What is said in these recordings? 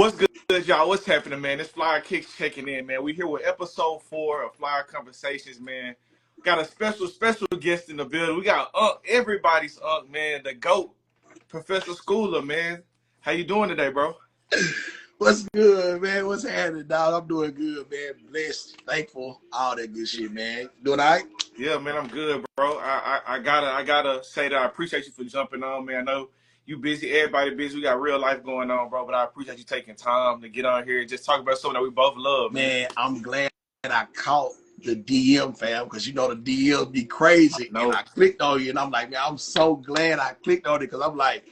What's good, y'all? What's happening, man? It's FLYEERRKicks checking in, man. We here with episode 4 of Flyer Conversations, man. Got a special guest in the building. We got everybody's man, the GOAT, Professor Schooler, man. How you doing today, bro? What's good, man? What's happening, dog? I'm doing good, man. Blessed, thankful, all that good shit, man. Doing all right? Yeah, man, I'm good, bro. I gotta say that I appreciate you for jumping on, man. I know you busy, everybody busy. We got real life going on, bro. But I appreciate you taking time to get on here and just talk about something that we both love, man. I'm glad I caught the DM, fam, because you know the DM be crazy. And I clicked on you, and I'm like, man, I'm so glad I clicked on it because I'm like,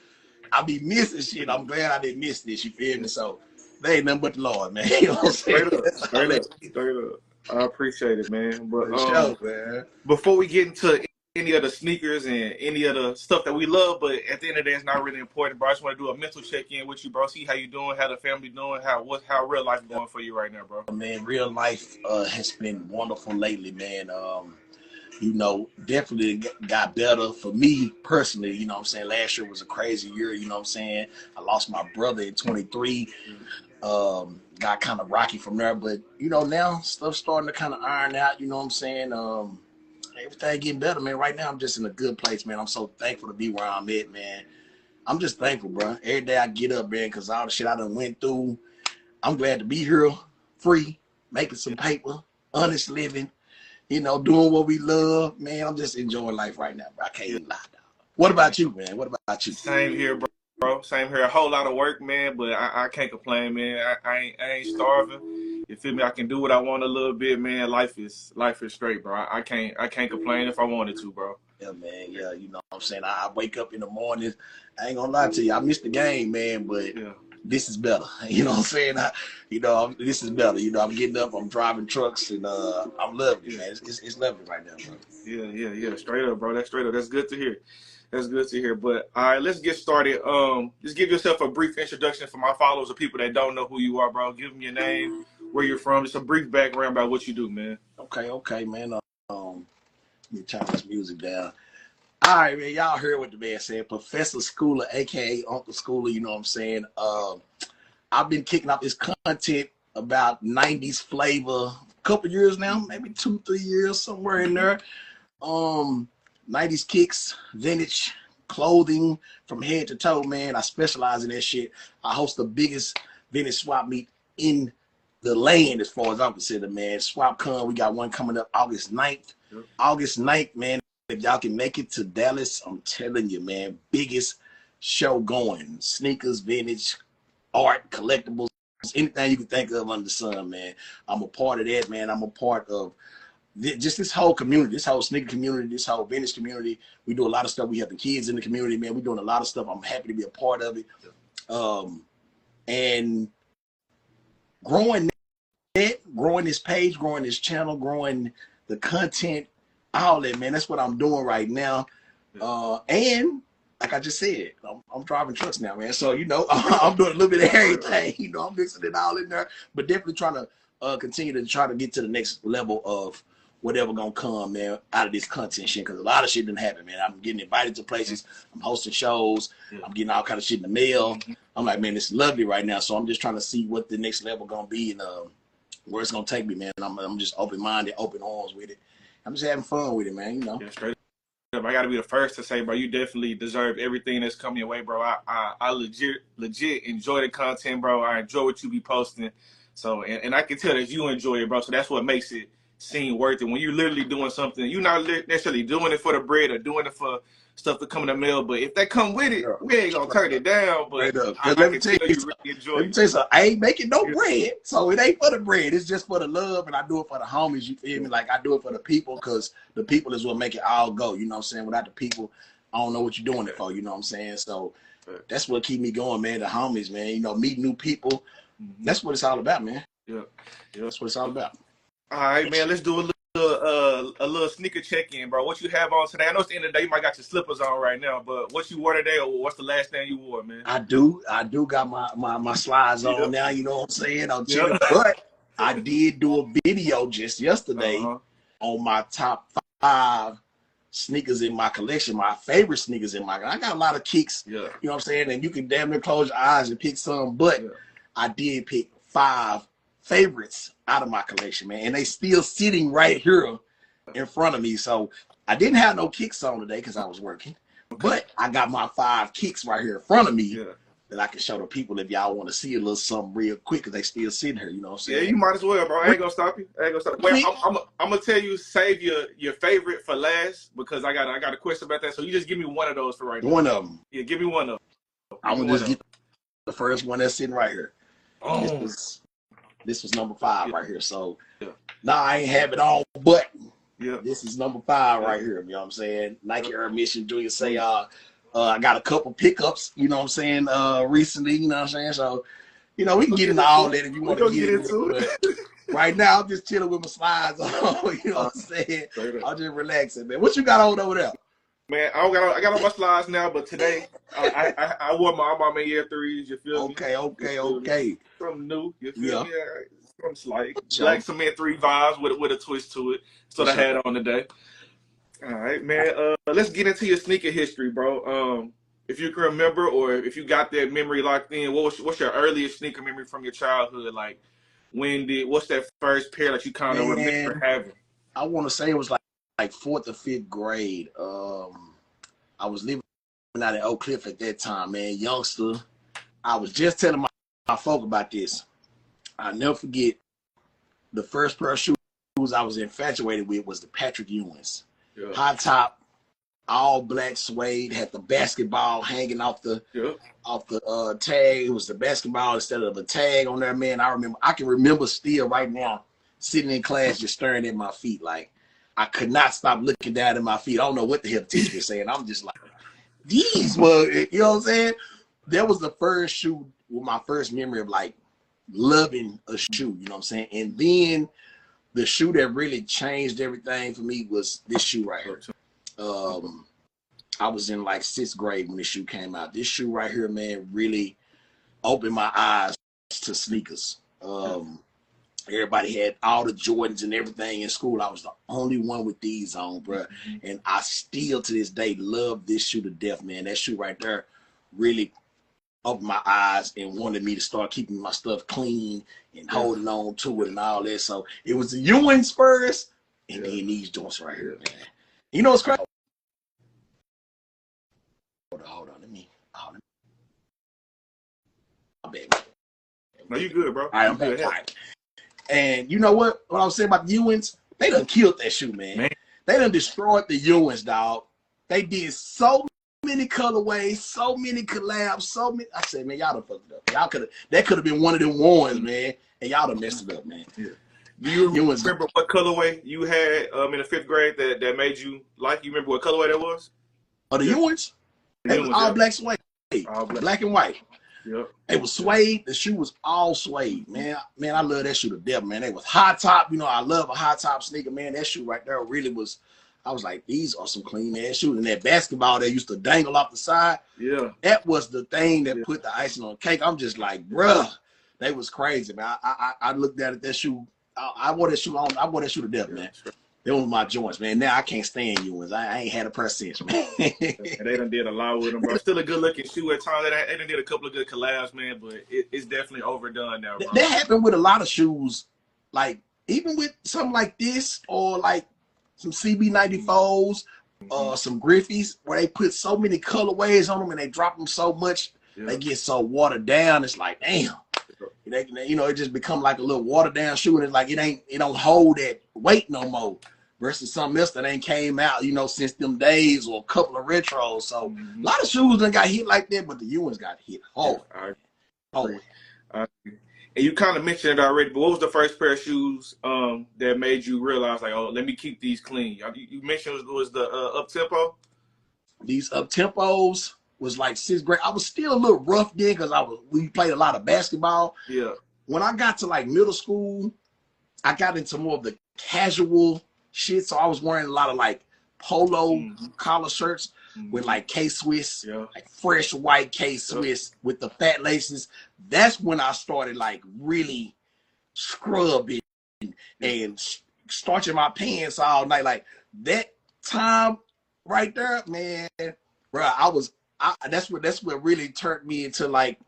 I be missing shit. I'm glad I didn't miss this. You feel me? So they ain't nothing but the Lord, man. You know what I'm saying? Straight up. I appreciate it, man. But sure, man. Before we get into any of the sneakers and any of the stuff that we love, but at the end of the day, it's not really important, bro. I just want to do a mental check-in with you, bro. See how you doing, how the family doing, how real life going for you right now, bro. Man, real life has been wonderful lately, man. You know, definitely got better for me personally. You know what I'm saying? Last year was a crazy year. You know what I'm saying? I lost my brother in 23. Got kind of rocky from there. But, you know, now stuff's starting to kind of iron out. You know what I'm saying? Everything getting better, man. Right now, I'm just in a good place, man. I'm so thankful to be where I'm at, man. I'm just thankful, bro. Every day I get up, man, because all the shit I done went through, I'm glad to be here, free, making some paper, honest living. You know, doing what we love, man. I'm just enjoying life right now, bro. I can't even lie, dog. What about you, man? What about you? Same here, bro. Same here. A whole lot of work, man, but I can't complain, man. I ain't starving. You feel me? I can do what I want a little bit, man. Life is straight, bro. I can't complain if I wanted to, bro. Yeah, man. Yeah, you know what I'm saying? I wake up in the morning. I ain't gonna lie to you. I missed the game, man, but this is better. You know what I'm saying? This is better. You know, I'm getting up, I'm driving trucks, and I'm loving it, man. It's lovely right now, bro. Yeah. Straight up, bro. That's straight up. That's good to hear. That's good to hear. But all right, let's get started. Just give yourself a brief introduction for my followers or people that don't know who you are, bro. Give them your name, where you're from, just a brief background about what you do, man. Okay, man. Let me turn this music down. All right, man. Y'all heard what the man said. Professor Schooler, aka Uncle Schooler. You know what I'm saying? I've been kicking up this content about 90s flavor a couple years now, maybe 2-3 years, somewhere in there. 90s kicks, vintage clothing from head to toe, man. I specialize in that shit. I host the biggest vintage swap meet in the land as far as I'm concerned, man. SwapCon, we got one coming up August 9th. Yep. August 9th, man. If y'all can make it to Dallas, I'm telling you, man, biggest show going. Sneakers, vintage, art, collectibles, anything you can think of under the sun, man. I'm a part of that, man. I'm a part of just this whole community, this whole sneaker community, this whole vintage community. We do a lot of stuff. We have the kids in the community, man. We're doing a lot of stuff. I'm happy to be a part of it. And growing that, growing this page, growing this channel, growing the content, all that, man. That's what I'm doing right now. And like I just said, I'm driving trucks now, man. So, you know, I'm doing a little bit of everything. You know, I'm mixing it all in there, but definitely trying to continue to try to get to the next level of whatever gonna come, man, out of this content shit. Because a lot of shit didn't happen, man. I'm getting invited to places. I'm hosting shows. I'm getting all kind of shit in the mail. I'm like, man, it's lovely right now. So I'm just trying to see what the next level gonna be and where it's gonna take me, man. I'm just open-minded, open arms with it. I'm just having fun with it, man. You know. Yeah, straight up. I gotta be the first to say, bro, you definitely deserve everything that's coming your way, bro. I legit enjoy the content, bro. I enjoy what you be posting. So, and I can tell that you enjoy it, bro. So that's what makes it seem worth it. When you're literally doing something, you're not necessarily doing it for the bread or doing it for stuff to come in the mail. But if they come with it, we ain't gonna turn it down. But let me tell you, really enjoy it. I ain't making no bread, so it ain't for the bread. It's just for the love, and I do it for the homies. You feel me? Like I do it for the people, because the people is what make it all go. You know what I'm saying? Without the people, I don't know what you're doing it for. You know what I'm saying? So that's what keep me going, man. The homies, man. You know, meet new people. That's what it's all about, man. Yeah. That's what it's all about. All right, man. Let's do a little sneaker check-in, bro. What you have on today? I know it's the end of the day. You might got your slippers on right now, but what you wore today, or what's the last thing you wore, man? I do got my slides on now. You know what I'm saying? I'm chilling, but I did do a video just yesterday on my top 5 sneakers in my collection, my favorite sneakers in my. I got a lot of kicks. You know what I'm saying? And you can damn near close your eyes and pick some, but I did pick 5 favorites out of my collection, man, and they still sitting right here in front of me. So I didn't have no kicks on today because I was working, but I got my 5 kicks right here in front of me that I can show the people if y'all want to see a little something real quick because they still sitting here. You know what I'm saying? Yeah, you might as well, bro. I ain't gonna stop you. I ain't gonna stop. Well, I'm gonna tell you, save your favorite for last because I got a question about that. So you just give me one of those for right now. One of them. Yeah, give me one of them. I'm gonna just get the first one that's sitting right here. Oh. This was number 5 right here. So now I ain't have it on, but this is number 5 right here. You know what I'm saying? Nike Air Mission Junior say I got a couple pickups, you know what I'm saying, recently, you know what I'm saying? So, you know, we can get into all that if you want to get into it. But right now, I'm just chilling with my slides on, you know what I'm saying? I'm just relaxing, man. What you got on over there? Man, I got on my slides now, but today I wore my Alma Year 3s, you feel me? Okay. Something new, you feel me? Something slight. Black Cement 3 vibes with a twist to it. That's what I had on today. All right, man. Let's get into your sneaker history, bro. If you can remember, or if you got that memory locked in, what's your earliest sneaker memory from your childhood? Like, what's that first pair that you kind of remember having? I want to say it was like 4th or 5th grade. I was living out in Oak Cliff at that time, man, youngster. I was just telling my folk about this. I'll never forget the first pair of shoes I was infatuated with was the Patrick Ewings. High top, all black suede, had the basketball hanging off the tag. It was the basketball instead of the tag on there, man. I can remember still right now sitting in class just staring at my feet. Like I could not stop looking down at my feet. I don't know what the hell the teacher was saying. I'm just like, these were, you know what I'm saying? That was the first shoe with my first memory of like loving a shoe, you know what I'm saying? And then the shoe that really changed everything for me was this shoe right here. I was in like 6th grade when this shoe came out. This shoe right here, man, really opened my eyes to sneakers. Everybody had all the Jordans and everything in school. I was the only one with these on, bro. And I still to this day love this shoe to death, man. That shoe right there really opened my eyes and wanted me to start keeping my stuff clean and holding on to it and all that. So it was the Ewings first, and then these joints right here, man. You know what's crazy? Hold on. Let me. I'm back. No, you good, bro. All right, I'm back. All right. And you know what I was saying about the Ewings? They done killed that shoe, man. They done destroyed the Ewings, dog. They did so many colorways, so many collabs, so many. I said, man, y'all done fucked it up. That could have been one of them ones, man, and y'all done messed it up, man. Yeah. Do you remember what colorway you had in the 5th grade that made you like? You remember what colorway that was? Oh, the Ewings? They was all black suede, black and white. Yep. It was suede. The shoe was all suede, man. Man, I love that shoe to death, man. It was high top. You know, I love a high top sneaker, man. That shoe right there really was. I was like, these are some clean ass shoes. And that basketball that used to dangle off the side, that was the thing that put the icing on the cake. I'm just like, bruh, they was crazy, man. I looked at that shoe. I wore that shoe on. I wore that shoe to death, man. They were my joints, man. Now I can't stand Ewings. I ain't had a pair since, man. And they done did a lot with them, bro. Still a good looking shoe at times. They done did a couple of good collabs, man, but it's definitely overdone now, bro. That happened with a lot of shoes. Like, even with something like this or like some CB94s, some Griffeys, where they put so many colorways on them and they drop them so much, they get so watered down. It's like, damn. You know, it just become like a little watered down shoe, and it's like it don't hold that weight no more. Versus something else that ain't came out, you know, since them days or a couple of retros. So a lot of shoes done got hit like that, but the Ewings got hit hard. And you kind of mentioned it already, but what was the first pair of shoes that made you realize, like, oh, let me keep these clean? You mentioned it was the up-tempo? These up-tempos was like 6th grade. I was still a little rough then because we played a lot of basketball. Yeah. When I got to like middle school, I got into more of the casual shit. So I was wearing a lot of like polo collar shirts with like K-Swiss, like fresh white K-Swiss with the fat laces. That's when I started like really scrubbing and starching my pants all night. Like that time right there, man, bro, that's what really turned me into like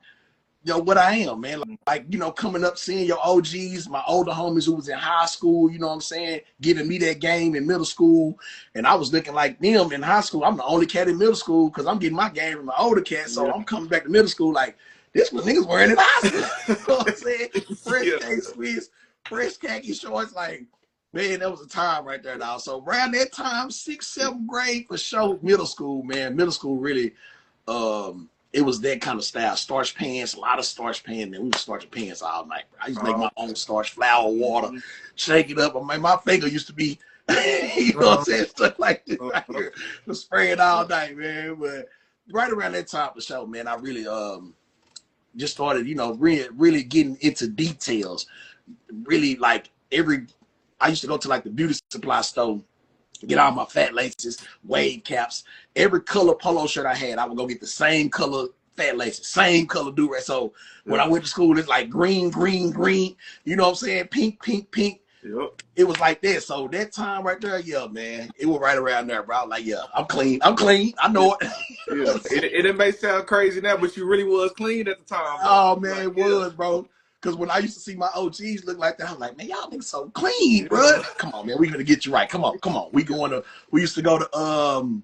you know, what I am, man. Like, you know, coming up, seeing your OGs, my older homies who was in high school, you know what I'm saying, giving me that game in middle school. And I was looking like them in high school. I'm the only cat in middle school because I'm getting my game from my older cat. So I'm coming back to middle school like, this what niggas wearing in high school. You know what I'm saying? Fresh K-Swiss, fresh khaki shorts. Like, man, that was a time right there now. So around that time, 6th, 7th grade for sure, middle school, man. Middle school really, it was that kind of style. Starch pants, a lot of starch pants, man. We were starching pants all night. I used to make my own starch, flour, water, shake it up. I mean, my finger used to be, you know what I'm saying, stuff like this right here. Was spraying all night, man. But right around that time for sure, man, I really just started, you know, really getting into details. Really, like, I used to go to like the beauty supply store, get all my fat laces, wave caps, every color polo shirt I had, I would go get the same color fat laces, same color do-rag. So when I went to school, it's like green, green, green, you know what I'm saying? Pink, pink, pink. Yep. It was like that. So that time right there, yeah, man, it was right around there, bro. Like, yeah, I'm clean. I'm clean. I know it. It may sound crazy now, but you really was clean at the time. Bro. Oh, man, like, it was, bro. Because when I used to see my OGs look like that, I'm like, man, y'all niggas so clean, bro. Come on, man, we gonna get you right. Come on, come on. We used to go to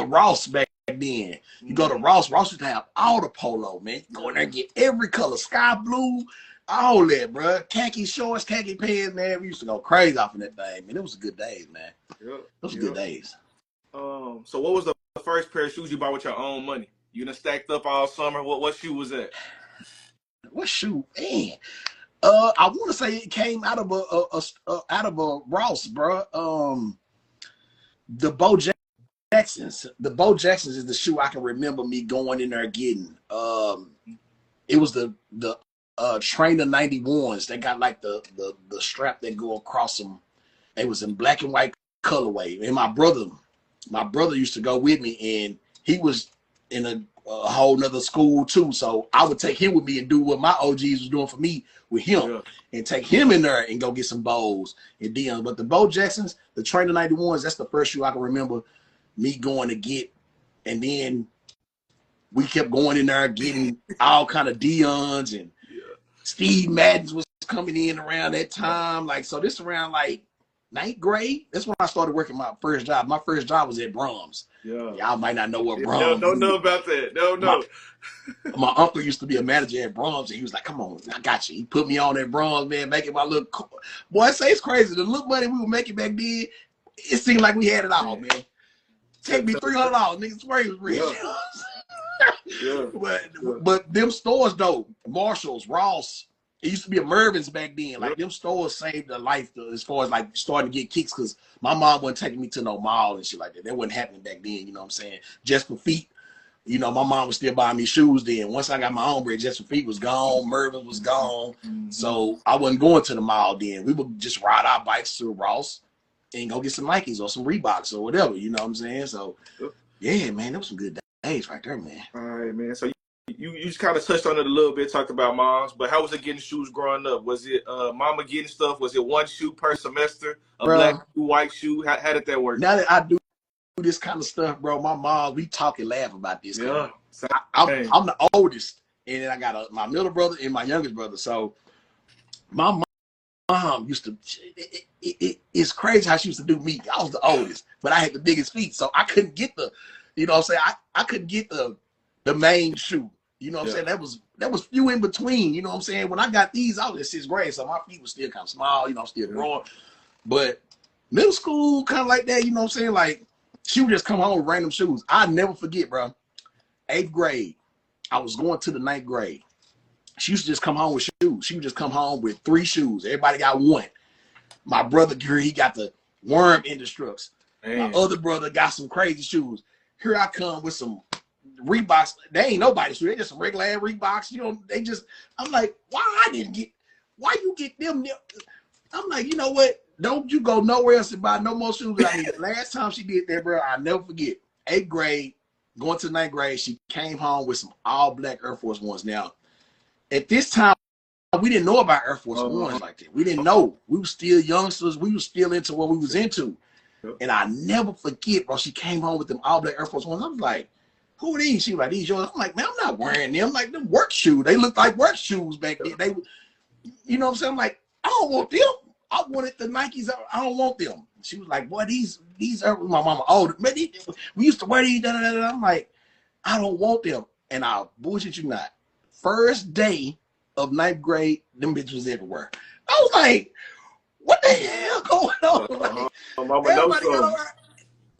Ross back then. You go to Ross used to have all the polo, man. You go in there and get every color, sky blue, all that, bro. Khaki shorts, khaki pants, man. We used to go crazy off of that thing, man. It was good days, man. Those were good days. So what was the first pair of shoes you bought with your own money? You done stacked up all summer. What shoe was that? What shoe, man? I want to say it came out of a Ross, bro. The Bo Jacksons. The Bo Jacksons is the shoe I can remember me going in there getting. It was the Trainer 91s. They got like the strap that go across them. It was in black and white colorway. And my brother used to go with me, and he was in a whole nother school too. So I would take him with me and do what my OGs was doing for me with him, and take him in there and go get some Bows and Dion's. But the Bo Jacksons, the Trainer 91s, that's the first shoe I can remember me going to get. And then we kept going in there getting all kind of Dion's, and Steve Madden's was coming in around that time. Like, so this around like 9th grade. That's when I started working my first job. My first job was at Brahms. Y'all might not know what Brahms. Don't know about that. No. My uncle used to be a manager at Brahms, and he was like, "Come on, I got you." He put me on at Brahms, man, making my little. Boy, I say it's crazy. The little money we were making back then, it seemed like we had it all, man. Take me $300, niggas swear he was rich. But them stores though, Marshalls, Ross. It used to be a Mervyn's back then. Like, them stores saved a life as far as like starting to get kicks, because my mom wasn't taking me to no mall and shit like that. That wasn't happening back then, you know what I'm saying? Just for feet. You know, my mom was still buying me shoes then. Once I got my own bread, Just for Feet was gone, Mervyn's was gone. So I wasn't going to the mall then. We would just ride our bikes to Ross and go get some Nikes or some Reeboks or whatever, you know what I'm saying? So yeah, man, that was some good days right there, man. All right, man. So you just kind of touched on it a little bit, talked about moms, but how was it getting shoes growing up? Was it mama getting stuff? Was it one shoe per semester, a black shoe, white shoe? How did that work? Now that I do this kind of stuff, bro, my mom, we talk and laugh about this. I'm the oldest, and then I got my middle brother and my youngest brother. So my mom used to, it's crazy how she used to do me. I was the oldest, but I had the biggest feet, so I couldn't get the, you know what I'm saying? I couldn't get the main shoe. You know what I'm saying? That was few in between. You know what I'm saying? When I got these, I was in 6th grade, so my feet was still kind of small, you know, still growing. But middle school, kind of like that, you know what I'm saying? Like, she would just come home with random shoes. I'll never forget, bro. 8th grade, I was going to the 9th grade. She used to just come home with shoes. She would just come home with 3 shoes. Everybody got one. My brother, he got the Worm Indestructs. My other brother got some crazy shoes. Here I come with some Reeboks. They ain't nobody's shoes. They just some regular ass Reeboks. You know, they just, I'm like, why you get them? I'm like, you know what? Don't you go nowhere else and buy no more shoes. I mean, the last time she did that, bro, I'll never forget. 8th grade, going to 9th grade, she came home with some all black Air Force Ones. Now, at this time, we didn't know about Air Force Ones like that. We didn't know. We were still youngsters. We were still into what we was into. And I never forget, bro, she came home with them all black Air Force Ones. I was like, who are these? She was like, these yours. I'm like, man, I'm not wearing them. Like, them work shoes. They look like work shoes back then. They, you know what I'm saying? I'm like, I don't want them. I wanted the Nikes. I don't want them. She was like, boy, these are my mama. Oh, man, we used to wear these. Da, da, da, da. I'm like, I don't want them. And I'll bullshit you not. First day of 9th grade, them bitches was everywhere. I was like, what the hell going on? Like,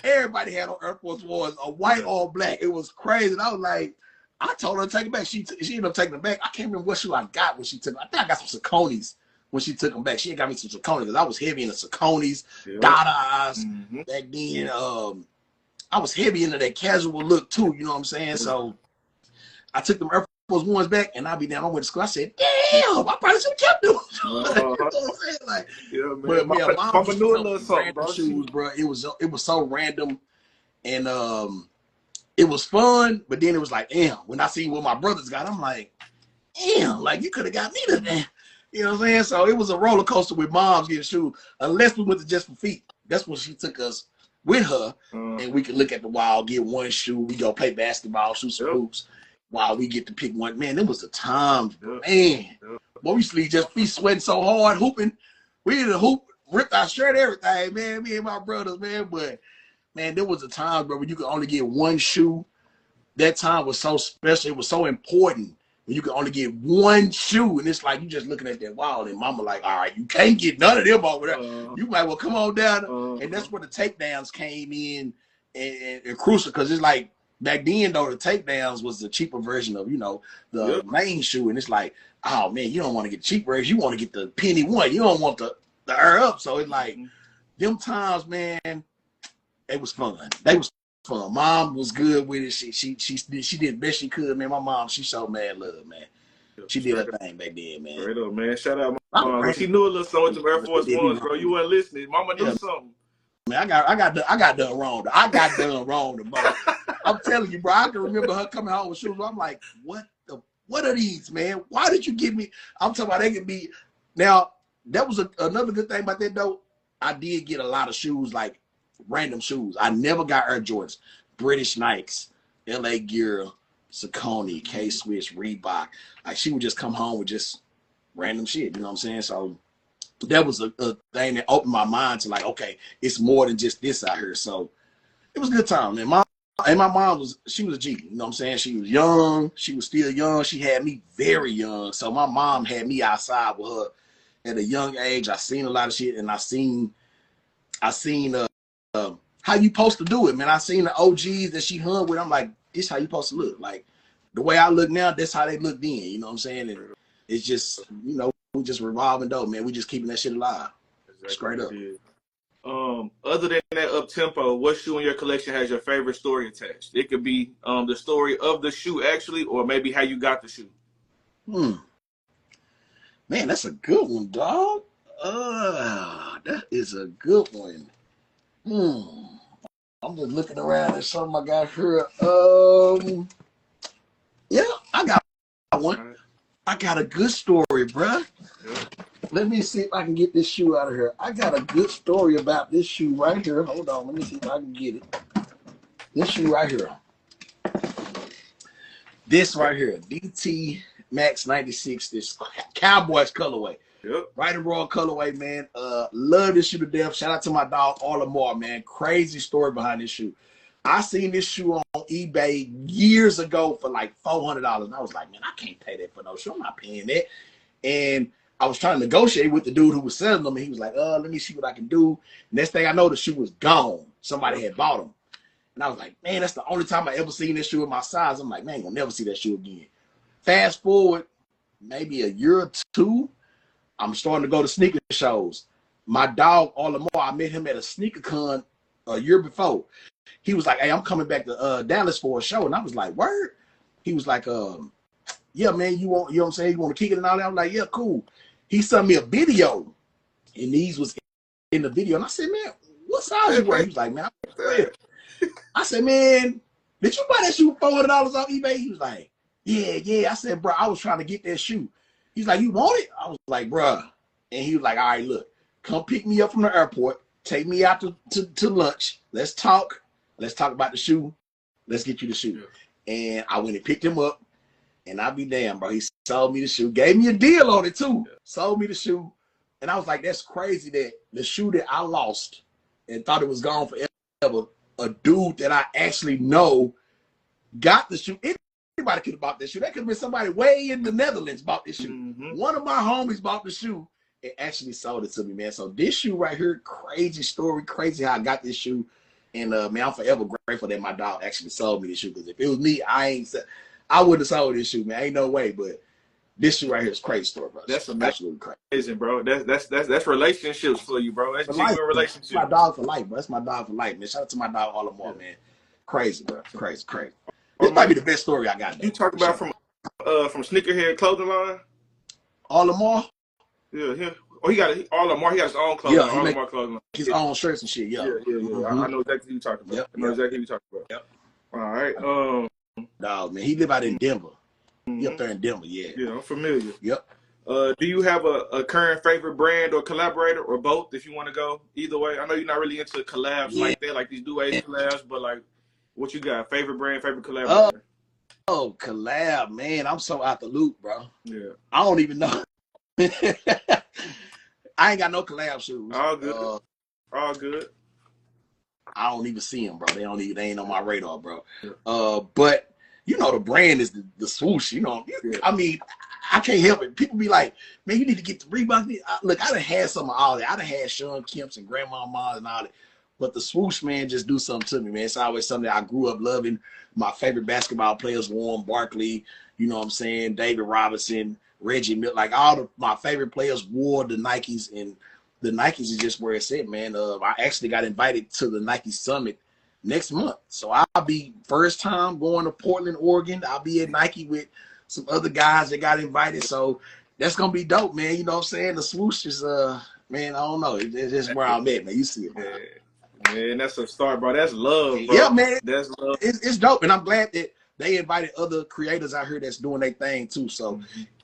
everybody had on Air Force Ones, a white or black. It was crazy. And I was like, I told her to take it back. She ended up taking it back. I can't remember what shoe I got when she took it. I think I got some Sauconys when she took them back. She had got me some Sauconys because I was heavy into Sauconys, Dadas. Back then, I was heavy into that casual look too. You know what I'm saying? So I took them Air Force Ones back, and I went to school. I said, damn, I probably should have kept them. You know what I'm saying? Like, but yeah, mom knew a little something, bro. Shoes, bro. It was so random, and it was fun. But then it was like, damn. When I see what my brothers got, I'm like, damn, like you could have got me to that. You know what I'm saying? So it was a roller coaster with moms getting shoes. Unless we went to Just for Feet. That's when she took us with her, and we could look at the wall, get one shoe. We go play basketball, shoot some hoops. While we get to pick one. Man, it was the times, man. Boy, we used to just be sweating so hard, hooping. We did a hoop, ripped our shirt, everything, man. Me and my brothers, man. But, man, there was a time, bro, when you could only get one shoe. That time was so special. It was so important when you could only get one shoe. And it's like you just looking at that wall, and mama like, all right, you can't get none of them over there. You might well come on down. And that's where the takedowns came in and crucial, because it's like, back then, though, the takedowns was the cheaper version of, you know, the main shoe. And it's like, oh, man, you don't want to get the cheap version. You want to get the penny one. You don't want the air up. So it's like, them times, man, it was fun. They was fun. Mom was good with it. She did the best she could, man. My mom, she showed mad love, man. She did her thing back then, man. Straight up, man. Shout out my mom. She knew a little something with the Air Force Ones, bro. You weren't listening. Mama knew something. Man, I got done wrong. I got done wrong, but I'm telling you, bro. I can remember her coming home with shoes. I'm like, what are these, man? Why did you give me? I'm talking about they can be. Now that was another good thing about that though. I did get a lot of shoes, like random shoes. I never got Air Jordans, British Nikes, LA Gear, Saucony, K-Swiss, Reebok. Like she would just come home with just random shit. You know what I'm saying? So that was a thing that opened my mind to like, okay, it's more than just this out here. So it was a good time, man. My mom was a G. You know what I'm saying? She was young. She was still young. She had me very young. So my mom had me outside with her at a young age. I seen a lot of shit, and I seen how you supposed to do it, man. I seen the OGs that she hung with. I'm like, this how you supposed to look. Like the way I look now, that's how they look then. You know what I'm saying? And it's just, you know, we just revolving dough, man. We just keeping that shit alive. Straight up. Other than that up tempo, what shoe in your collection has your favorite story attached? It could be the story of the shoe actually, or maybe how you got the shoe. Man, that's a good one, dog. That is a good one. I'm just looking around at something I got here. Yeah, I got one. I got a good story, bruh. Let me see if I can get this shoe out of here. I got a good story about this shoe right here. Hold on. Let me see if I can get it. This shoe right here. This right here. DT Max 96. This Cowboys colorway. Right and raw colorway, man. Love this shoe to death. Shout out to my dog, Lamar, man. Crazy story behind this shoe. I seen this shoe on eBay years ago for like $400. And I was like, man, I can't pay that for no shoe. I'm not paying that. And I was trying to negotiate with the dude who was selling them, and he was like, let me see what I can do. Next thing I know, the shoe was gone. Somebody had bought them. And I was like, man, that's the only time I ever seen this shoe in my size. I'm like, man, you'll never see that shoe again. Fast forward maybe a year or two, I'm starting to go to sneaker shows. My dog, Lamar, I met him at a sneaker con a year before. He was like, hey, I'm coming back to Dallas for a show. And I was like, word? He was like, yeah, man, you know what I'm saying? You want to kick it and all that? I'm like, yeah, cool. He sent me a video, and these was in the video. And I said, man, what size you wear? He was like, man, I said, man, did you buy that shoe for $400 off eBay? He was like, yeah. I said, bro, I was trying to get that shoe. He's like, you want it? I was like, bro. And he was like, all right, look, come pick me up from the airport. Take me out to lunch. Let's talk. Let's talk about the shoe. Let's get you the shoe. And I went and picked him up, and I be damn, bro. He sold me the shoe, gave me a deal on it too. Sold me the shoe, and I was like, that's crazy that the shoe that I lost and thought it was gone forever, a dude that I actually know got the shoe. Anybody could have bought this shoe. That could have been somebody way in the Netherlands bought this shoe. One of my homies bought the shoe and actually sold it to me, man. So this shoe right here, crazy story, crazy how I got this shoe. And man, I'm forever grateful that my dog actually sold me this shoe. Because if it was me, I wouldn't have sold this shoe, man. Ain't no way. But this shoe right here is crazy story, bro. That's absolutely crazy, bro. That's relationships for you, bro. That's genuine relationships. That's my dog for life, bro. That's my dog for life, man. Shout out to my dog all the more, man. Crazy, bro. Crazy. This might be the best story I got. You talk about from Sneakerhead clothing line. All the more. Yeah. Oh, he got all the more. He got his own clothing. Yeah, all the more clothing. His own shirts and shit. Yeah. I know exactly who you talking about. I know exactly who you talking about. Yep. All right. Dog, man, he live out in Denver. He up there in Denver, yeah. Yeah, I'm familiar. Yep. Do you have a current favorite brand or collaborator, or both, if you want to go either way? I know you're not really into collabs like that, like these do-age collabs, but like, what you got? Favorite brand, favorite collaborator? Oh, collab, man. I'm so out the loop, bro. Yeah. I don't even know. I ain't got no collab shoes. All good. All good. I don't even see them, bro. They ain't on my radar, bro. Yeah. But you know the brand is the swoosh. You know, I mean, I can't help it. People be like, man, you need to get the Reebok. Look, I done had some of all that. I done had Sean Kemp's and Grandma Ma's and all that. But the swoosh, man, just do something to me, man. It's always something that I grew up loving. My favorite basketball players, Warren Barkley, you know what I'm saying, David Robinson, Reggie Miller, like all of my favorite players wore the Nikes, and the Nikes is just where it's at, man. I actually got invited to the Nike Summit next month. So I'll be first time going to Portland, Oregon. I'll be at Nike with some other guys that got invited. So that's going to be dope, man. You know what I'm saying? The swoosh is, man, I don't know. It's just where I'm at, man. You see it, man. Man, that's a start, bro. That's love, bro. Yeah, man. That's love. It's dope. And I'm glad that they invited other creators out here that's doing their thing, too. So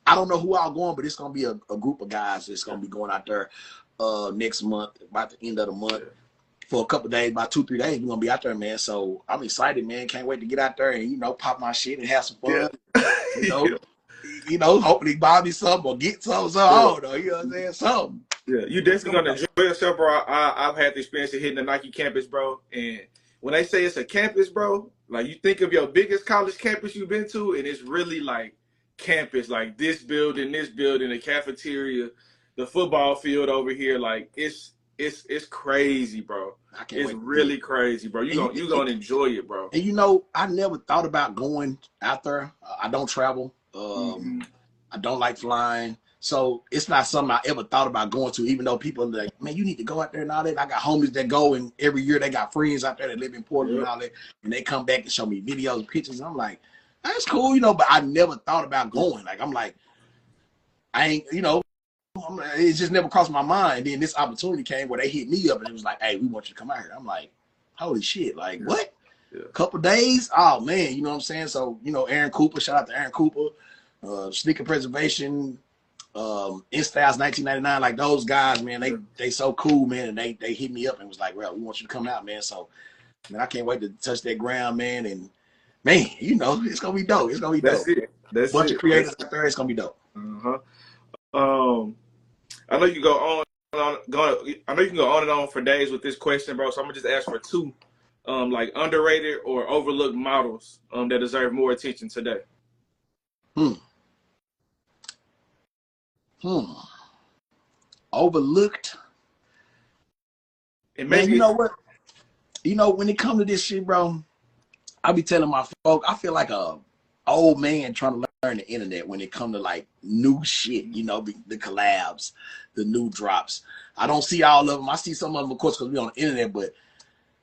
I don't know who all going, but it's going to be a group of guys that's going to be going out there next month, about the end of the month, for a couple of days, about 2-3 days. We're going to be out there, man. So I'm excited, man. Can't wait to get out there and, you know, pop my shit and have some fun. Yeah. You know, hopefully buy me something or get something. So I don't know. You know what I'm saying? Something. Yeah, you definitely going to enjoy yourself, bro. I've had the experience of hitting the Nike campus, bro. And when they say it's a campus, bro, like you think of your biggest college campus you've been to, and it's really like campus, like this building, the cafeteria, the football field over here. Like it's crazy, bro. It's really crazy, bro. You gonna enjoy it, bro. And you know, I never thought about going out there. I don't travel. I don't like flying. So it's not something I ever thought about going to, even though people are like, man, you need to go out there and all that. I got homies that go, and every year they got friends out there that live in Portland and all that, and they come back and show me videos and pictures. And I'm like, that's cool, you know, but I never thought about going. Like, I'm like, I ain't, you know, it just never crossed my mind. And then this opportunity came where they hit me up and it was like, hey, we want you to come out here. I'm like, holy shit, like what? Couple days? Oh man, you know what I'm saying? So, you know, Aaron Cooper, shout out to Aaron Cooper, Sneaker Preservation, InStyles 1999, like those guys, man, they so cool, man, and they hit me up and was like, well, we want you to come out, man. So, man, I can't wait to touch that ground, man, and man, you know, it's gonna be dope. It's gonna be dope. That's bunch of creators out there. It's gonna be dope. I know you go on. I know you can go on and on for days with this question, bro. So I'm gonna just ask for two, like underrated or overlooked models, that deserve more attention today. Overlooked. And man, you know what? You know, when it comes to this shit, bro, I be telling my folk, I feel like a old man trying to learn the internet when it comes to like new shit, you know, the collabs, the new drops. I don't see all of them. I see some of them, of course, because we on the internet, but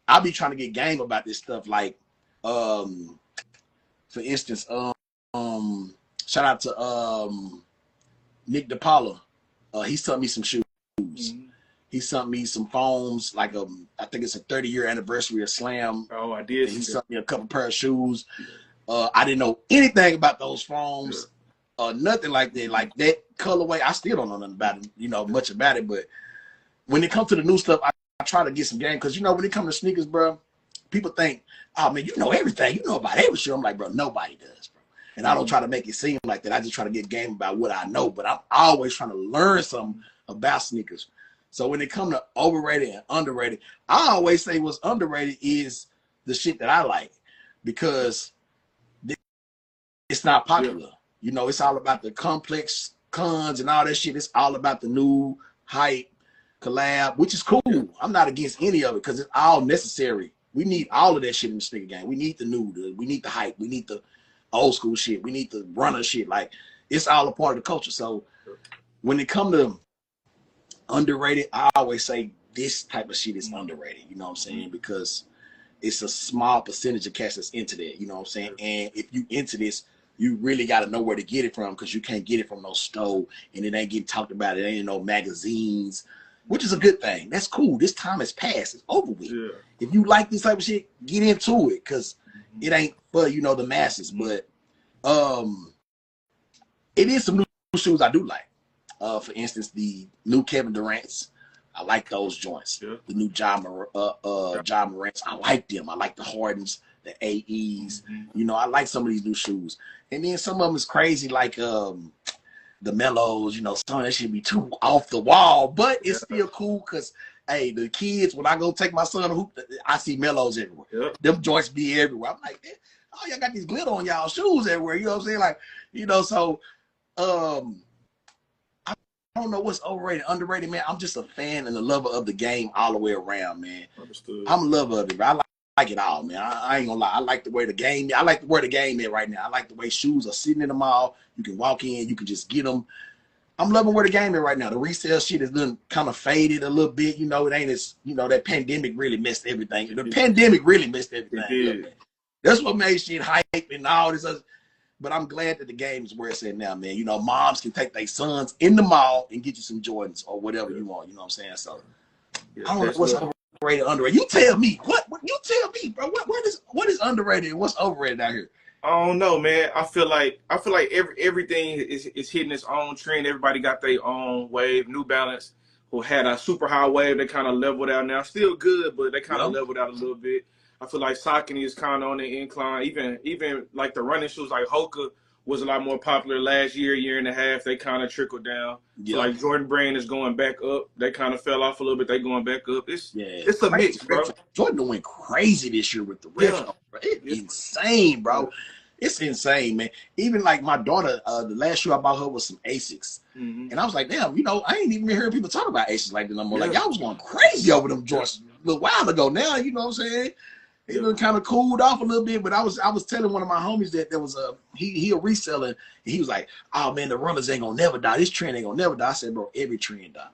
I be trying to get game about this stuff. Like, for instance, shout out to Nick DePaula. He sent me some shoes. He sent me some foams, like I think it's a 30-year anniversary of Slam. Oh, I did. He sent me a couple pair of shoes. I didn't know anything about those foams, nothing like that. Like that colorway, I still don't know nothing about it, you know, much about it. But when it comes to the new stuff, I try to get some game because, you know, when it comes to sneakers, bro, people think, oh man, you know everything. You know about every shoe. I'm like, bro, nobody does, bro. And I don't try to make it seem like that. I just try to get game about what I know. But I'm always trying to learn something about sneakers. So when it comes to overrated and underrated, I always say what's underrated is the shit that I like, because it's not popular. Yeah. You know, it's all about the complex cons and all that shit. It's all about the new hype collab, which is cool. Yeah. I'm not against any of it because it's all necessary. We need all of that shit in the sneaker game. We need the new, we need the hype, we need the old school shit, we need the runner shit. Like, it's all a part of the culture. So when it comes to underrated, I always say this type of shit is underrated. You know what I'm saying? Because it's a small percentage of cats that's into that. You know what I'm saying? And if you into this, you really got to know where to get it from, because you can't get it from no store, and it ain't getting talked about. It ain't no magazines, which is a good thing. That's cool. This time has passed. It's over with. Yeah. If you like this type of shit, get into it, because it ain't for, you know, the masses. But it is some new shoes I do like. For instance, the new Kevin Durant's. I like those joints. Yeah. The new Ja Morant's. I like them. I like the Hardens, the AEs. You know, I like some of these new shoes. And then some of them is crazy, like the Mellows. You know, some of that shit be too off the wall, but it's still cool because, hey, the kids, when I go take my son to hoop, I see Mellows everywhere. Yeah. Them joints be everywhere. I'm like, oh, y'all got these glitter on y'all shoes everywhere. You know what I'm saying? Like, you know, so I don't know what's overrated, underrated, man. I'm just a fan and a lover of the game all the way around, man. Understood. I'm a lover of it, bro. I like it all, man. I ain't gonna lie. I like the way the game. I like where the game is right now. I like the way shoes are sitting in the mall. You can walk in, you can just get them. I'm loving where the game is right now. The resale shit is done kind of faded a little bit. You know, it ain't as, you know, that pandemic really messed everything. The pandemic really messed everything. That's what made shit hype and all this other. But I'm glad that the game is where it's at now, man. You know, moms can take their sons in the mall and get you some Jordans or whatever you want. You know what I'm saying? So I don't know what's overrated, underrated. You tell me. What you tell me, bro? What is underrated and what's overrated out here? I don't know, man. I feel like everything is hitting its own trend. Everybody got their own wave. New Balance, who had a super high wave, they kind of leveled out now. Still good, but they kind of leveled out a little bit. I feel like Saucony is kind of on the incline. Even like the running shoes, like Hoka was a lot more popular last year and a half. They kind of trickled down. Yeah. So like Jordan Brand is going back up. They kind of fell off a little bit. They going back up. It's a mix, bro. Jordan went crazy this year with the retro. Bro. It's insane, bro. Yeah. It's insane, man. Even like my daughter, the last shoe I bought her was some Asics. And I was like, damn, you know, I ain't even heard people talk about Asics like that no more. Like, y'all was going crazy over them joints a little while ago now, you know what I'm saying? It been kind of cooled off a little bit, but I was telling one of my homies that there was he a reseller, and he was like, oh man, the runners ain't gonna never die. This trend ain't gonna never die. I said, bro, every trend die.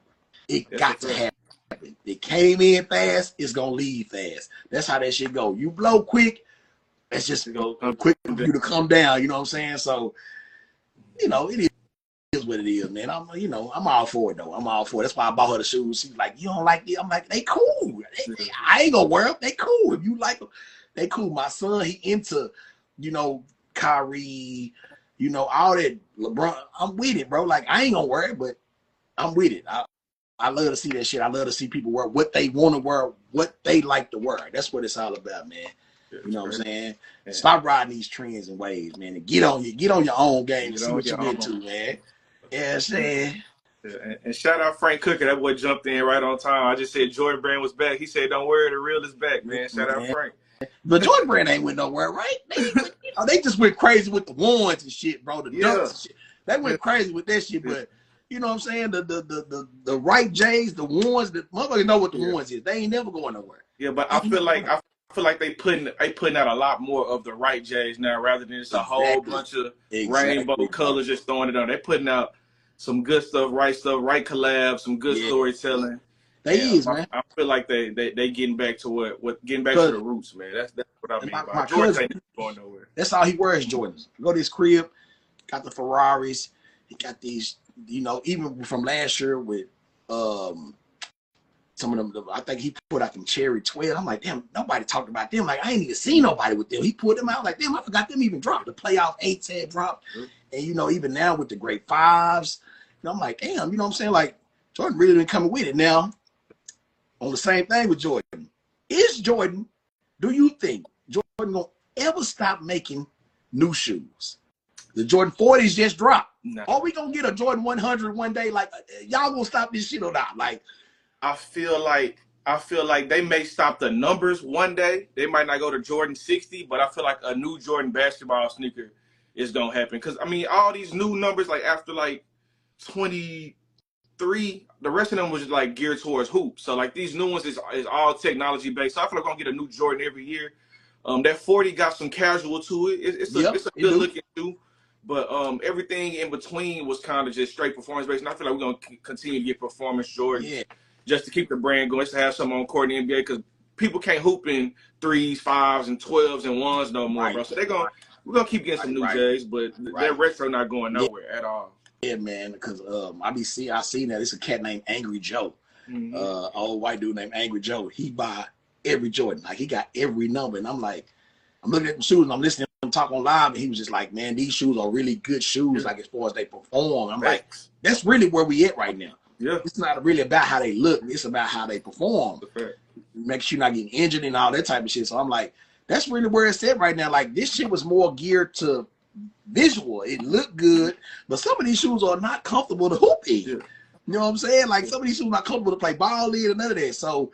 It got to happen. It came in fast, it's gonna leave fast. That's how that shit go. You blow quick, it's just go quick for you to come down, you know what I'm saying? So, you know, it is what it is, man. I'm all for it though. I'm all for it. That's why I bought her the shoes. She's like, you don't like it? I'm like, they cool. I ain't gonna wear them. They cool. If you like them, they cool. My son, he into, you know, Kyrie, you know, all that LeBron. I'm with it, bro. Like, I ain't gonna wear it, but I'm with it. I love to see that shit. I love to see people wear what they want to wear, what they like to wear. That's what it's all about, man. You know what I'm saying? Yeah. Stop riding these trends and waves, man, and get on your own game and see what you get to, man. Yeah, saying. Yeah, and shout out Frank Cooker. That boy jumped in right on time. I just said Jordan Brand was back. He said, "Don't worry, the real is back, man." Shout out Frank. But Jordan Brand ain't went nowhere, right? They just went crazy with the ones and shit, bro. The dunks and shit. They went crazy with that shit, but you know what I'm saying? The right J's, the ones that motherfuckers know what the ones is. They ain't never going nowhere. Yeah, but I feel like they putting out a lot more of the right J's now, rather than just a whole bunch of rainbow colors just throwing it on. They're putting out some good stuff, right collabs, some good storytelling. Man. I feel like they getting back to getting back to the roots, man. That's what I mean. My Jordan ain't going nowhere. That's all he wears, Jordans. Go to his crib, got the Ferraris. He got these, you know, even from last year with some of them. I think he put out them Cherry 12. I'm like, damn, nobody talked about them. Like, I ain't even seen nobody with them. He put them out. Like, damn, I forgot them even dropped. The playoff 8s had dropped. And, you know, even now with the great 5s, you know, I'm like, damn, you know what I'm saying? Like, Jordan really been coming with it. Now, on the same thing with Jordan. Is Jordan do you think Jordan gonna ever stop making new shoes? The Jordan 40s just dropped. No. Are we gonna get a Jordan 100 one day? Like, y'all gonna stop this shit or not? Like, I feel like they may stop the numbers one day. They might not go to Jordan 60, but I feel like a new Jordan basketball sneaker is gonna happen. Cause I mean, all these new numbers, like after like 23, the rest of them was like geared towards hoops. So like these new ones is all technology based. So I feel like we're gonna get a new Jordan every year. That 40 got some casual to it. It's a good looking shoe. But everything in between was kind of just straight performance based. And I feel like we're going to continue to get performance Jordans just to keep the brand going, just to have something on court in the NBA, because people can't hoop in 3s, 5s, and 12s and 1s no more, bro. So we're going to keep getting some new J's, but that retro not going nowhere at all. Yeah, man, because I seen that. It's a cat named Angry Joe. Old white dude named Angry Joe. He buy every Jordan. Like, he got every number. And I'm like, I'm looking at the shoes and I'm listening to him talk on live, and he was just like, man, these shoes are really good shoes, like as far as they perform. I'm like, that's really where we at right now. Yeah. It's not really about how they look, it's about how they perform. Make sure you're not getting injured and all that type of shit. So I'm like, that's really where it's at right now. Like, this shit was more geared to visual. It looked good, but some of these shoes are not comfortable to hoop in. You know what I'm saying? Like, some of these shoes are not comfortable to play ball in and none of that. So,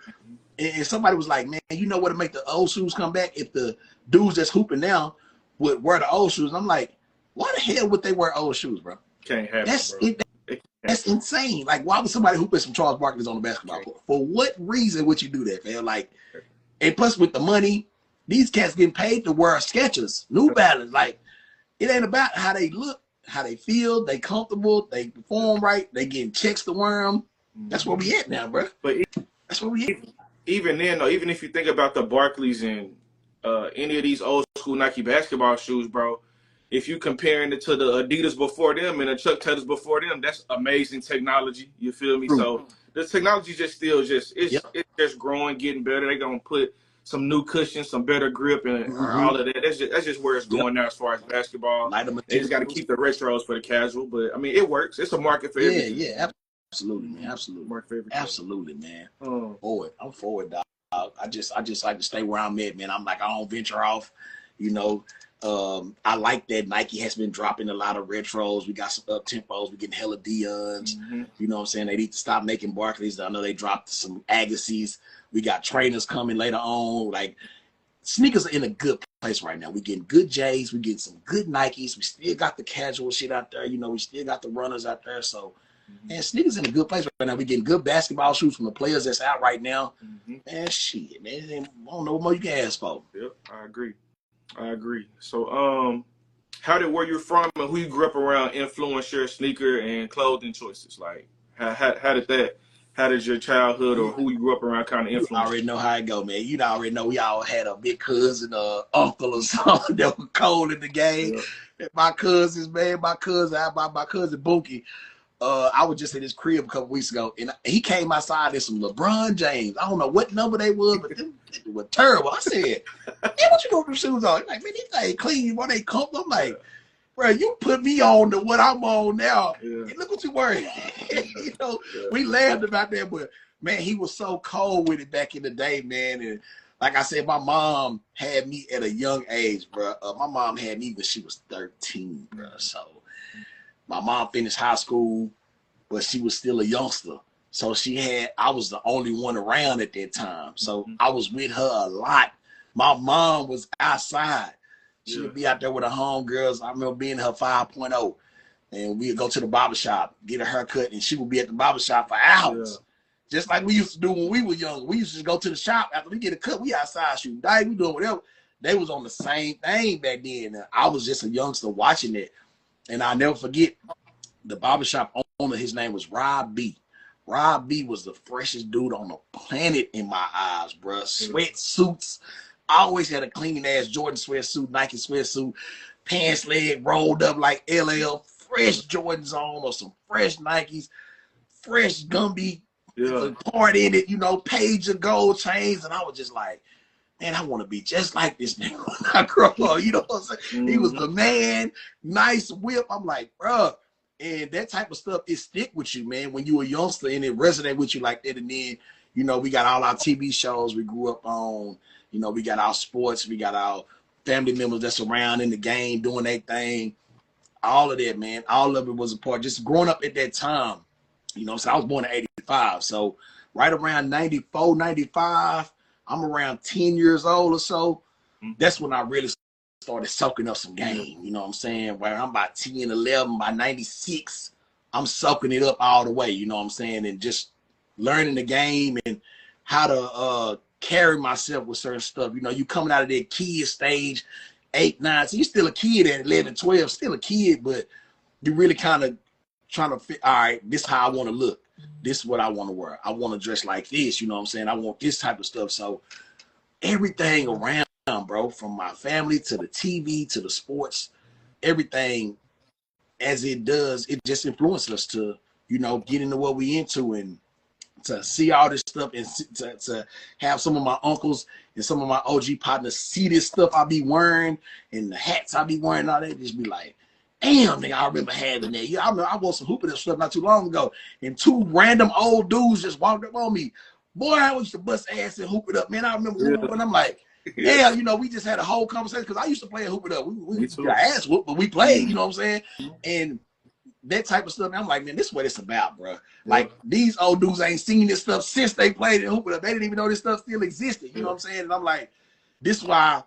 and somebody was like, man, you know what to make the old shoes come back? If the dudes that's hooping now would wear the old shoes. And I'm like, why the hell would they wear old shoes, bro? Can't happen, bro. That's insane. Like, why would somebody hoop in some Charles Barkley's on the basketball court? For what reason would you do that, man? Like, and plus with the money, these cats getting paid to wear Skechers, New Balance. Like, it ain't about how they look, how they feel, they comfortable, they perform right, they getting checks to wear them. That's where we at now, bro. But that's where we at. Even then, though, even if you think about the Barkleys and any of these old school Nike basketball shoes, bro, if you comparing it to the Adidas before them and the Chuck Taylors before them, that's amazing technology. You feel me? So the technology just still it's just growing, getting better. They're gonna put some new cushions, some better grip, and all of that. That's just where it's going now as far as basketball. They just got to keep the retros for the casual, but I mean, it works. It's a market for everything. Yeah, absolutely, man. Absolutely, man. Forward. I'm forward, dog. I just like to stay where I'm at, man. I'm like, I don't venture off, you know. I like that Nike has been dropping a lot of retros. We got some up tempos. We're getting hella Dion's. You know what I'm saying? They need to stop making Barkleys. I know they dropped some Agassiz. We got trainers coming later on. Like, sneakers are in a good place right now. We getting good J's. We getting some good Nikes. We still got the casual shit out there. You know, we still got the runners out there. So, man, sneakers in a good place right now. We getting good basketball shoes from the players that's out right now. Man, shit, man. I don't know what more you can ask for. Yep, I agree. So, how did where you're from and who you grew up around influence your sneaker and clothing choices? Like, how did your childhood or who you grew up around kind of influence? You already know how it go, man. You already know we all had a big cousin, uncle or something that was cold in the game. My cousins, man, my cousin Bookie. I was just in his crib a couple weeks ago, and he came outside in some LeBron James. I don't know what number they was, but they were terrible. I said, "Hey, what you got them shoes on?" He's like, man, these things clean. Why they comfortable? I'm like, bro, you put me on to what I'm on now. And look what you wearing. You know, we laughed about that, but man, he was so cold with it back in the day, man. And like I said, my mom had me at a young age, bro. My mom had me when she was 13, bro. So my mom finished high school, but she was still a youngster. So I was the only one around at that time. So I was with her a lot. My mom was outside. She would be out there with her homegirls. I remember being her 5.0. And we'd go to the barbershop, get a haircut, and she would be at the barbershop for hours. Just like we used to do when we were young. We used to go to the shop. After we get a cut, we outside shooting dice, we doing whatever. They was on the same thing back then. And I was just a youngster watching it. And I'll never forget, the barbershop owner, his name was Rob B. Rob B was the freshest dude on the planet in my eyes, bro. Sweatsuits. I always had a clean ass Jordan sweatsuit, Nike sweatsuit, pants leg rolled up like LL, fresh Jordans on or some fresh Nikes, fresh Gumby, part in it, you know, page of gold chains. And I was just like, man, I want to be just like this nigga when I grow up. You know what I'm saying? He was the man, nice whip. I'm like, bro. And that type of stuff, it stick with you, man, when you a youngster and it resonate with you like that. And then You know, we got all our TV shows we grew up on. You know, we got our sports, we got our family members that's around in the game doing their thing. All of that, man. All of it was a part. Just growing up at that time, you know, so I was born in 85. So right around 94, 95, I'm around 10 years old or so. That's when I really started soaking up some game. You know what I'm saying? Where I'm about 10, 11, by 96, I'm soaking it up all the way. You know what I'm saying? And just learning the game and how to carry myself with certain stuff. You know, you coming out of that kid stage, 8, 9, so you're still a kid at 11, 12, still a kid, but you really kind of trying to fit, all right, this is how I want to look. This is what I want to wear. I want to dress like this, you know what I'm saying? I want this type of stuff. So everything around, bro, from my family to the TV to the sports, everything as it does, it just influences us to, you know, get into what we into and to see all this stuff and to have some of my uncles and some of my OG partners see this stuff I be wearing and the hats I be wearing, all that, just be like, damn, nigga, I remember having that. Yeah, I wore some hooping stuff not too long ago, and 2 random old dudes just walked up on me. Boy, I used to bust ass and hoop it up, man. I remember hooping, and I'm like, yeah, you know, we just had a whole conversation because I used to play and hoop it up. We got ass whooped, but we played, you know what I'm saying? And that type of stuff, I'm like, man, this is what it's about, bro. Like, these old dudes ain't seen this stuff since they played and hoop it up. They didn't even know this stuff still existed, you know what I'm saying? And I'm like, this is why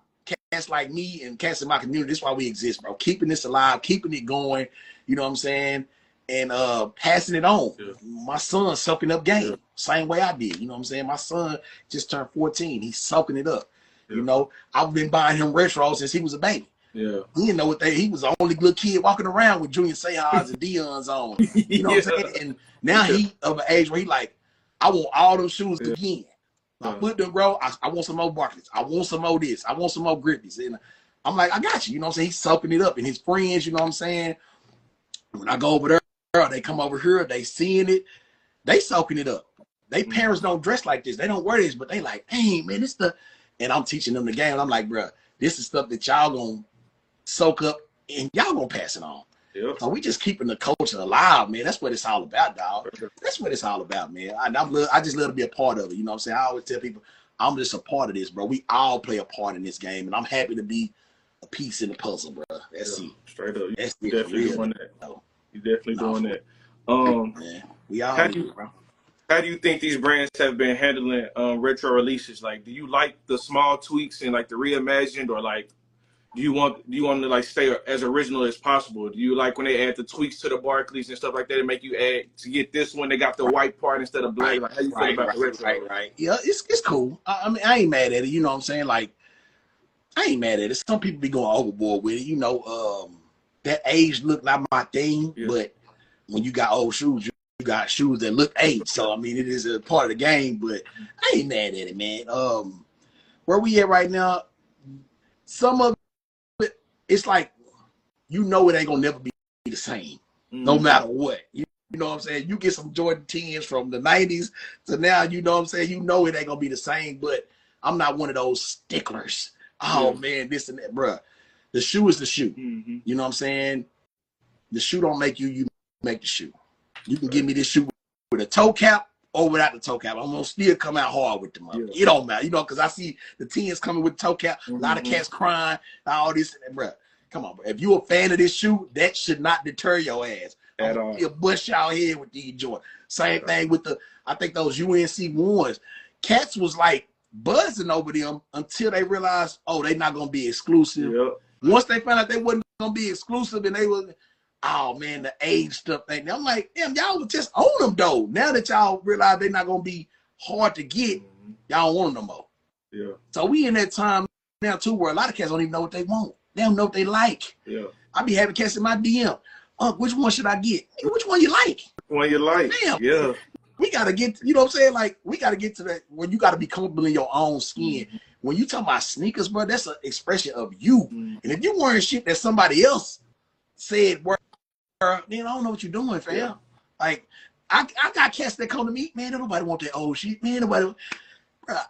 cats like me and cats in my community, this is why we exist, bro. Keeping this alive, keeping it going, you know what I'm saying? And passing it on. My son's soaking up game, same way I did, you know what I'm saying? My son just turned 14. He's soaking it up. You know, I've been buying him retros since he was a baby. He didn't know what he was the only good kid walking around with Junior Seahawks and Dion's on. You know what I'm saying? And now he of an age where he like, I want all those shoes again. My foot done grow. I want some more Barclays. I want some more this. I want some more Grippies. And I'm like, I got you. You know what I'm saying? He's soaking it up. And his friends, you know what I'm saying? When I go over there, they come over here, they seeing it, they soaking it up. They parents don't dress like this. They don't wear this, but they like, hey, man, this the, and I'm teaching them the game. And I'm like, bro, this is stuff that y'all gonna soak up and y'all gonna pass it on. So we just keeping the culture alive, man. That's what it's all about, dog. That's what it's all about, man. I just love to be a part of it. You know what I'm saying? I always tell people, I'm just a part of this, bro. We all play a part in this game, and I'm happy to be a piece in the puzzle, bro. That's it. Straight up. That's You definitely doing that. You definitely doing that. Man, we all bro. How do you think these brands have been handling retro releases? Like, do you like the small tweaks and like the reimagined, or like, do you want them to like stay as original as possible? Do you like when they add the tweaks to the Barclays and stuff like that and make you add to get this one? They got the white part instead of black. Like, how you feel about the retro? Right. Yeah, it's cool. I mean, I ain't mad at it. You know what I'm saying? Like, I ain't mad at it. Some people be going overboard with it. You know, that age look not my thing, but when you got old shoes, you got shoes that look age. So I mean, it is a part of the game. But I ain't mad at it, man. Where we at right now? Some of it's like, you know, it ain't gonna never be the same, no matter what. You know what I'm saying? You get some Jordan 10s from the 90s to now, you know what I'm saying? You know it ain't gonna be the same, but I'm not one of those sticklers. Oh, man, this and that, bruh. The shoe is the shoe. You know what I'm saying? The shoe don't make you, you make the shoe. You can give me this shoe with a toe cap or without the toe cap. I'm gonna still come out hard with them. It don't matter, you know, because I see the 10s coming with toe cap, a lot of cats crying, all this and that, bruh. Come on, bro. If you a fan of this shoe, that should not deter your ass. At all. You'll bust y'all head with these joints. Same thing with the, I think those UNC ones. Cats was like buzzing over them until they realized, oh, they not gonna be exclusive. Once they found out they wasn't gonna be exclusive, and they was, oh man, the age stuff thing. I'm like, damn, y'all was just on them though. Now that y'all realize they're not gonna be hard to get, y'all don't want them no more. So we in that time now too, where a lot of cats don't even know what they want. They don't know what they like. I be having cats in my DM. Which one should I get? Hey, which one you like? One you like. Damn. We got to get, you know what I'm saying? Like, we got to get to that when you got to be comfortable in your own skin. When you talk about sneakers, bro, that's an expression of you. And if you're wearing shit that somebody else said, then I don't know what you're doing, fam. Like, I got cats that come to me, man, nobody want that old shit. Man, nobody, bro, I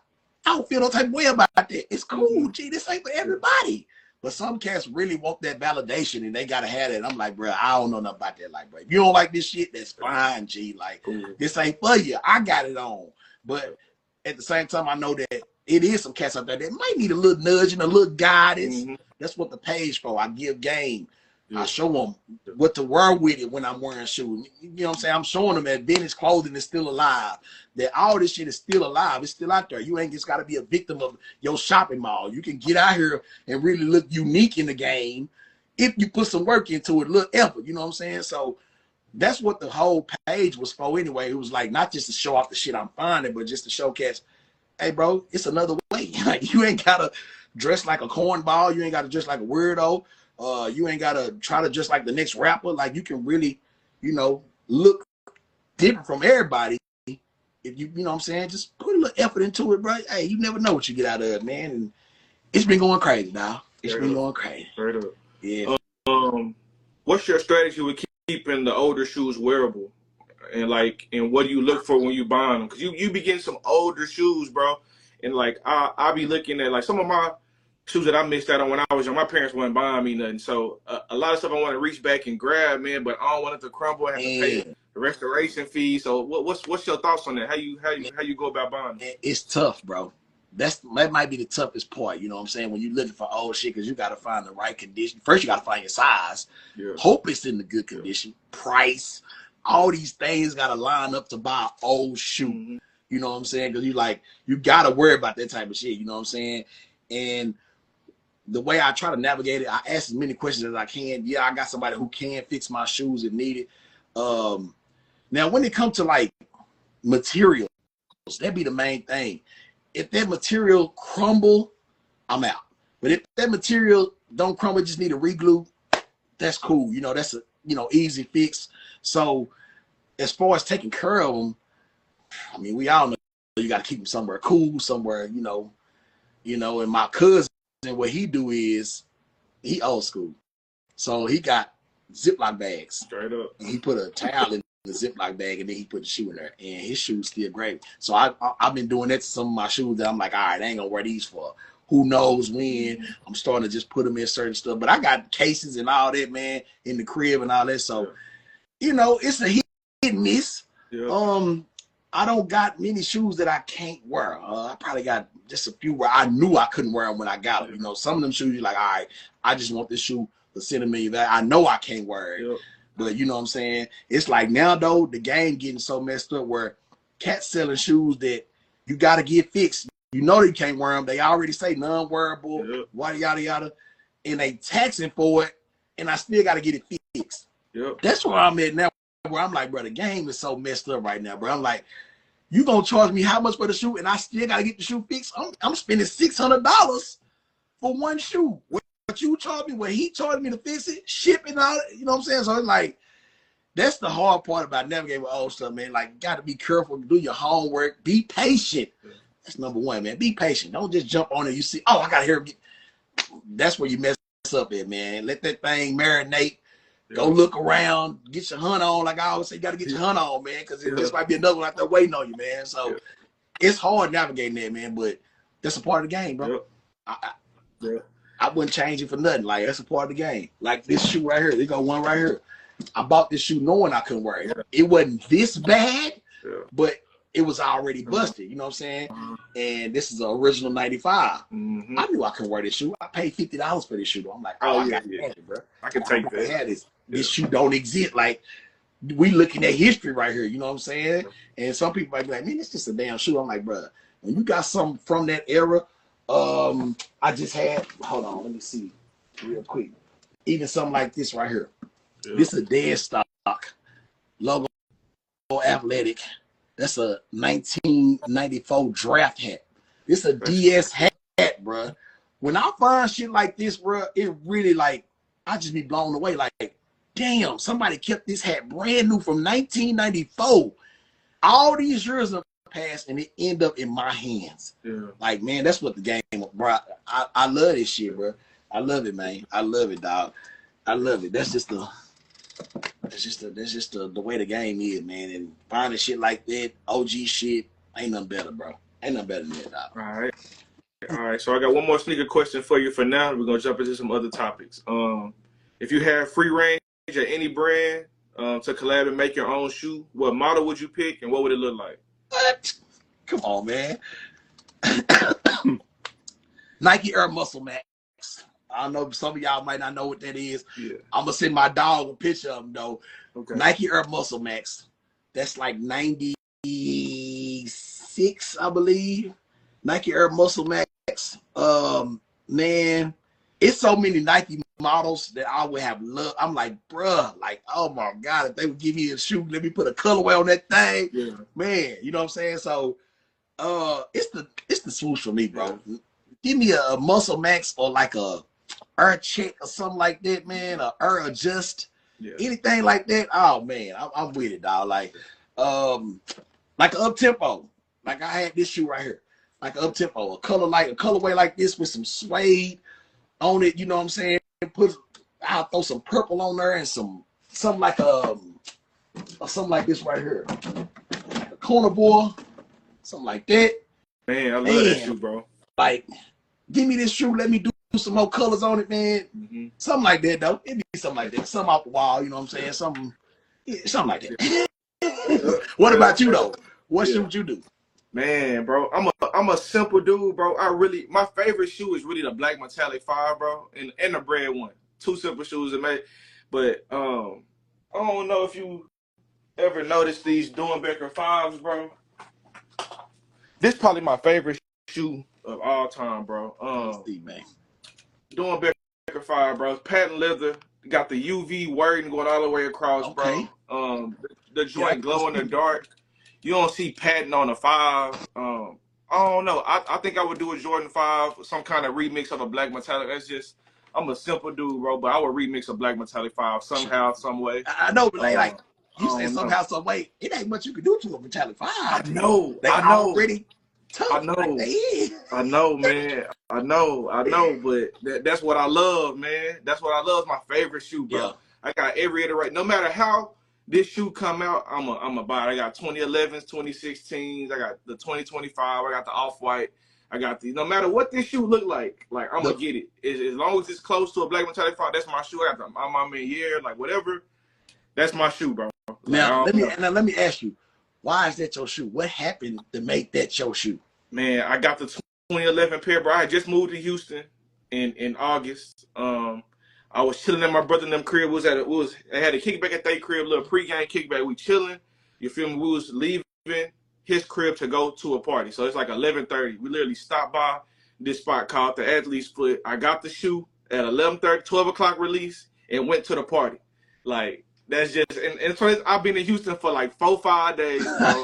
don't feel no type of way about that. It's cool, G. This ain't for everybody. But some cats really want that validation and they gotta have it. And I'm like, bro, I don't know nothing about that. Like, bro, if you don't like this shit, that's fine, G. Like, this ain't for you. I got it on. But at the same time, I know that it is some cats out there that might need a little nudge and a little guidance. That's what the page for. I give game. I show them what to wear with it when I'm wearing shoes. You know what I'm saying? I'm showing them that vintage clothing is still alive. That all this shit is still alive. It's still out there. You ain't just got to be a victim of your shopping mall. You can get out here and really look unique in the game if you put some work into it, a little effort. You know what I'm saying? So that's what the whole page was for anyway. It was like not just to show off the shit I'm finding, but just to showcase, hey, bro, it's another way. Like, you ain't got to dress like a cornball. You ain't got to dress like a weirdo. You ain't gotta try to just like the next rapper. Like, you can really, you know, look different from everybody. If you know what I'm saying, just put a little effort into it, bro. Hey, you never know what you get out of it, man. And it's been going crazy now. It's been going crazy. Straight up. Yeah. What's your strategy with keeping the older shoes wearable? And like, and what do you look for when you buy them? Cause you be getting some older shoes, bro. And like, I be looking at like some of my shoes that I missed out on when I was young. My parents weren't buying me nothing, so a lot of stuff I want to reach back and grab, man. But I don't want it to crumble. I have to pay the restoration fee. So what's your thoughts on that? How you go about buying them? It's tough, bro. That might be the toughest part. You know what I'm saying? When you're looking for old shit, because you got to find the right condition. First, you got to find your size. Hope it's in the good condition. Price. All these things got to line up to buy an old shoe. You know what I'm saying? Because you got to worry about that type of shit. You know what I'm saying? And the way I try to navigate it, I ask as many questions as I can. Yeah, I got somebody who can fix my shoes if needed. Now, when it comes to like materials, that'd be the main thing. If that material crumble, I'm out. But if that material don't crumble, just need a reglue, that's cool. You know, that's a easy fix. So as far as taking care of them, I mean, we all know you got to keep them somewhere cool, somewhere, you know. And my cousin, and what he do is he old school, so he got Ziploc bags. Straight up. And he put a towel in the Ziploc bag, and then he put the shoe in there, and his shoes still great. So I've been doing that to some of my shoes that I'm like, all right, I ain't gonna wear these for who knows when. I'm starting to just put them in certain stuff, but I got cases and all that, man, in the crib and all that. So it's a hit and miss. I don't got many shoes that I can't wear. I probably got just a few where I knew I couldn't wear them when I got them. Some of them shoes, you're like, all right, I just want this shoe to send me that. I know I can't wear it. But you know what I'm saying? It's like now, though, the game getting so messed up where cats selling shoes that you got to get fixed. You know they can't wear them. They already say non-wearable, yada, yada, yada. And they taxing for it, and I still got to get it fixed. That's where I'm at now, where I'm like, bro, the game is so messed up right now, bro. I'm like, you gonna charge me how much for the shoe, and I still gotta get the shoe fixed? I'm spending $600 for one shoe. What you charge me, what he charged me to fix it, shipping all, you know what I'm saying? So it's like, that's the hard part about navigating with old stuff, man. Like, you gotta be careful, do your homework, be patient. That's number one, man. Be patient. Don't just jump on it. You see, oh, I gotta hear. That's where you mess up at, man. Let that thing marinate. Go look around, get your hunt on. Like I always say, you got to get your hunt on, man, because this might be another one out there waiting on you, man. So it's hard navigating that, man, but that's a part of the game, bro. I wouldn't change it for nothing. Like, that's a part of the game. Like this shoe right here. They got one right here. I bought this shoe knowing I couldn't wear it. It wasn't this bad, but it was already busted, you know what I'm saying? And this is an original 95. I knew I couldn't wear this shoe. I paid $50 for this shoe. I'm like, I got to have it, bro. I can take that. This shoe don't exist. Like, we looking at history right here, you know what I'm saying? And some people might be like, man, it's just a damn shoe. I'm like, bro, when you got something from that era, I just had, hold on, let me see real quick. Even something like this right here. This is a dead stock logo athletic. That's a 1994 draft hat. This a DS hat, bro. When I find shit like this, bro, it really like, I just be blown away. Like, damn, somebody kept this hat brand new from 1994. All these years have passed and it end up in my hands. Like, man, that's what the game, bro. I love this shit, bro. I love it, man. I love it, dog. I love it. That's just the way the game is, man. And finding shit like that, OG shit, ain't nothing better, bro. Ain't nothing better than that, dog. All right. All right. So I got one more sneaker question for you for now. We're gonna jump into some other topics. If you had free range at any brand to collab and make your own shoe, what model would you pick and what would it look like? What? Come on, man. Nike Air Muscle Max. I know some of y'all might not know what that is. Yeah. I'm gonna send my dog a picture of them though. Okay. Nike Air Muscle Max. That's like 96, I believe. Nike Air Muscle Max. Man, it's so many Nike models that I would have loved. I'm like, bruh, like, oh my God, if they would give me a shoe, let me put a colorway on that thing. Yeah. Man, you know what I'm saying? So it's the swoosh for me, bro. Yeah. Give me a Muscle Max or like a Air Check or something like that, man. Or Air Adjust. Yeah. Anything like that. Oh man, I'm with it, dog. Like an up tempo. Like I had this shoe right here. Like an up tempo, a colorway like this with some suede on it, you know what I'm saying? I'll throw some purple on there and something like something like this right here. Like a corner ball, something like that. Man, I love that shoe, bro. Like, give me this shoe, let me do some more colors on it, man. Mm-hmm. Something like that, though. It'd be something like that. Something off the wall, you know what I'm saying? Something like that. What about you, though? What shoe would you do? Man, bro, I'm a simple dude, bro. My favorite shoe is really the black metallic 5, bro, and the red one. Two simple shoes to make. But I don't know if you ever noticed these Doernbecher 5s, bro. This is probably my favorite shoe of all time, bro. Let's see, man. Doernbecher 5, bro. Patent leather. Got the UV wording going all the way across, Okay. bro. The joint glow in the dark. You don't see patent on a 5. I don't know. I think I would do a Jordan 5, some kind of remix of a black metallic. I'm a simple dude, bro, but I would remix a black metallic 5 somehow, some way. I know, but like you said, somehow, some way, it ain't much you can do to a metallic 5. I know. They already tough. I know. Like they is. I know, man. I know, but that's what I love, man. That's what I love. My favorite shoe, bro. Yeah. I got every iteration. No matter how this shoe come out, I'm a buy it. I got 2011s, 2016s. I got the 2025. I got the off-white. I got no matter what this shoe look like I'm gonna get it. As long as it's close to a black metallic 5, that's my shoe. I got the Flyeerr, like whatever. That's my shoe, bro. Now let me ask you, why is that your shoe? What happened to make that your shoe? Man, I got the 2011 pair, bro. I just moved to Houston in August. I was chilling at my brother and them crib. I had a kickback at their crib, little pregame kickback. We chilling. You feel me? We was leaving his crib to go to a party. So it's like 11:30. We literally stopped by this spot called the Athlete's Foot. I got the shoe at 11:30, 12 o'clock release, and went to the party. Like, that's just, and so I've been in Houston for like 4-5 days, bro.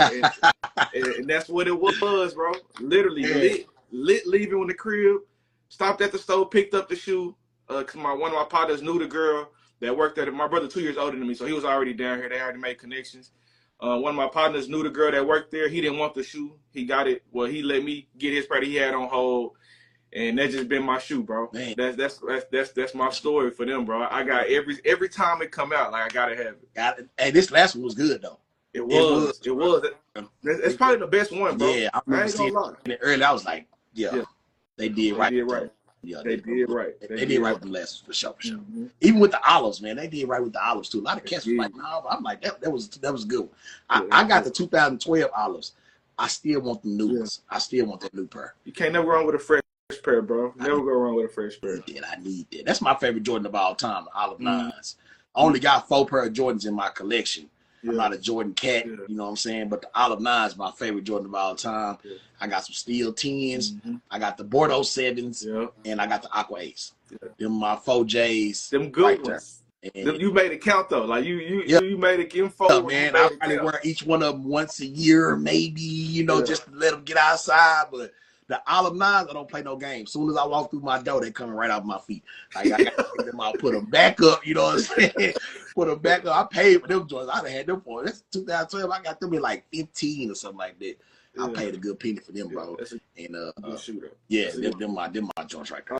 and that's what it was, bro. Literally lit leaving with the crib, stopped at the store, picked up the shoe. Cause one of my partners knew the girl that worked at it. My brother 2 years older than me, so he was already down here. They already made connections. One of my partners knew the girl that worked there. He didn't want the shoe. He got it. Well, he let me get his part he had on hold, and that's just been my shoe, bro. Man. That's my story for them, bro. I got every time it come out, like I gotta have it. Got it. Hey, this last one was good though. It was. It's probably the best one, bro. Yeah, I remember seeing it early. I was like, yeah. They did right. Yeah, they did right. They did right with the lessons for sure. Mm-hmm. Even with the olives, man, they did right with the olives too. A lot of cats were like, no, I'm like, that was a good one. I got the 2012 olives. I still want the new ones. I still want that new pair. You can't never go wrong with a fresh pair, bro. Never go wrong with a fresh pair. I need that. That's my favorite Jordan of all time, the olive 9s. I only got 4 pair of Jordans in my collection. I'm not a Jordan cat, you know what I'm saying? But the olive 9 is my favorite Jordan of all time. I got some steel 10s. I got the Bordeaux 7s. And I got the Aqua 8s. Them my 4 J's. Them good ones. And you made it count, though. Like, you made it give forward. Man, I probably wear each one of them once a year, maybe, you know, just to let them get outside. But the olive 9s, I don't play no games. As soon as I walk through my door, they coming right off my feet. Like, I got to pick them out, put them back up, you know what I'm saying? Put them back up. I paid for them joints. I'd have had them for that's 2012. I got them in like 15 or something like that. I paid a good penny for them, bro. And good shooter. Yeah, them my joints right there.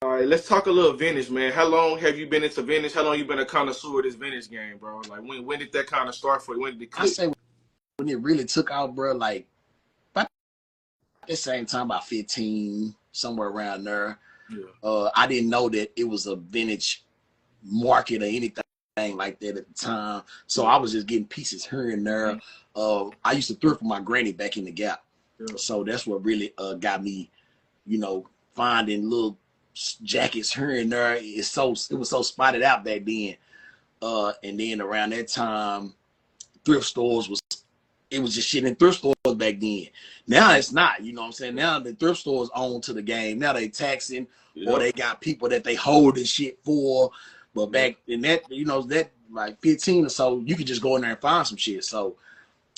All right, let's talk a little vintage, man. How long have you been into vintage? How long you been a connoisseur of this vintage game, bro? Like, when did that kind of start for you? When did it click? I say when it really took out, bro, like the same time, about 15, somewhere around there. Yeah. I didn't know that it was a vintage market or anything like that at the time. So I was just getting pieces here and there. I used to thrift for my granny back in the Gap. Yeah. So that's what really got me, you know, finding little jackets here and there. It was so spotted out back then. And then around that time, thrift stores was just shit in thrift stores back then. Now it's not, you know what I'm saying? Now the thrift stores own to the game. Now they taxing or they got people that they holding shit for. But back in that, you know, that like 15 or so, you could just go in there and find some shit. So,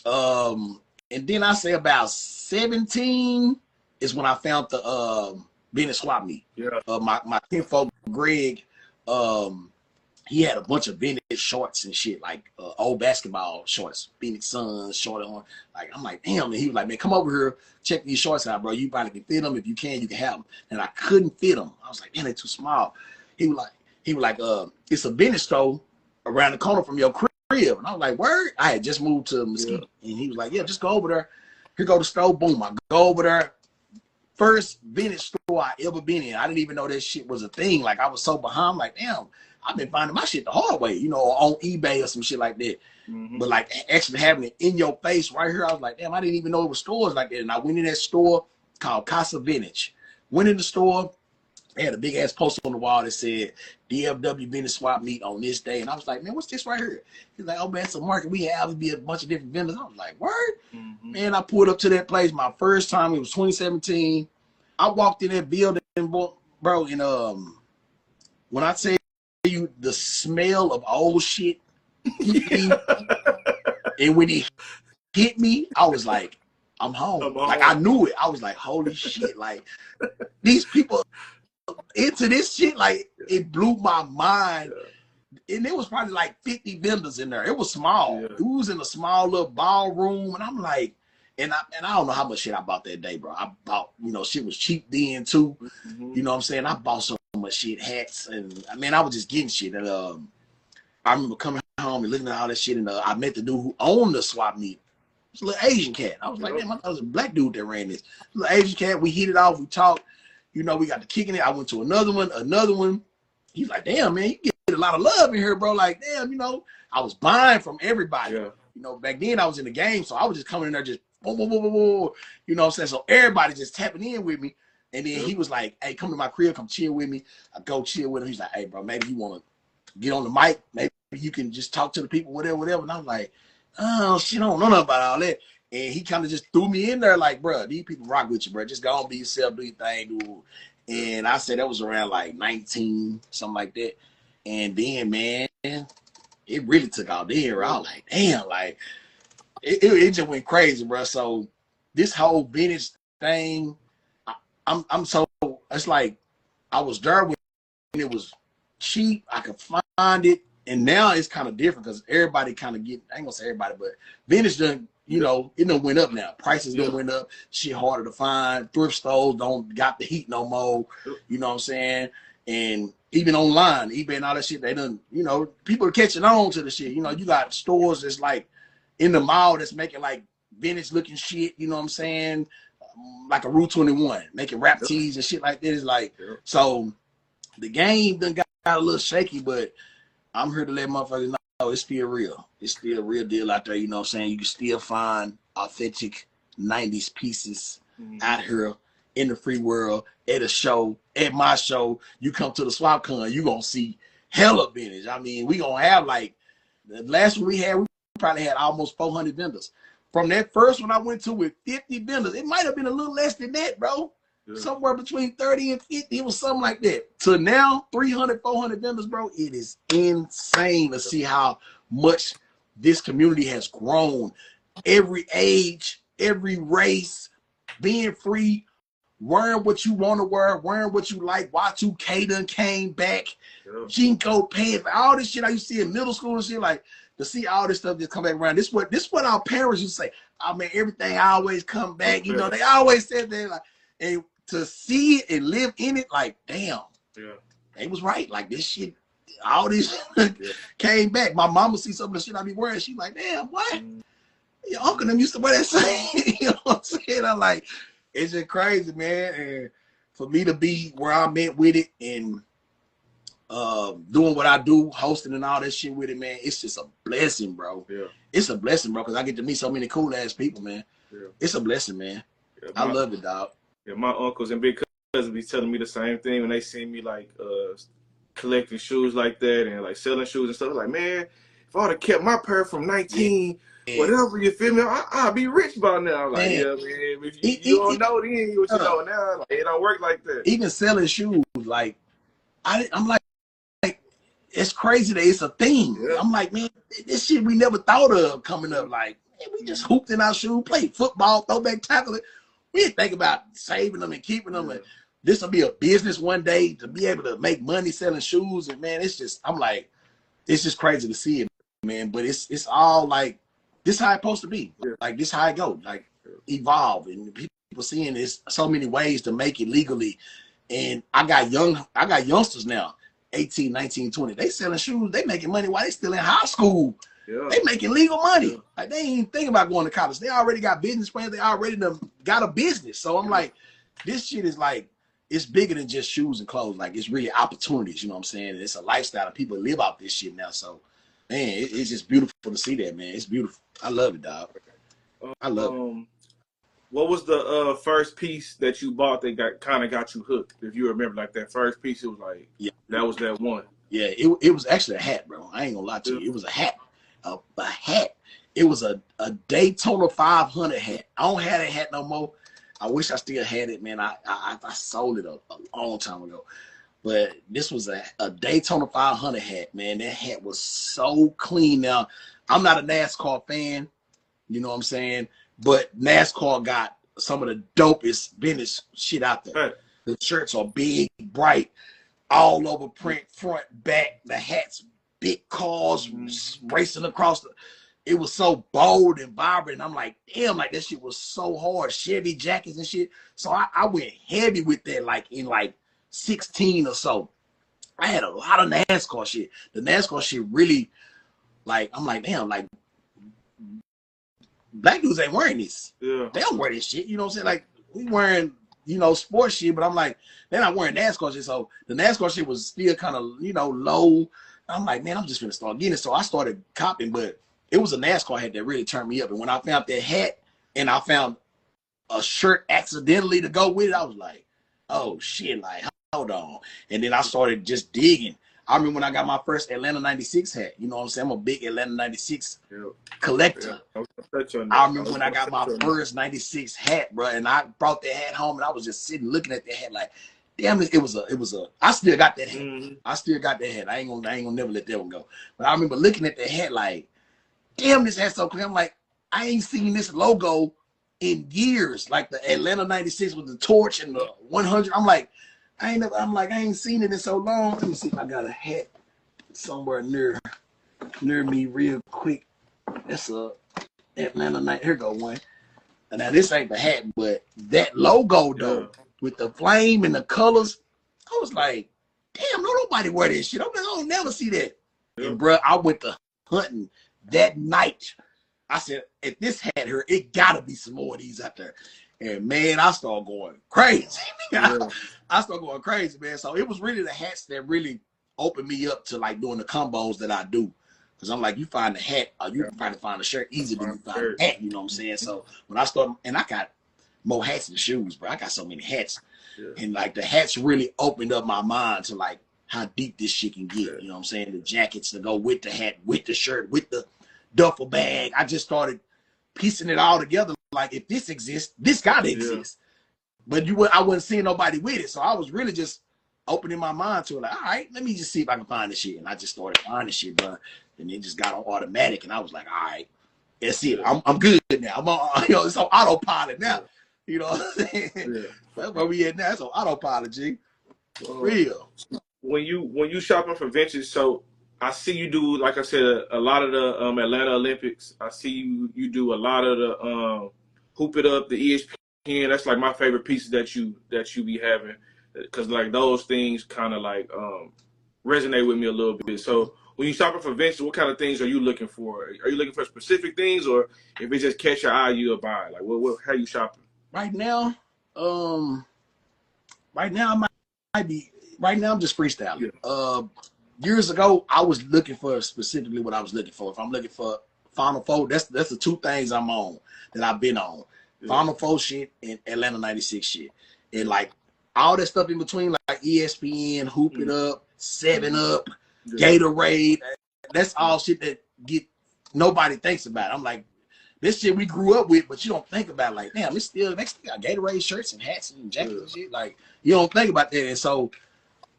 and then I say about 17 is when I found the Bennett swap meet. Yeah. My kinfolk Greg, he had a bunch of vintage shorts and shit, like old basketball shorts, Phoenix Suns short on. Like, I'm like, damn. And he was like, man, come over here, check these shorts out, bro. You probably can fit them. If you can have them. And I couldn't fit them. I was like, man, they're too small. He was like, it's a vintage store around the corner from your crib. And I was like, word? I had just moved to Mesquite. Yeah. And he was like, yeah, just go over there. Here go the store. Boom. I go over there. First vintage store I ever been in. I didn't even know that shit was a thing. Like, I was so behind. I'm like, damn. I've been finding my shit the hard way, you know, on eBay or some shit like that. But like actually having it in your face right here, I was like, damn, I didn't even know it was stores like that. And I went in that store called Casa Vintage. Went in the store, they had a big ass poster on the wall that said DFW Vintage Swap Meet on this day. And I was like, man, what's this right here? He's like, oh man, it's a market we have. It'd be a bunch of different vendors. I was like, word? Man, I pulled up to that place my first time. It was 2017. I walked in that building, bro, and when I say you the smell of old shit hit me, and when it hit me, I was like, I'm home. Like, I knew it. I was like, holy shit, like these people into this shit, like it blew my mind. And there was probably like 50 vendors in there. It was small. It was in a small little ballroom, and I'm like, and I don't know how much shit I bought that day, bro. I bought, you know, shit was cheap then too. You know what I'm saying? I bought so much shit, hats, and I mean, I was just getting shit. And I remember coming home and looking at all that shit, and I met the dude who owned the swap meet. It was a little Asian cat. I was like, damn, I thought it was a black dude that ran this. Little Asian cat. We hit it off. We talked. You know, we got to kicking it. I went to another one. He's like, damn, man, you get a lot of love in here, bro. Like, damn, you know, I was buying from everybody. You know, back then I was in the game, so I was just coming in there just boom, boom, boom, boom, boom. You know what I'm saying? So everybody just tapping in with me. And then he was like, hey, come to my crib, come chill with me. I go chill with him. He's like, hey, bro, maybe you want to get on the mic. Maybe you can just talk to the people, whatever. And I'm like, oh, shit, I don't know nothing about all that. And he kind of just threw me in there like, bro, these people rock with you, bro. Just go on, be yourself, do your thing, dude. And I said that was around like 19, something like that. And then, man, it really took out there. I was like, damn, like, it just went crazy, bro. So this whole vintage thing, I'm so, it's like I was there when it was cheap. I could find it. And now it's kind of different because everybody kind of get, I ain't gonna say everybody, but vintage done, you know, it done went up now. Prices done went up. Shit harder to find. Thrift stores don't got the heat no more. You know what I'm saying? And even online, eBay and all that shit, they done, you know, people are catching on to the shit. You know, you got stores that's like in the mall that's making like vintage looking shit, you know what I'm saying? Like a Rue 21, making rap tees and shit like this. Like, so the game done got a little shaky, but I'm here to let motherfuckers know it's still real. It's still a real deal out there, you know what I'm saying? You can still find authentic 90s pieces out here in the free world, at a show, at my show. You come to the Swap Con, you gonna see hella vintage. I mean, we gonna have like, the last one we had, we probably had almost 400 vendors. From that first one I went to with 50 vendors, it might have been a little less than that, bro. Somewhere between 30 and 50, it was something like that. To now, 300, 400 vendors, bro, it is insane to see how much this community has grown. Every age, every race, being free, wearing what you want to wear, wearing what you like. Y2K done came back. Jinko paying for all this shit I used to see in middle school and shit, like, to see all this stuff just come back around. This what our parents used to say. I mean, everything always come back. You know, they always said that, like, and to see it and live in it, like, damn, they was right. Like, this shit, all this came back. My mama see some of the shit I be wearing. She like, damn, what? Your uncle them used to wear that same. You know what I'm saying? I'm like, It's just crazy, man. And for me to be where I'm at with it and doing what I do, hosting and all that shit with it, man, it's just a blessing, bro. Yeah. It's a blessing, bro, because I get to meet so many cool ass people, man. Yeah. It's a blessing, man. Yeah, I love it, dog. Yeah, my uncles and big cousins be telling me the same thing when they see me like collecting shoes like that and like selling shoes and stuff. Like, man, if I'd have kept my pair from 19, yeah. whatever, you feel me, I'd be rich by now. Like, man. Yeah, man, if you don't know then what you know now. Like, it don't work like that. Even selling shoes, like I'm like it's crazy that it's a thing. Yeah. I'm like, man, this shit we never thought of coming up. Like, man, we just hooped in our shoes, played football, throwback tackle. We didn't think about saving them and keeping them. And this will be a business one day to be able to make money selling shoes. And man, it's just, I'm like, it's just crazy to see it, man. But it's all like, this how it's supposed to be. Yeah. Like, this how it go. Like, evolve. And people seeing there's so many ways to make it legally. And I got youngsters now, 18, 19, 20. They selling shoes. They making money while they still in high school. Yeah. They making legal money. Yeah. Like, they ain't even thinking about going to college. They already got business plans. They already got a business. So I'm like, this shit is like, it's bigger than just shoes and clothes. Like, it's really opportunities. You know what I'm saying? It's a lifestyle, and people live off this shit now. So, man, it's just beautiful to see that, man. It's beautiful. I love it, dog. I love it. What was the first piece that you bought that kind of got you hooked? If you remember, like that first piece, it was like, that was that one. Yeah, it was actually a hat, bro. I ain't gonna lie to you. It was a hat. A hat. It was a Daytona 500 hat. I don't have that hat no more. I wish I still had it, man. I sold it a long time ago. But this was a Daytona 500 hat, man. That hat was so clean. Now, I'm not a NASCAR fan, you know what I'm saying? But NASCAR got some of the dopest vintage shit out there. Right. The shirts are big, bright, all over print, front, back. The hats, big cars racing across it was so bold and vibrant. I'm like, damn, like that shit was so hard. Chevy jackets and shit. So I went heavy with that, like in like 16 or so. I had a lot of NASCAR shit. The NASCAR shit really, like, I'm like, damn, like, black dudes ain't wearing this. Yeah. They don't wear this shit. You know what I'm saying? Like, we wearing, you know, sports shit, but I'm like, they're not wearing NASCAR shit. So the NASCAR shit was still kind of, you know, low. I'm like, man, I'm just gonna start getting it. So I started copying, but it was a NASCAR hat that really turned me up. And when I found that hat and I found a shirt accidentally to go with it, I was like, oh shit, like, hold on. And then I started just digging. I remember when I got my first Atlanta 96 hat. You know what I'm saying? I'm a big Atlanta 96 collector. I remember when I got my first 96 hat, bro, and I brought that hat home, and I was just sitting looking at that hat like, damn, it was a. I still got that hat. I still got that hat. I ain't gonna never let that one go. But I remember looking at the hat like, damn, this hat's so clean. I'm like, I ain't seen this logo in years. Like the Atlanta 96 with the torch and the 100. I'm like, I ain't seen it in so long. Let me see if I got a hat somewhere near me real quick. That's a Atlanta night. Here go one. And now this ain't the hat, but that logo though, with the flame and the colors, I was like, damn, nobody wear this shit. I'm like, I don't never see that. And bro, I went to hunting that night. I said, if this hat here, it gotta be some more of these out there. And man, I started going crazy. I started going crazy, man. So it was really the hats that really opened me up to like doing the combos that I do. Cause I'm like, you find a hat, or you can find a shirt easier than you find a hat. You know what I'm saying? So when I started, and I got more hats than shoes, bro. I got so many hats, and like the hats really opened up my mind to like how deep this shit can get. You know what I'm saying? The jackets to go with the hat, with the shirt, with the duffel bag. I just started piecing it all together. Like, if this exists, this gotta exist. But I wasn't seeing nobody with it, so I was really just opening my mind to it. Like, all right, let me just see if I can find this shit. And I just started finding shit, bro. And it just got on automatic, and I was like, all right, that's it. I'm good now. I'm on, you know, it's on autopilot now. You know what I'm saying? That's where we at now. It's on autopilot, G. For real. When you shopping for vintage, so I see you do, like I said, a lot of the Atlanta Olympics. I see you do a lot of the Hoop It Up, the ESPN. That's like my favorite pieces that you be having, because like those things kind of like resonate with me a little bit. So when you shopping for vintage, what kind of things are you looking for? Are you looking for specific things, or if it just catch your eye, you'll buy it? Like, how you shopping? Right now, Right now I might be. Right now I'm just freestyling. Yeah. Years ago I was looking for specifically what I was looking for. If I'm looking for Final Four, that's the two things I'm on that I've been on. Yeah. Final Four shit and Atlanta 96 shit. And like all that stuff in between, like ESPN, Hoop It Up, 7 Up, Gatorade. That's all shit that nobody thinks about. I'm like, this shit we grew up with, but you don't think about it. Like, damn, it's still next thing got Gatorade shirts and hats and jackets and shit. Like, you don't think about that. And so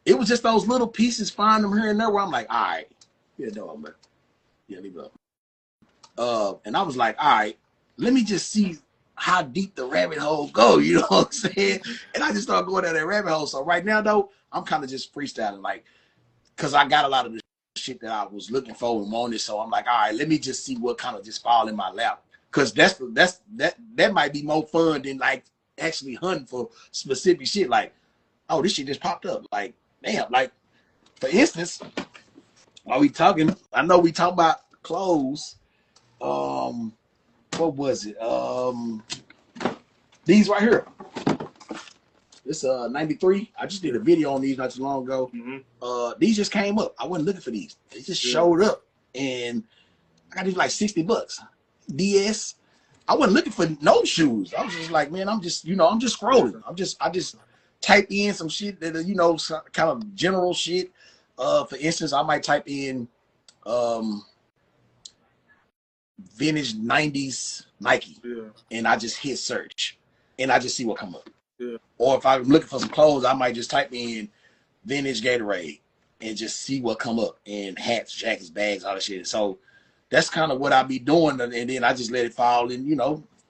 it was just those little pieces, find them here and there where I'm like, all right, yeah, no, man. Yeah, leave it up. And I was like, all right, let me just see how deep the rabbit hole go, you know what I'm saying? And I just started going down that rabbit hole. So right now though, I'm kind of just freestyling, like, cause I got a lot of the shit that I was looking for and wanted. So I'm like, all right, let me just see what kind of just fall in my lap. Cause that might be more fun than like actually hunting for specific shit. Like, oh, this shit just popped up. Like, damn, like for instance, while we talking, I know we talking about clothes. What was it? These right here. This 93. I just did a video on these not too long ago. These just came up. I wasn't looking for these. They just showed up, and I got these like $60. DS. I wasn't looking for no shoes. I was just like, man, I'm just scrolling. I just type in some shit that some kind of general shit. For instance, I might type in vintage 90s Nike, and I just hit search, and I just see what come up. Or if I'm looking for some clothes, I might just type in vintage Gatorade and just see what come up, and hats, jackets, bags, all that shit. So that's kind of what I be doing, and then I just let it fall in,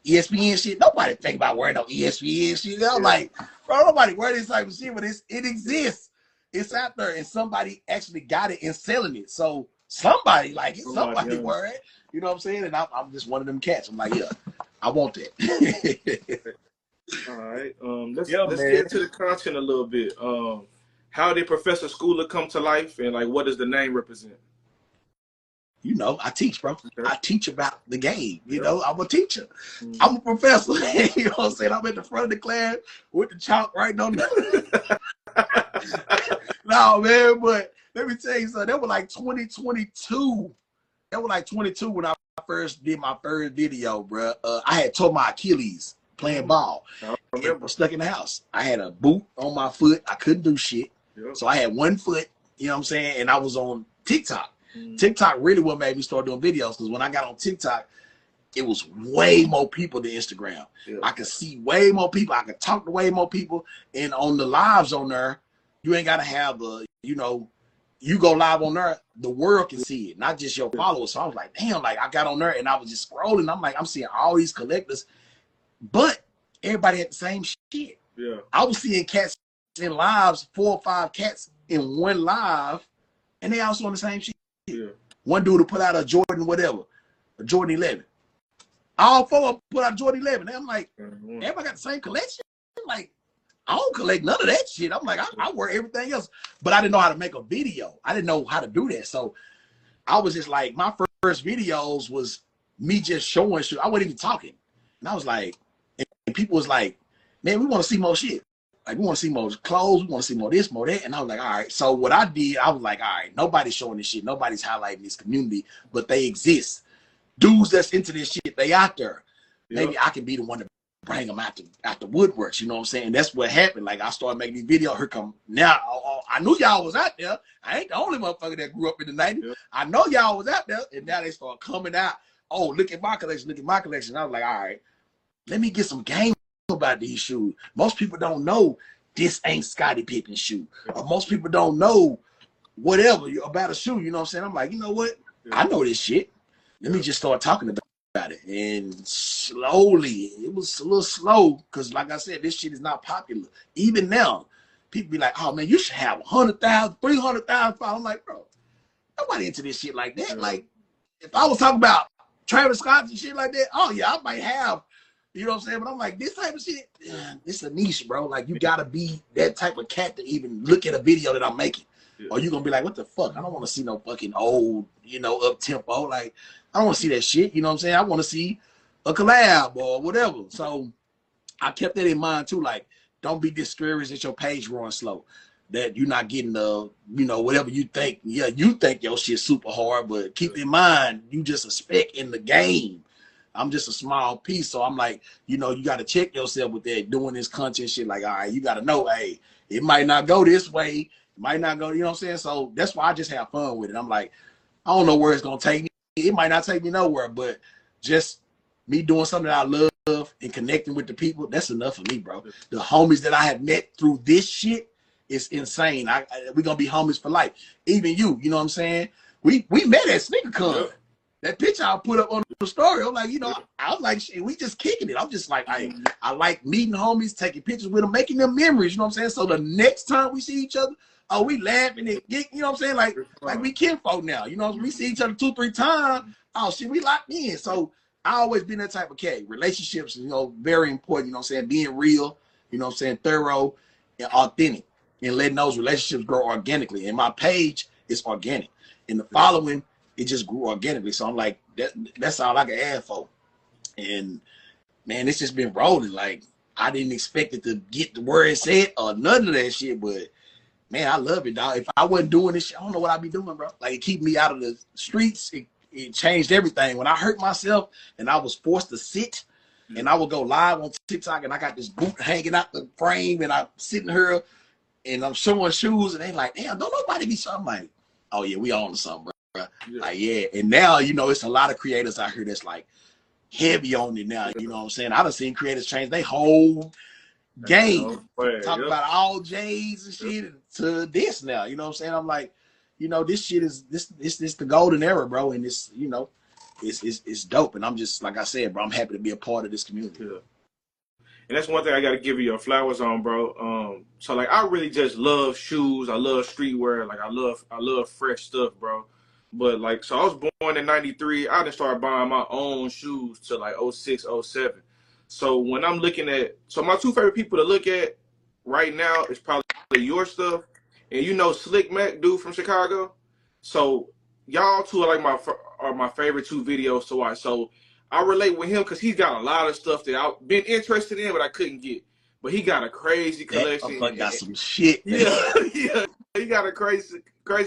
ESPN shit. Nobody think about wearing no ESPN shit. I'm like, bro, nobody wear this type of shit, but it exists. It's out there, and somebody actually got it and selling it. So somebody like it, somebody wear it. You know what I'm saying? And I'm just one of them cats. I'm like, yeah, I want that. All right. Let's get into the content a little bit. How did Professor Schooler come to life, and like what does the name represent? I teach, bro. Okay. I teach about the game. I'm a teacher. I'm a professor. You know what I'm saying? I'm at the front of the class with the chalk writing on the No, man, but let me tell you something. That was like 2022. That was like 22 when I first did my first video, bro. I had tore my Achilles playing ball. I was stuck in the house. I had a boot on my foot. I couldn't do shit. So I had one foot, you know what I'm saying? And I was on TikTok. TikTok really what made me start doing videos, because when I got on TikTok, it was way more people than Instagram. I could see way more people. I could talk to way more people. And on the lives on there, you ain't got to have you go live on there, the world can see it, not just your followers. So I was like, damn, like I got on there and I was just scrolling. I'm like, I'm seeing all these collectors, but everybody had the same shit. I was seeing cats in lives, 4 or 5 cats in one live, and they also on the same shit. One dude to put out a Jordan whatever, a Jordan 11. All 4 of them put out Jordan 11. And I'm like, everybody got the same collection? Like, I don't collect none of that shit. I'm like, I wear everything else. But I didn't know how to make a video. I didn't know how to do that. So I was just like, my first videos was me just showing shit. I wasn't even talking. And I was like, and people was like, man, we want to see more shit. Like, we want to see more clothes. We want to see more this, more that. And I was like, all right. So what I did, I was like, all right, nobody's showing this shit. Nobody's highlighting this community, but they exist. Dudes that's into this shit, they out there. Maybe I can be the one to bring them out the woodworks. You know what I'm saying? That's what happened. Like, I started making these videos. Here come now. I knew y'all was out there. I ain't the only motherfucker that grew up in the 90s. I know y'all was out there, and now they start coming out. Oh, look at my collection. Look at my collection. I was like, all right, let me get some game about these shoes. Most people don't know this ain't Scottie Pippen's shoe, or most people don't know whatever about a shoe. You know what I'm saying? I'm like, you know what? I know this shit. Let me just start talking about it. And slowly, it was a little slow, because like I said, this shit is not popular. Even now, people be like, oh man, you should have 100,000, 300,000 followers. I'm like, bro, nobody into this shit like that. Like, if I was talking about Travis Scott and shit like that, oh yeah, I might have. You know what I'm saying? But I'm like, this type of shit, it's a niche, bro. Like, you gotta be that type of cat to even look at a video that I'm making. Or you gonna be like, what the fuck? I don't want to see no fucking old, up tempo. Like, I don't want to see that shit. You know what I'm saying? I want to see a collab or whatever. So I kept that in mind too. Like, don't be discouraged that your page growing slow, that you're not getting the, you know, whatever you think. Yeah, you think your shit super hard, but keep in mind, you just a speck in the game. I'm just a small piece. So I'm like, you know, you got to check yourself with that, doing this content shit. Like, all right, you got to know, hey, it might not go this way. It might not go, you know what I'm saying? So that's why I just have fun with it. I'm like, I don't know where it's going to take me. It might not take me nowhere, but just me doing something that I love and connecting with the people, that's enough for me, bro. The homies that I have met through this shit is insane. We're going to be homies for life. Even you know what I'm saying? We met at SneakerCon. Yeah. That picture I put up on the story, I'm like, you know, I was like, shit, we just kicking it. I'm just like, I like meeting homies, taking pictures with them, making them memories, you know what I'm saying? So the next time we see each other, oh, we laughing and you know what I'm saying? Like we kinfolk now, you know, we see each other 2-3 times, oh shit, we locked in. So I always been that type of cat. Relationships, you know, very important, you know what I'm saying? Being real, you know what I'm saying? Thorough and authentic, and letting those relationships grow organically. And my page is organic. And the following, it just grew organically. So I'm like, that's all I can add for. And man, it's just been rolling. Like, I didn't expect it to get to where it said or none of that shit, but man, I love it, dog. If I wasn't doing this shit, I don't know what I'd be doing, bro. Like, it keep me out of the streets. It changed everything. When I hurt myself and I was forced to sit, and I would go live on TikTok, and I got this boot hanging out the frame, and I'm sitting here and I'm showing shoes, and they like, damn, don't nobody be something. Like, oh yeah, we on to something, bro. Yeah. Like, yeah. And now, you know, it's a lot of creators out here that's like heavy on it now. You know what I'm saying? I done seen creators change their whole game. Talk about all J's and shit to this now. You know what I'm saying? I'm like, you know, this shit is this the golden era, bro. And it's, you know, it's dope. And I'm just, like I said, bro, I'm happy to be a part of this community. Yeah. And that's one thing I got to give you your flowers on, bro. So like, I really just love shoes. I love streetwear. Like, I love fresh stuff, bro. But like, so I was born in '93. I didn't start buying my own shoes till like 06, 07. So when I'm looking at, so my two favorite people to look at right now is probably your stuff, and you know Slick Mac, dude from Chicago. So y'all two are like my favorite two videos to watch. So I relate with him because he's got a lot of stuff that I've been interested in, but I couldn't get. But he got a crazy collection. That got some shit. Yeah, yeah. He got a crazy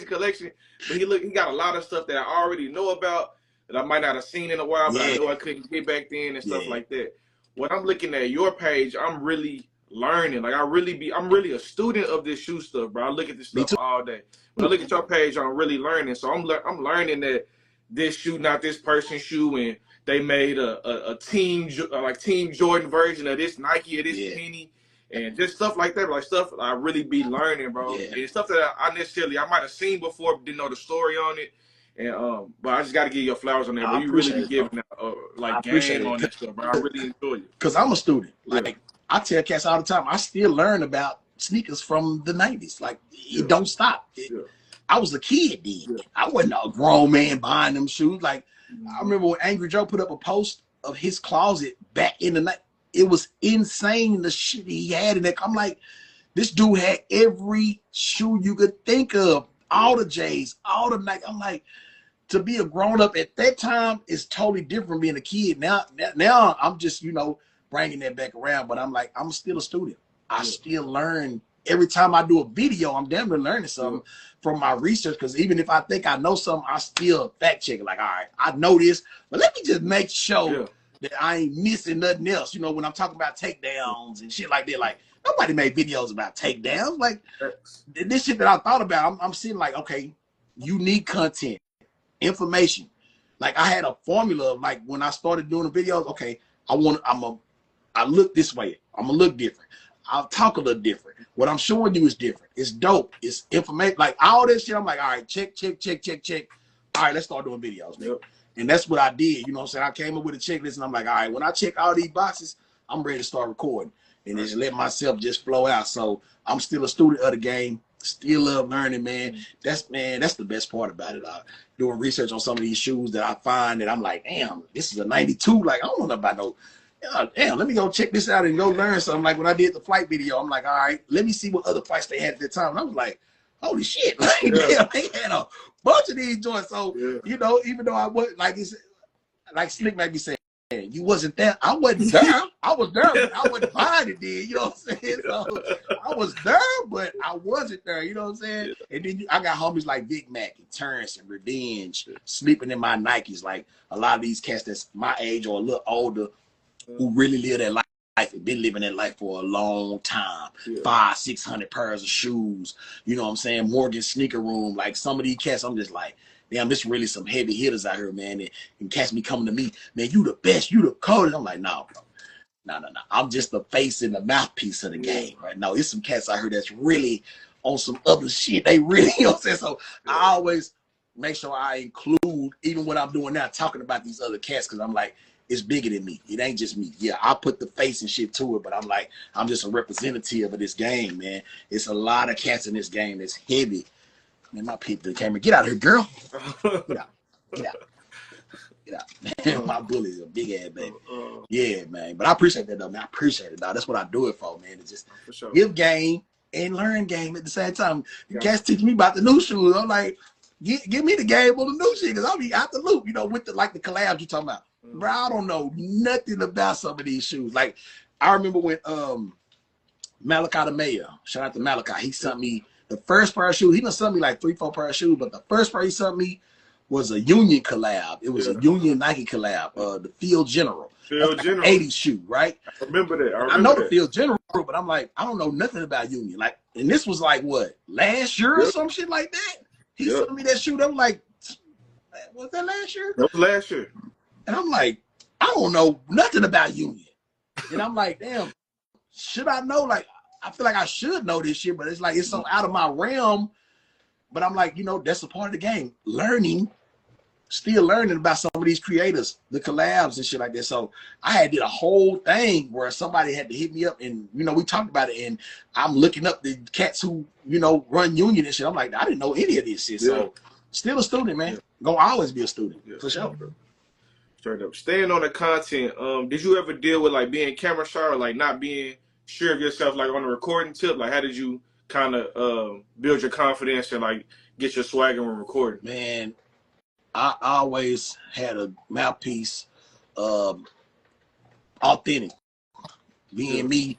collection. But he got a lot of stuff that I already know about that I might not have seen in a while, but I know I couldn't get back then and stuff like that. When I'm looking at your page, I'm really learning. Like, I'm really a student of this shoe stuff, bro. I look at this stuff all day. When I look at your page, I'm really learning. So I'm learning that this shoe not this person's shoe, and they made a team Jordan version of this Nike or this Penny, and just stuff like that. Like, stuff I really be learning, bro. And stuff that I might have seen before, but didn't know the story on it. And but I just got to give your flowers on that. But you really be giving like game on that stuff, bro. I really enjoy it. Cause I'm a student. Like, I tell cats all the time, I still learn about sneakers from the '90s. Like, it don't stop. I was a kid then. I wasn't a grown man buying them shoes. Like, I remember when Angry Joe put up a post of his closet back in the night. It was insane, the shit he had in there. I'm like, this dude had every shoe you could think of, all the J's, all the Nike. I'm like, to be a grown up at that time is totally different from being a kid. Now I'm just, you know, bringing that back around. But I'm like, I'm still a student. I still learn. Every time I do a video, I'm damn near learning something from my research. Because even if I think I know something, I still fact check it. Like, all right, I know this, but let me just make sure that I ain't missing nothing else. You know, when I'm talking about takedowns and shit like that, like, nobody made videos about takedowns. Like, this shit that I thought about, I'm seeing like, okay, unique content, information. Like, I had a formula of, like, when I started doing the videos, okay, I look this way. I'm gonna look different. I'll talk a little different. What I'm showing you is different. It's dope. It's information. Like, all this shit, I'm like, all right, check. All right, let's start doing videos, nigga. And that's what I did. You know what I'm saying? I came up with a checklist, and I'm like, all right, when I check all these boxes, I'm ready to start recording and just let myself just flow out. So I'm still a student of the game. Still love learning, man. That's the best part about it. Doing research on some of these shoes that I find that I'm like, damn, this is a '92. Like, I don't know about no. Damn, let me go check this out and go learn something. Like, when I did the flight video, I'm like, all right, let me see what other flights they had at the time. And I was like, holy shit, like, damn, they had a bunch of these joints. So, you know, even though I was like, it's like Slick might be saying, You wasn't there. I wasn't there. I was there, but I wasn't buying it then. You know what I'm saying? So I was there, but I wasn't there. You know what I'm saying? And then I got homies like Big Mac and Terrence and Revenge sleeping in my Nikes. Like a lot of these cats that's my age or a little older who really live that life and been living that life for a long time. 500-600 pairs of shoes. You know what I'm saying? Morgan sneaker room. Like some of these cats, I'm just like, damn, this really some heavy hitters out here, man. And cats me coming to me, man, you the best, you the coldest. I'm like, no, bro. No. I'm just the face and the mouthpiece of the game right now. There's some cats out here that's really on some other shit. They really, you know what I'm saying? So I always make sure I include, even what I'm doing now, talking about these other cats, because I'm like, it's bigger than me. It ain't just me. Yeah, I put the face and shit to it, but I'm like, I'm just a representative of this game, man. It's a lot of cats in this game that's heavy. Man, my people came in. Get out of here, girl. Get out. Get out. Get out. Man, my bully's a big ass baby. Yeah, man. But I appreciate that, though, man. I appreciate it, dog. That's what I do it for, man. It's just give game and learn game at the same time. You cats teach me about the new shoes. I'm like, give me the game on the new shit, because I'll be out the loop, you know, with the like the collabs you talking about. Bro, I don't know nothing about some of these shoes. Like, I remember when Malachi the Mayor, shout out to Malachi, he sent me the first pair of shoes. He done sent me like 3-4 pair of shoes, but the first pair he sent me was a Union collab. It was a Union Nike collab, the Field General. Field like General. 80s shoe, right? I remember that. I know the Field General, but I'm like, I don't know nothing about Union. Like, and this was like, what, last year or some shit like that? He sent me that shoe. That was like, was that last year? That was last year. And I'm like, I don't know nothing about Union. And I'm like, damn, should I know? Like, I feel like I should know this shit, but it's like, it's so out of my realm. But I'm like, you know, that's a part of the game. Still learning about some of these creators, the collabs and shit like that. So I had did a whole thing where somebody had to hit me up, and, you know, we talked about it, and I'm looking up the cats who, you know, run Union and shit. I'm like, I didn't know any of this shit. So still a student, man. Gonna always be a student, for sure. Straight up. Staying on the content, did you ever deal with like being camera shy or like not being sure of yourself, like on the recording tip? Like, how did you kind of build your confidence and like get your swagger when recording? Man, I always had a mouthpiece, authentic. Being me,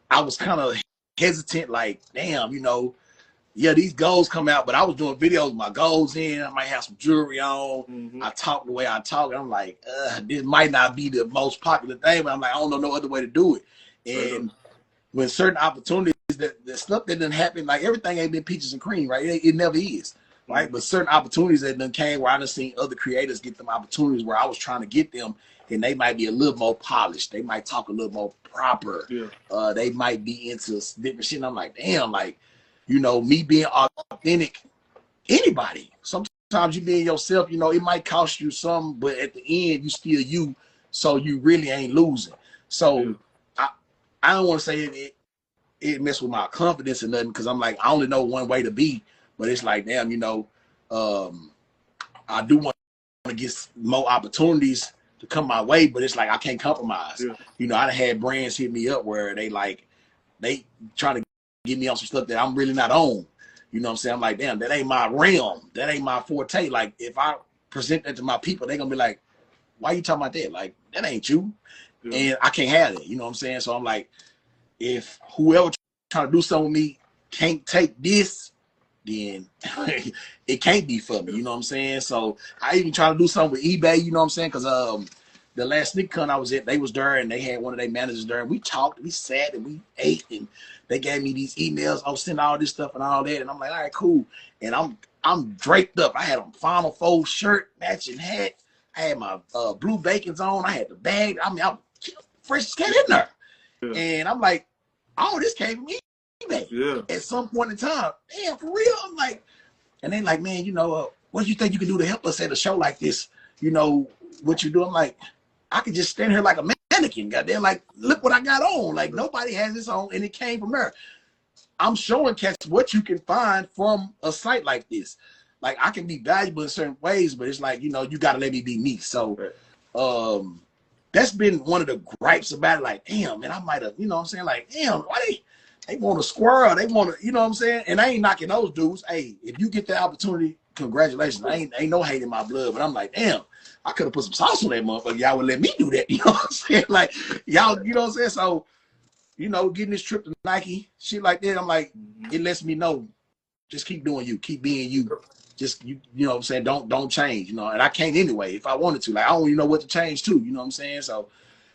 I was kind of hesitant, like, damn, you know, yeah, these goals come out, but I was doing videos with my goals in. I might have some jewelry on. I talk the way I talk. I'm like, this might not be the most popular thing, but I'm like, I don't know no other way to do it. And when certain opportunities, the stuff that didn't happen, like everything ain't been peaches and cream, right? It never is, right? But certain opportunities that done came where I done seen other creators get them opportunities where I was trying to get them, and they might be a little more polished. They might talk a little more proper. They might be into different shit. And I'm like, damn, like, you know, me being authentic, anybody. Sometimes you being yourself, you know, it might cost you some, but at the end, you still you, so you really ain't losing. So I don't want to say it messed with my confidence or nothing, because I'm like, I only know one way to be, but it's like, damn, you know, I do want to get more opportunities to come my way, but it's like I can't compromise. You know, I done had brands hit me up where they try to get me on some stuff that I'm really not on. You know what I'm saying? I'm like, damn, that ain't my realm. That ain't my forte. Like, if I present that to my people, they're gonna be like, why you talking about that? Like, that ain't you. And I can't have it. You know what I'm saying? So I'm like, if whoever trying to do something with me can't take this, then it can't be for me. You know what I'm saying? So I even try to do something with eBay, you know what I'm saying? Because the last sneak con I was at, they was there, and they had one of their managers there, and we talked, we sat, and we ate, and they gave me these emails. I'll send all this stuff and all that, and I'm like, all right, cool. And I'm draped up. I had a Final Fold shirt, matching hat. I had my blue Bacons on. I had the bag. I mean, I'm fresh cat in there. And I'm like, oh, this came from eBay. At some point in time. Damn, for real? I'm like, and they like, man, you know, what do you think you can do to help us at a show like this? You know, what you do? I'm like, I could just stand here like a mannequin. Goddamn, like, look what I got on. Like, nobody has this on, and it came from there. I'm showing cats what you can find from a site like this. Like, I can be valuable in certain ways, but it's like, you know, you got to let me be me. So that's been one of the gripes about it. Like, damn, man, I might have, you know what I'm saying? Like, damn, why they want a squirrel? They want to, you know what I'm saying? And I ain't knocking those dudes. Hey, if you get the opportunity, congratulations. I ain't no hate in my blood, but I'm like, damn, I could have put some sauce on that motherfucker. Y'all would let me do that. You know what I'm saying? Like, y'all, you know what I'm saying? So, you know, getting this trip to Nike, shit like that, I'm like, it lets me know, just keep doing you, keep being you. Just, you know what I'm saying? Don't change, you know, and I can't anyway if I wanted to. Like, I don't even know what to change to, you know what I'm saying? So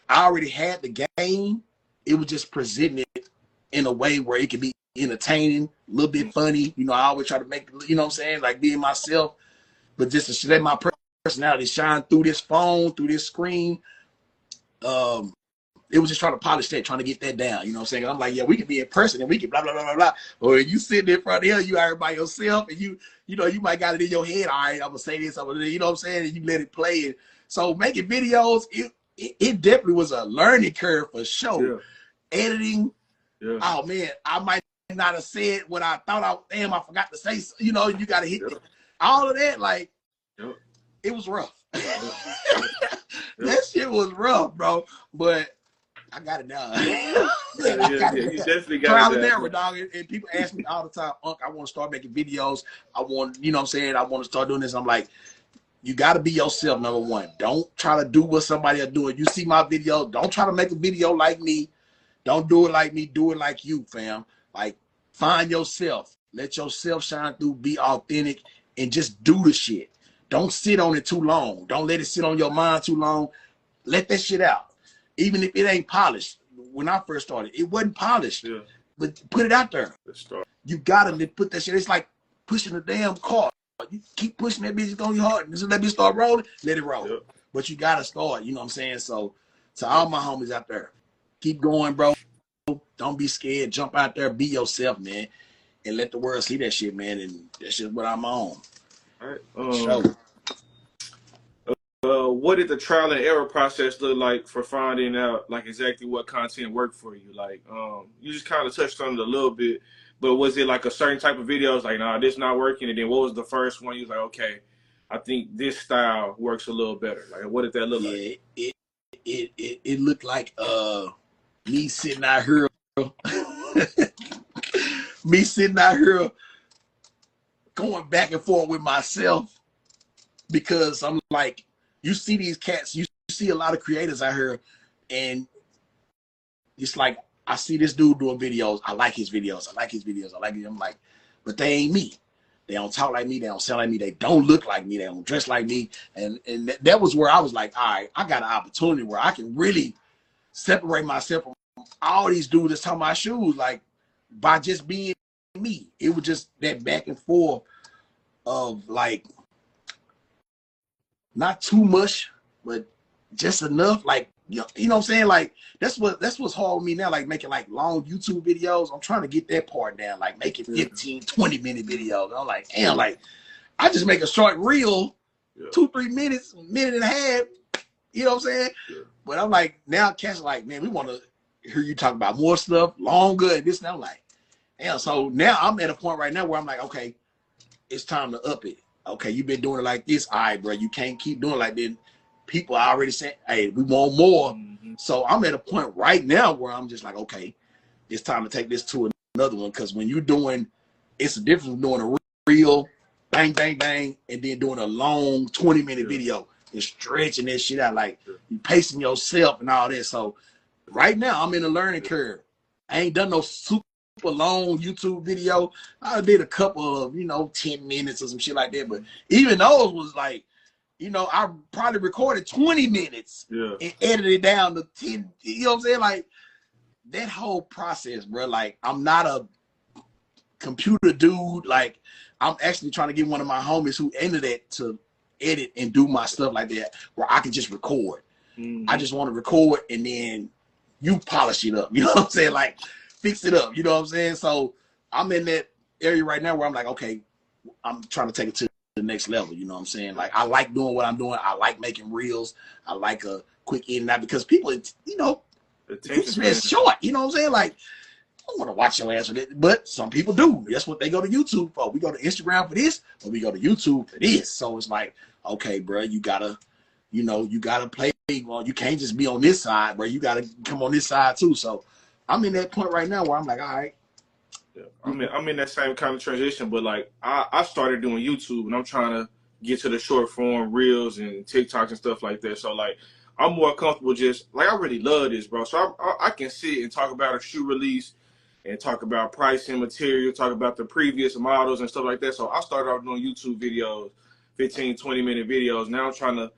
I already had the game. It was just presenting it in a way where it could be entertaining, a little bit funny. You know, I always try to make, you know what I'm saying, like being myself, but just to let my personality shine through this phone, through this screen. It was just trying to polish that, trying to get that down. You know what I'm saying? I'm like, yeah, we can be in person and we can blah, blah, blah, blah, blah. Or you sitting in front of him, you out by yourself, and you know, you might got it in your head. All right, I'm going to say this, you know what I'm saying? And you let it play. And so making videos, it definitely was a learning curve for sure. Yeah. Editing, Yeah. oh man, I might not have said what I thought I forgot to say. You know, you got to hit all of that. Like, it was rough. That shit was rough, bro. But I got it done. You definitely got trial it and done. error, dog. And people ask me all the time, Unc, I want to start making videos. I want, you know what I'm saying? I want to start doing this. I'm like, you got to be yourself, number one. Don't try to do what somebody else doing. You see my video, don't try to make a video like me. Don't do it like me. Do it like you, fam. Like, find yourself. Let yourself shine through. Be authentic and just do the shit. Don't sit on it too long. Don't let it sit on your mind too long. Let that shit out. Even if it ain't polished. When I first started, it wasn't polished. Yeah. But put it out there. You gotta put that shit. It's like pushing a damn car. You keep pushing that bitch, it's gonna be hard. As soon as that bitch start rolling, let it roll. Yeah. But you gotta start, you know what I'm saying? So to all my homies out there, keep going, bro. Don't be scared. Jump out there, be yourself, man. And let the world see that shit, man. And that's just what I'm on. All right. What did the trial and error process look like for finding out like exactly what content worked for you? Like, you just kind of touched on it a little bit, but was it like a certain type of videos like, nah, this not working? And then what was the first one? You was like, okay, I think this style works a little better. Like, what did that look like? It looked like me sitting out here, going back and forth with myself, because I'm like, you see these cats, you see a lot of creators out here, and it's like, I see this dude doing videos. I like his videos. I like his videos. I like it. I'm like, but they ain't me. They don't talk like me. They don't sound like me. They don't look like me. They don't dress like me. And that was where I was like, all right, I got an opportunity where I can really separate myself from all these dudes that's talking about shoes, like, by just being me. It was just that back and forth of like, not too much, but just enough. Like, you know what I'm saying? Like, that's what's hard with me now, like making like long YouTube videos. I'm trying to get that part down, like making 15, 20-minute videos. And I'm like, damn, like, I just make a short reel, 2-3 minutes, minute and a half. You know what I'm saying? Yeah. But I'm like, now cats are like, man, we want to hear you talk about more stuff, longer, and this. And I'm like, damn. So now I'm at a point right now where I'm like, okay, it's time to up it. Okay, you've been doing it like this. All right, bro, you can't keep doing it like this. People are already saying, hey, we want more. So I'm at a point right now where I'm just like, okay, it's time to take this to another one. Because when you're doing, it's a difference from doing a reel, bang, bang, bang, and then doing a long 20-minute video and stretching that shit out. Like, you pacing yourself and all that. So right now I'm in a learning curve. I ain't done no super long YouTube video. I did a couple of, 10 minutes or some shit like that. But even those was like, I probably recorded 20 minutes and edited it down to 10. You know what I'm saying? Like, that whole process, bro. Like, I'm not a computer dude. Like, I'm actually trying to get one of my homies who into that to edit and do my stuff like that, where I can just record. I just want to record and then you polish it up. You know what I'm saying? Like, fix it up. You know what I'm saying? So I'm in that area right now where I'm like, okay, I'm trying to take it to the next level. You know what I'm saying? Like, I like doing what I'm doing. I like making reels. I like a quick in and out, because people, it's short. You know what I'm saying? Like, I don't want to watch your ass with it, but some people do. That's what they go to YouTube for. We go to Instagram for this, but we go to YouTube for this. So it's like, okay, bro, you gotta play. Well, you can't just be on this side, bro. You gotta come on this side too. So I'm in that point right now where I'm like, all right. Yeah. I'm in that same kind of transition, but like I started doing YouTube and I'm trying to get to the short form reels and TikToks and stuff like that. So like I'm more comfortable just like I really love this, bro. So I can sit and talk about a shoe release and talk about pricing, material, talk about the previous models and stuff like that. So I started off doing YouTube videos, 15, 20-minute videos. Now I'm trying to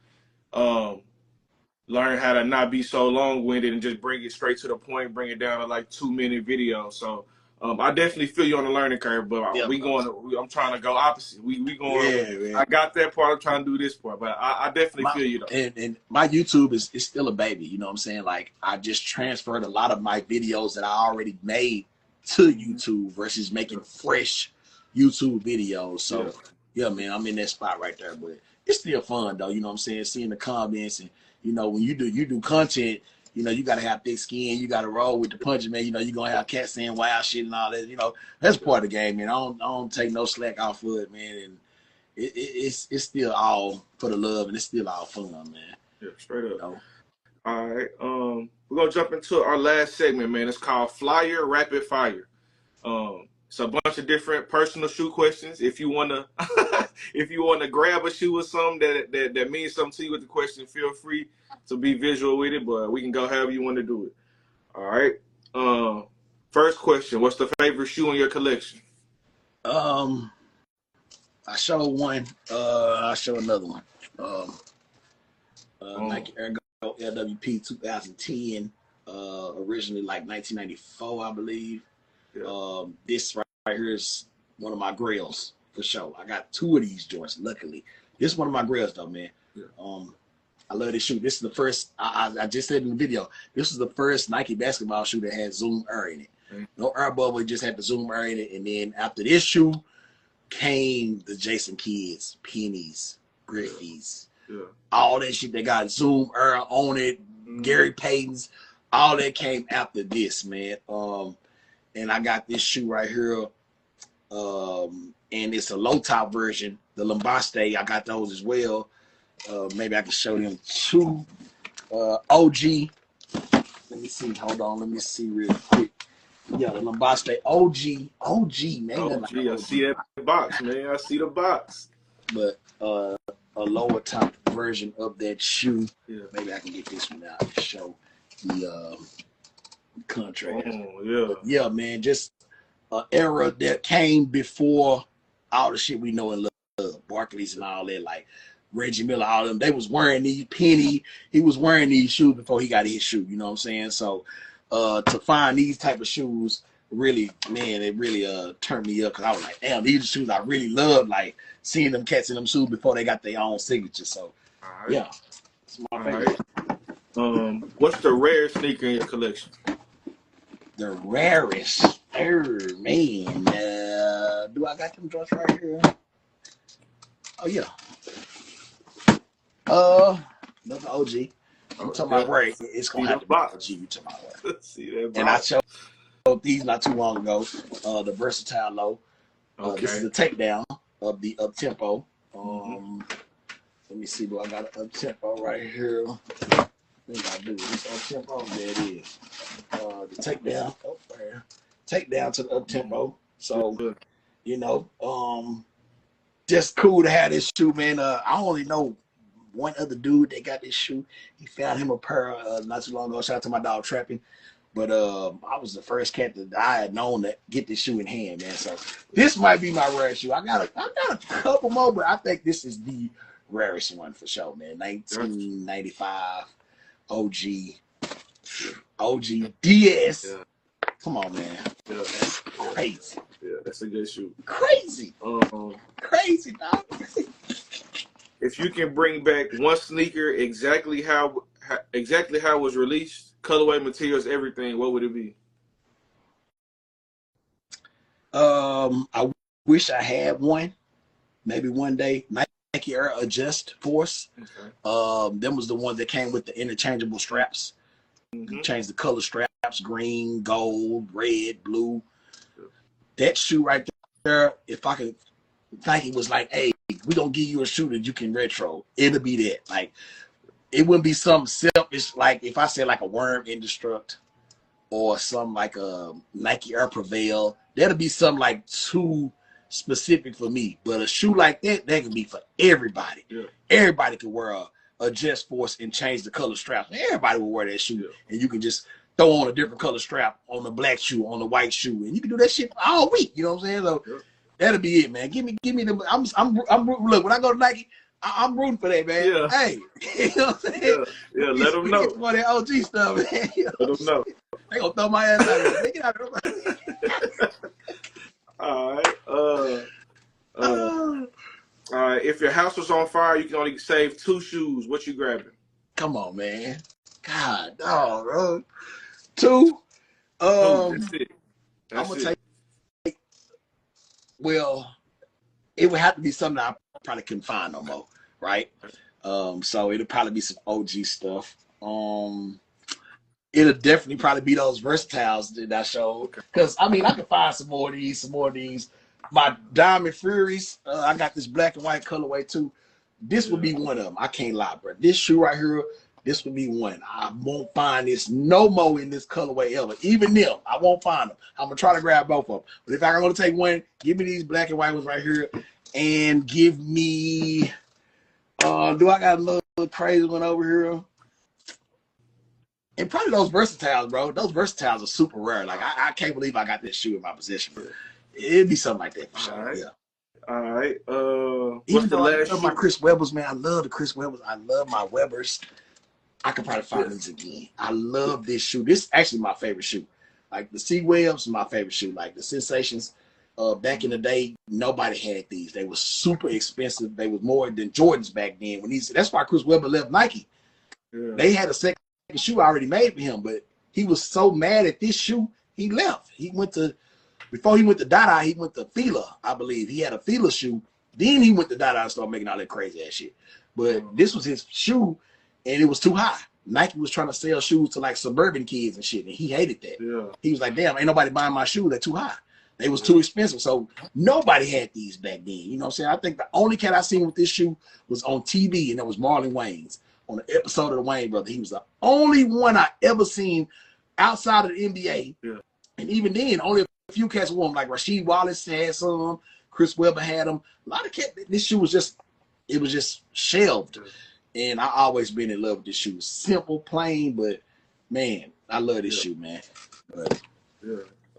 learn how to not be so long-winded and just bring it straight to the point, bring it down to like 2-minute videos. So I definitely feel you on the learning curve, but I'm trying to go opposite. We going. Yeah, man. I got that part. I'm trying to do this part, but I definitely feel you though. And my YouTube is still a baby. You know what I'm saying? Like I just transferred a lot of my videos that I already made to YouTube versus making fresh YouTube videos. So yeah, man, I'm in that spot right there. But it's still fun though. You know what I'm saying? Seeing the comments and you know when you do content. You know, you got to have thick skin. You got to roll with the punches, man. You know, you're going to have cats saying wild shit and all that. You know, that's part of the game, man. I don't take no slack off of it, man. And it's still all for the love, and it's still all fun, man. Yeah, straight up. You know? All right. We're going to jump into our last segment, man. It's called Flyeerr Rapid Fire. It's a bunch of different personal shoe questions. If you want to grab a shoe or something that means something to you with the question, feel free to be visual with it, but we can go however you want to do it. All right. First question, what's the favorite shoe in your collection? I show one. I show another one. Nike Air Go LWP 2010. Originally like 1994, I believe. Yeah. This right here is one of my grails for sure. I got two of these joints, luckily. This is one of my grails though, man. Yeah. I love this shoe. This is the first, I just said in the video, this is the first Nike basketball shoe that had Zoom Air in it. Mm-hmm. No air bubble, it just had the Zoom Air in it. And then after this shoe came the Jason Kidds, Pennies, Griffey's, all that shit that got Zoom Air on it, Gary Payton's, all that came after this, man. And I got this shoe right here, and it's a low top version. The Lambaste, I got those as well. Maybe I can show them too. OG. Let me see. Hold on. Let me see real quick. Yeah, the Lambaste OG, man. OG, I see that box, man. I see the box. But a lower top version of that shoe. Yeah. Maybe I can get this one out to show the contrast. Oh, yeah. But yeah, man, just an era that came before all the shit we know and love. Barclays and all that, like Reggie Miller, all of them. They was wearing these. Penny, he was wearing these shoes before he got his shoe. You know what I'm saying? So to find these type of shoes, really, man, it really turned me up because I was like, damn, these are shoes I really love. Like seeing them cats in them shoes before they got their own signature. So yeah, it's my favorite. Right. What's the rarest sneaker in your collection? The rarest, man. Do I got them joints right here? Oh yeah. Another OG. I'm talking about rare. It's gonna have to be OG. You talking about rare. See that box. And I showed these not too long ago. The versatile low. This is the takedown of the up tempo. Let me see. Do I got an up tempo right here? I think I do. This up tempo. There it is. The takedown. Oh, there. Takedown to the up tempo. So, you know, just cool to have this shoe, man. I only know one other dude that got this shoe. He found him a pair not too long ago. Shout out to my dog Trapping. But I was the first cat that I had known to get this shoe in hand, man. So this might be my rarest shoe. I got a couple more, but I think this is the rarest one for sure, man. 1995 OG DS. Yeah. Come on, man. Yeah. That's crazy. Yeah, that's a good shoe. Crazy. Crazy, dog. If you can bring back one sneaker exactly how it was released, colorway, materials, everything, what would it be? I wish I had one. Maybe one day. Nike Air Adjust Force. Okay. Them was the ones that came with the interchangeable straps. You change the color straps, green, gold, red, blue. That shoe right there, if I could, Nike was like, hey, we gonna give you a shoe that you can retro. It'll be that. Like, it wouldn't be something selfish, like if I said like a Worm Indestruct or something like a Nike Air Prevail. That'll be something like too specific for me. But a shoe like that can be for everybody. Yeah. Everybody could wear a Just Force and change the color strap. Everybody will wear that shoe, and you can just throw on a different color strap on the black shoe, on the white shoe, and you can do that shit all week. You know what I'm saying? So that'll be it, man. Give me the. I'm look, when I go to Nike, I'm rooting for that, man. Yeah. Hey, you know what I'm saying? Yeah. Let them know. Get that OG stuff, man. You know let them know. They gonna throw my ass out of there. Get out of there. All right. If your house was on fire, you can only save 2 shoes. What you grabbing? Come on, man. God, dog, bro. 2. That's it. I'm gonna take. Well, it would have to be something I probably couldn't find no more, right? So it'll probably be some OG stuff. It'll definitely probably be those versatiles that I showed. Because I mean, I can find some more of these. My Diamond Furies, I got this black and white colorway too. This would be one of them. I can't lie, bro. This shoe right here, this would be one. I won't find this no more in this colorway ever. Even them, I won't find them. I'm gonna try to grab both of them. But if I'm gonna take one, give me these black and white ones right here, and give me. Do I got a little crazy one over here? And probably those versatiles, bro. Those versatiles are super rare. Like I can't believe I got this shoe in my possession. It'd be something like that for sure. Right. Yeah. All right. Even though I love my Chris Webbers, man. I love the Chris Webbers. I love my Webbers. I could probably find these again. I love this shoe. This is actually my favorite shoe. Like the C Webbs is my favorite shoe. Like the Sensations, back in the day, nobody had these. They were super expensive. They was more than Jordans back then. That's why Chris Webber left Nike. Yeah. They had a second shoe already made for him, but he was so mad at this shoe, he left. Before he went to Dada, he went to Flyeerr, I believe. He had a Flyeerr shoe. Then he went to Dada and started making all that crazy ass shit. But this was his shoe, and it was too high. Nike was trying to sell shoes to like suburban kids and shit, and he hated that. Yeah. He was like, damn, ain't nobody buying my shoe. They're too high. They was too expensive. So nobody had these back then. You know what I'm saying? I think the only cat I seen with this shoe was on TV, and that was Marlon Wayans on an episode of the Wayne Brothers. He was the only one I ever seen outside of the NBA. Yeah. And even then, only a few cats wore them. Like Rasheed Wallace had some, Chris Webber had them. A lot of cats, this shoe was just shelved. Yeah. And I always been in love with this shoe. Simple, plain, but man, I love this shoe, man. But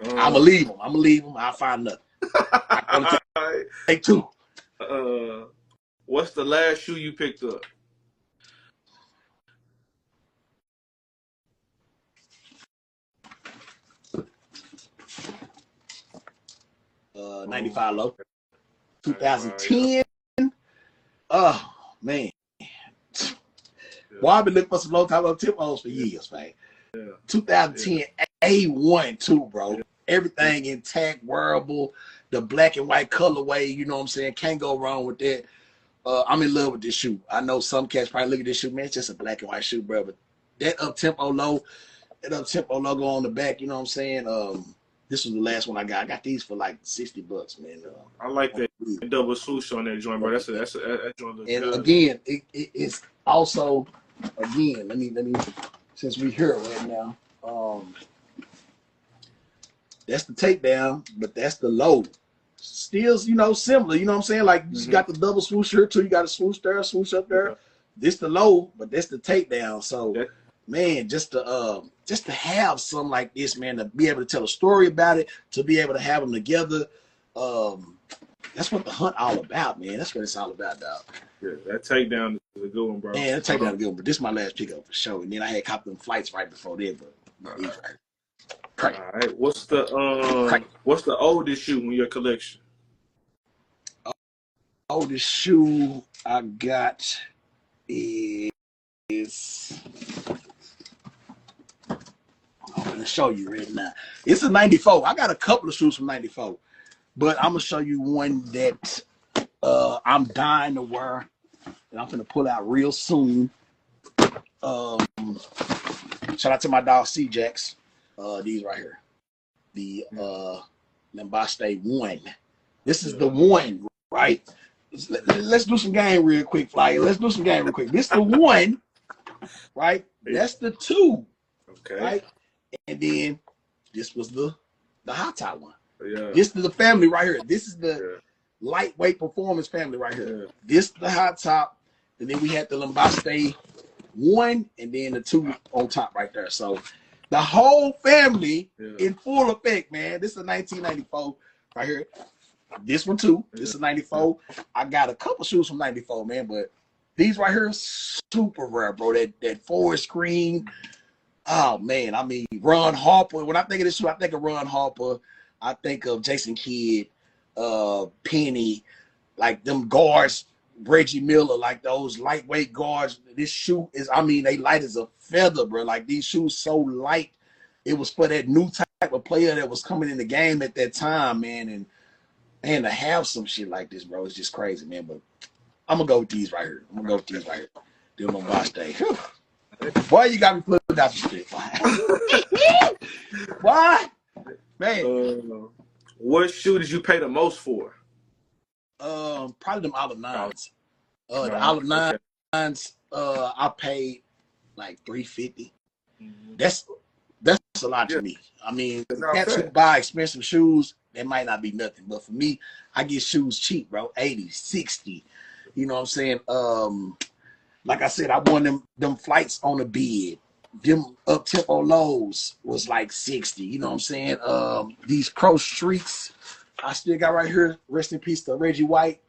I'm gonna leave them. I'll find nothing. Take 2. What's the last shoe you picked up? '95 low. 2010. Oh man. Well, I've been looking for some low top up tempos for years, man. 2010 A1 too, bro. Everything intact, wearable, the black and white colorway, you know what I'm saying? Can't go wrong with that. I'm in love with this shoe. I know some cats probably look at this shoe, man, it's just a black and white shoe, bro. But that up-tempo logo on the back, you know what I'm saying? This was the last one I got. I got these for like $60, man. I like that double swoosh on that joint, bro. That's that joint looks and good. Again, it's also, again, let me since we here right now, that's the takedown, but that's the low. Still, similar, you know what I'm saying? Like, you got the double swoosh here too. You got a swoosh there, swoosh up there. This the low, but that's the takedown. So, man, just to have something like this, man, to be able to tell a story about it, to be able to have them together, that's what the hunt all about, man. That's what it's all about, dog. Yeah, that takedown is a good one, bro. Yeah, that takedown is a good one, but this is my last pickup for sure. And then I had copped them flights right before that, but these right. All right. What's the oldest shoe in your collection? Oldest shoe I got is I'm gonna show you right now. It's a 94. I got a couple of shoes from 94, but I'm gonna show you one that I'm dying to wear, and I'm gonna pull out real soon. Shout out to my dog C-Jax. These right here, the Lambaste 1. This is the 1, right? Let's do some game real quick, Flyeerr. Let's do some game real quick. This the 1, right? That's the 2, okay, right? And then this was the high top one. Yeah. This is the family right here. This is the Yeah. lightweight performance family right here. Yeah. This is the hot top, and then we had the Lambaste 1, and then the 2 on top right there. So the whole family in full effect, man. This is a 1994 right here. This one too. This is 94. I got a couple shoes from 94, man, but these right here are super rare, bro. That forest green. Oh man, I mean Ron Harper. When I think of this shoe, I think of Ron Harper. I think of Jason Kidd, Penny, like them guards, Reggie Miller, like those lightweight guards. This shoe is, I mean, they light as a feather, bro. Like these shoes so light. It was for that new type of player that was coming in the game at that time, man. And to have some shit like this, bro, it's just crazy, man. But I'm gonna go with these right here. I'm gonna go with these right here. Them on watch day. Boy, you got me flipping out the shit. Why? Man. What shoe did you pay the most for? Probably them Olive Nines. The Olive Nines, I paid like $350. That's a lot to me. I mean, cats who buy expensive shoes, that might not be nothing. But for me, I get shoes cheap, bro. 80, 60. You know what I'm saying? Like I said, I won them flights on the bid. Them up-tempo lows was like 60. You know what I'm saying? These Crow Streaks, I still got right here. Rest in peace to Reggie White.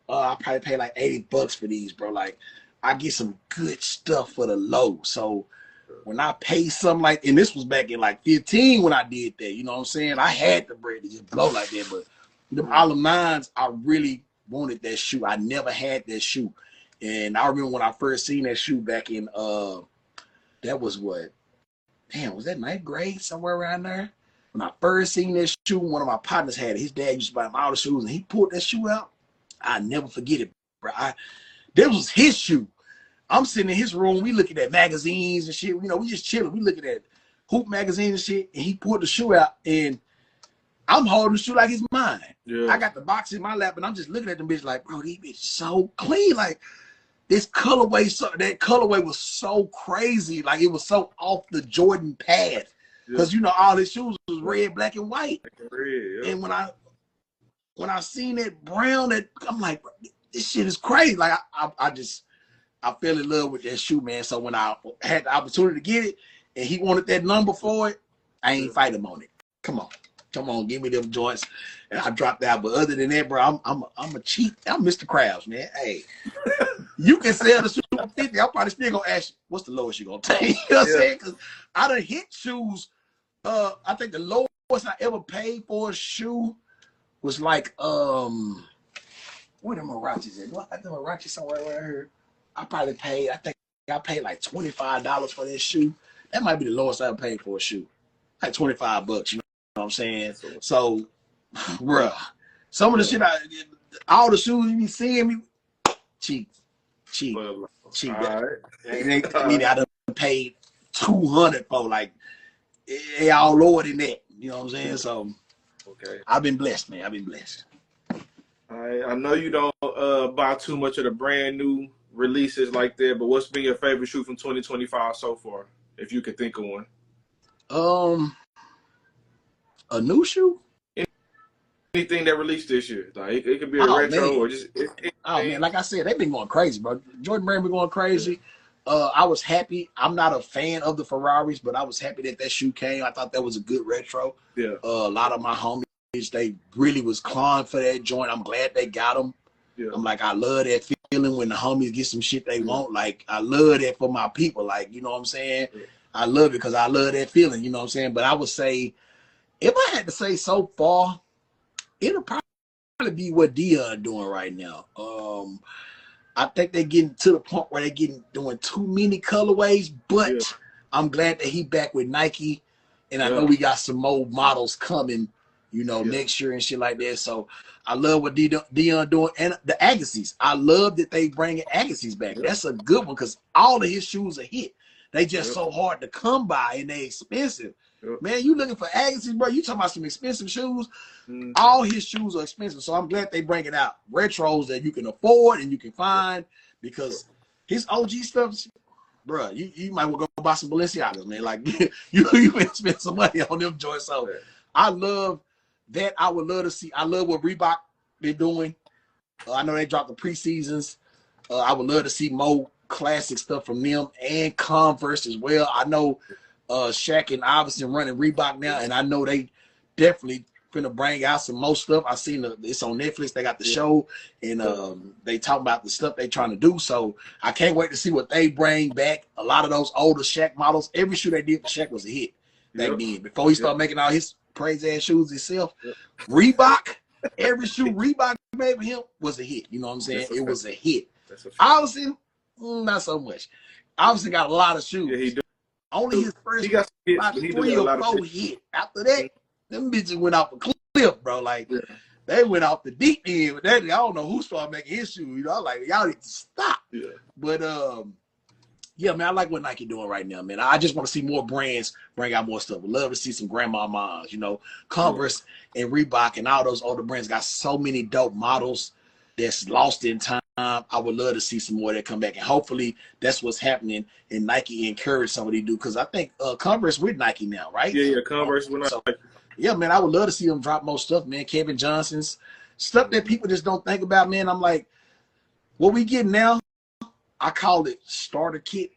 I probably pay like $80 for these, bro. Like, I get some good stuff for the low. So when I pay something like, and this was back in like 15 when I did that, you know what I'm saying? I had the bread to just blow like that, but them Olive Nines, I really wanted that shoe. I never had that shoe. And I remember when I first seen that shoe back in, that was what? Damn, was that 9th grade, somewhere around there? When I first seen that shoe, one of my partners had it. His dad used to buy him all the shoes, and he pulled that shoe out. I never forget it, bro. That was his shoe. I'm sitting in his room. We looking at magazines and shit. You know, we just chilling. We looking at hoop magazines and shit. And he pulled the shoe out, and I'm holding the shoe like it's mine. Yeah. I got the box in my lap, and I'm just looking at them bitch like, bro, these bitch so clean. Like, this colorway, that colorway was so crazy. Like, it was so off the Jordan pad. Because, you know, all his shoes was red, black, and white. Red, yeah. And when I seen that brown, I'm like, this shit is crazy. Like, I fell in love with that shoe, man. So when I had the opportunity to get it, and he wanted that number for it, I ain't fight him on it. Come on, give me them joints. And I dropped out. But other than that, bro, I'm a cheat. I'm Mr. Krabs, man. Hey, you can sell the shoe for $50. I'm probably still gonna ask you, what's the lowest you gonna take? You know what I'm saying? Because I done hit shoes. I think the lowest I ever paid for a shoe was like where the Marachis at? Do I got the Marachis somewhere around here? I probably paid, I think I paid like $25 for this shoe. That might be the lowest I ever paid for a shoe. Like $25, you know what I'm saying? So, bruh, some of the shit all the shoes you be seeing me, cheap. All right. I mean, I done paid $200 for, like, they all lower than that. You know what I'm saying? So, okay, I've been blessed, man. I've been blessed. I know you don't buy too much of the brand new releases like that, but what's been your favorite shoe from 2025 so far, if you could think of one? A new shoe? Anything that released this year, like it could be a retro, man. Or just man, like I said, they've been going crazy, bro. Jordan Brand been going crazy. I was happy. I'm not a fan of the Ferraris, but I was happy that shoe came. I thought that was a good retro. Yeah. A lot of my homies, they really was clawing for that joint. I'm glad they got them. Yeah. I'm like, I love that feeling when the homies get some shit they want. Like, I love that for my people. Like, you know what I'm saying? Yeah. I love it because I love that feeling. You know what I'm saying? But I would say, if I had to say so far, it'll probably be what Dion doing right now. I think they're getting to the point where they're doing too many colorways, but I'm glad that he back with Nike, and I know we got some more models coming, you know, next year and shit like that. So I love what Dion doing, and the Agassiz. I love that they bringing Agassiz back. That's a good one because all of his shoes are hit. They just so hard to come by and they expensive. Man, you looking for Agassiz, bro? You talking about some expensive shoes? All his shoes are expensive, so I'm glad they bring it out. Retros that you can afford and you can find, because his OG stuff, bro, you might want to go buy some Balenciagas, man. Like you spend some money on them joints. So I love that I would love to see. I love what Reebok been doing. I know they dropped the preseasons. I would love to see more classic stuff from them and Converse as well. I know Shaq and Iverson running Reebok now, and I know they definitely finna bring out some more stuff. I seen it's on Netflix. They got the show, and they talk about the stuff they trying to do. So I can't wait to see what they bring back. A lot of those older Shaq models. Every shoe they did for Shaq was a hit back then. Before he started making all his crazy ass shoes himself, Reebok. Every shoe Reebok made for him was a hit. You know what I'm saying? It was a hit. Iverson, not so much. Iverson got a lot of shoes. Yeah, he do. Only his first he got hits, about he 3 or 4 hit. After that, them bitches went off a cliff, bro. Like they went off the deep end with that. I don't know who started making his shoes. You know, I'm like, y'all need to stop. Yeah. But yeah, man, I like what Nike doing right now, man. I just want to see more brands bring out more stuff. Would love to see some grandma moms, you know, Converse and Reebok and all those older brands got so many dope models that's lost in time. I would love to see some more that come back, and hopefully that's what's happening. And Nike encourage somebody to do, because I think Converse with Nike now, right? Yeah, Converse with Nike. So, yeah, man, I would love to see them drop more stuff, man. Kevin Johnson's stuff that people just don't think about, man. I'm like, what we get now, I call it starter kit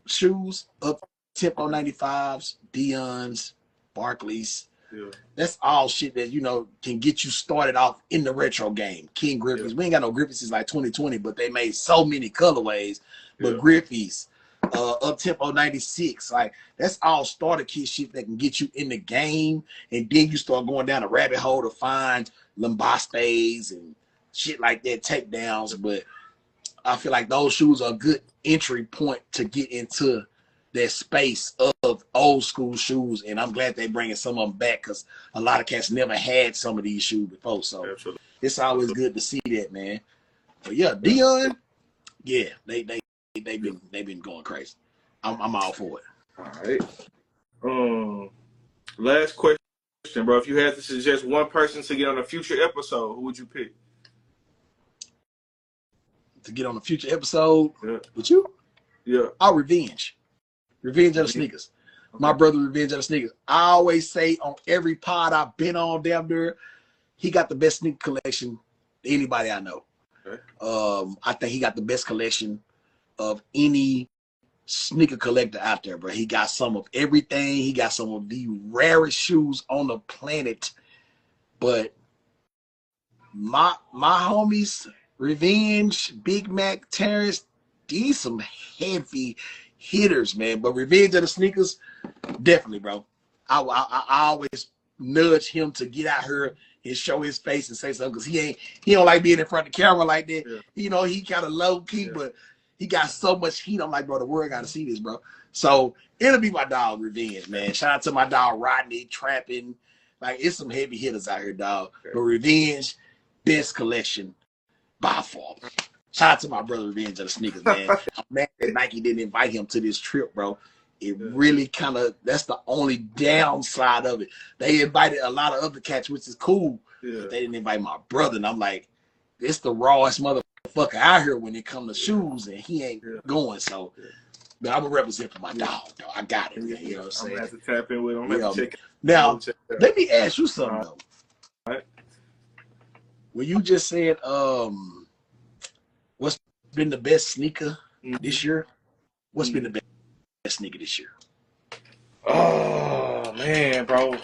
shoes, up tempo 95s, Dion's, Barclays. Yeah. That's all shit that, you know, can get you started off in the retro game. King Griffey's. Yeah. We ain't got no Griffey's since like 2020, but they made so many colorways. But Griffey's, up tempo 96, like that's all starter kit shit that can get you in the game. And then you start going down a rabbit hole to find Lambastes and shit like that, takedowns. But I feel like those shoes are a good entry point to get into that space of old school shoes, and I'm glad they bringing some of them back, because a lot of cats never had some of these shoes before. So it's always good to see that, man. But yeah, Dion, yeah, they've been going crazy. I'm all for it. All right. Last question, bro. If you had to suggest one person to get on a future episode, who would you pick? To get on a future episode with you? Yeah. I'll Revenge of the Sneakers. Okay. My brother, Revenge of the Sneakers. I always say on every pod I've been on, damn near, he got the best sneaker collection than anybody I know. Okay. I think he got the best collection of any sneaker collector out there, bro. He got some of everything. He got some of the rarest shoes on the planet. But my homies, Revenge, Big Mac, Terrence, these some heavy hitters, man. But Revenge of the Sneakers, definitely, bro. I always nudge him to get out here and show his face and say something, because he don't like being in front of the camera like that. Yeah. You know, he kind of low key, but he got so much heat. I'm like, bro, the world got to see this, bro. So it'll be my dog, Revenge, man. Shout out to my dog, Rodney, Trapping. Like, it's some heavy hitters out here, dog. Okay. But Revenge, best collection by far. Shout out to my brother, Revenge of the Sneakers, man. I'm mad that Nike didn't invite him to this trip, bro. It really kind of, that's the only downside of it. They invited a lot of other cats, which is cool. But they didn't invite my brother. And I'm like, it's the rawest motherfucker out here when it comes to shoes, and he ain't going. So, but I'm going to represent for my dog, though. I got it, man. You know what I'm saying? I'm going to have to tap in with him. I'm going to have to check it. Now, let me ask you something, though. All right. When you just said, what's been the best sneaker this year? What's been the best sneaker this year? Oh, man, bro.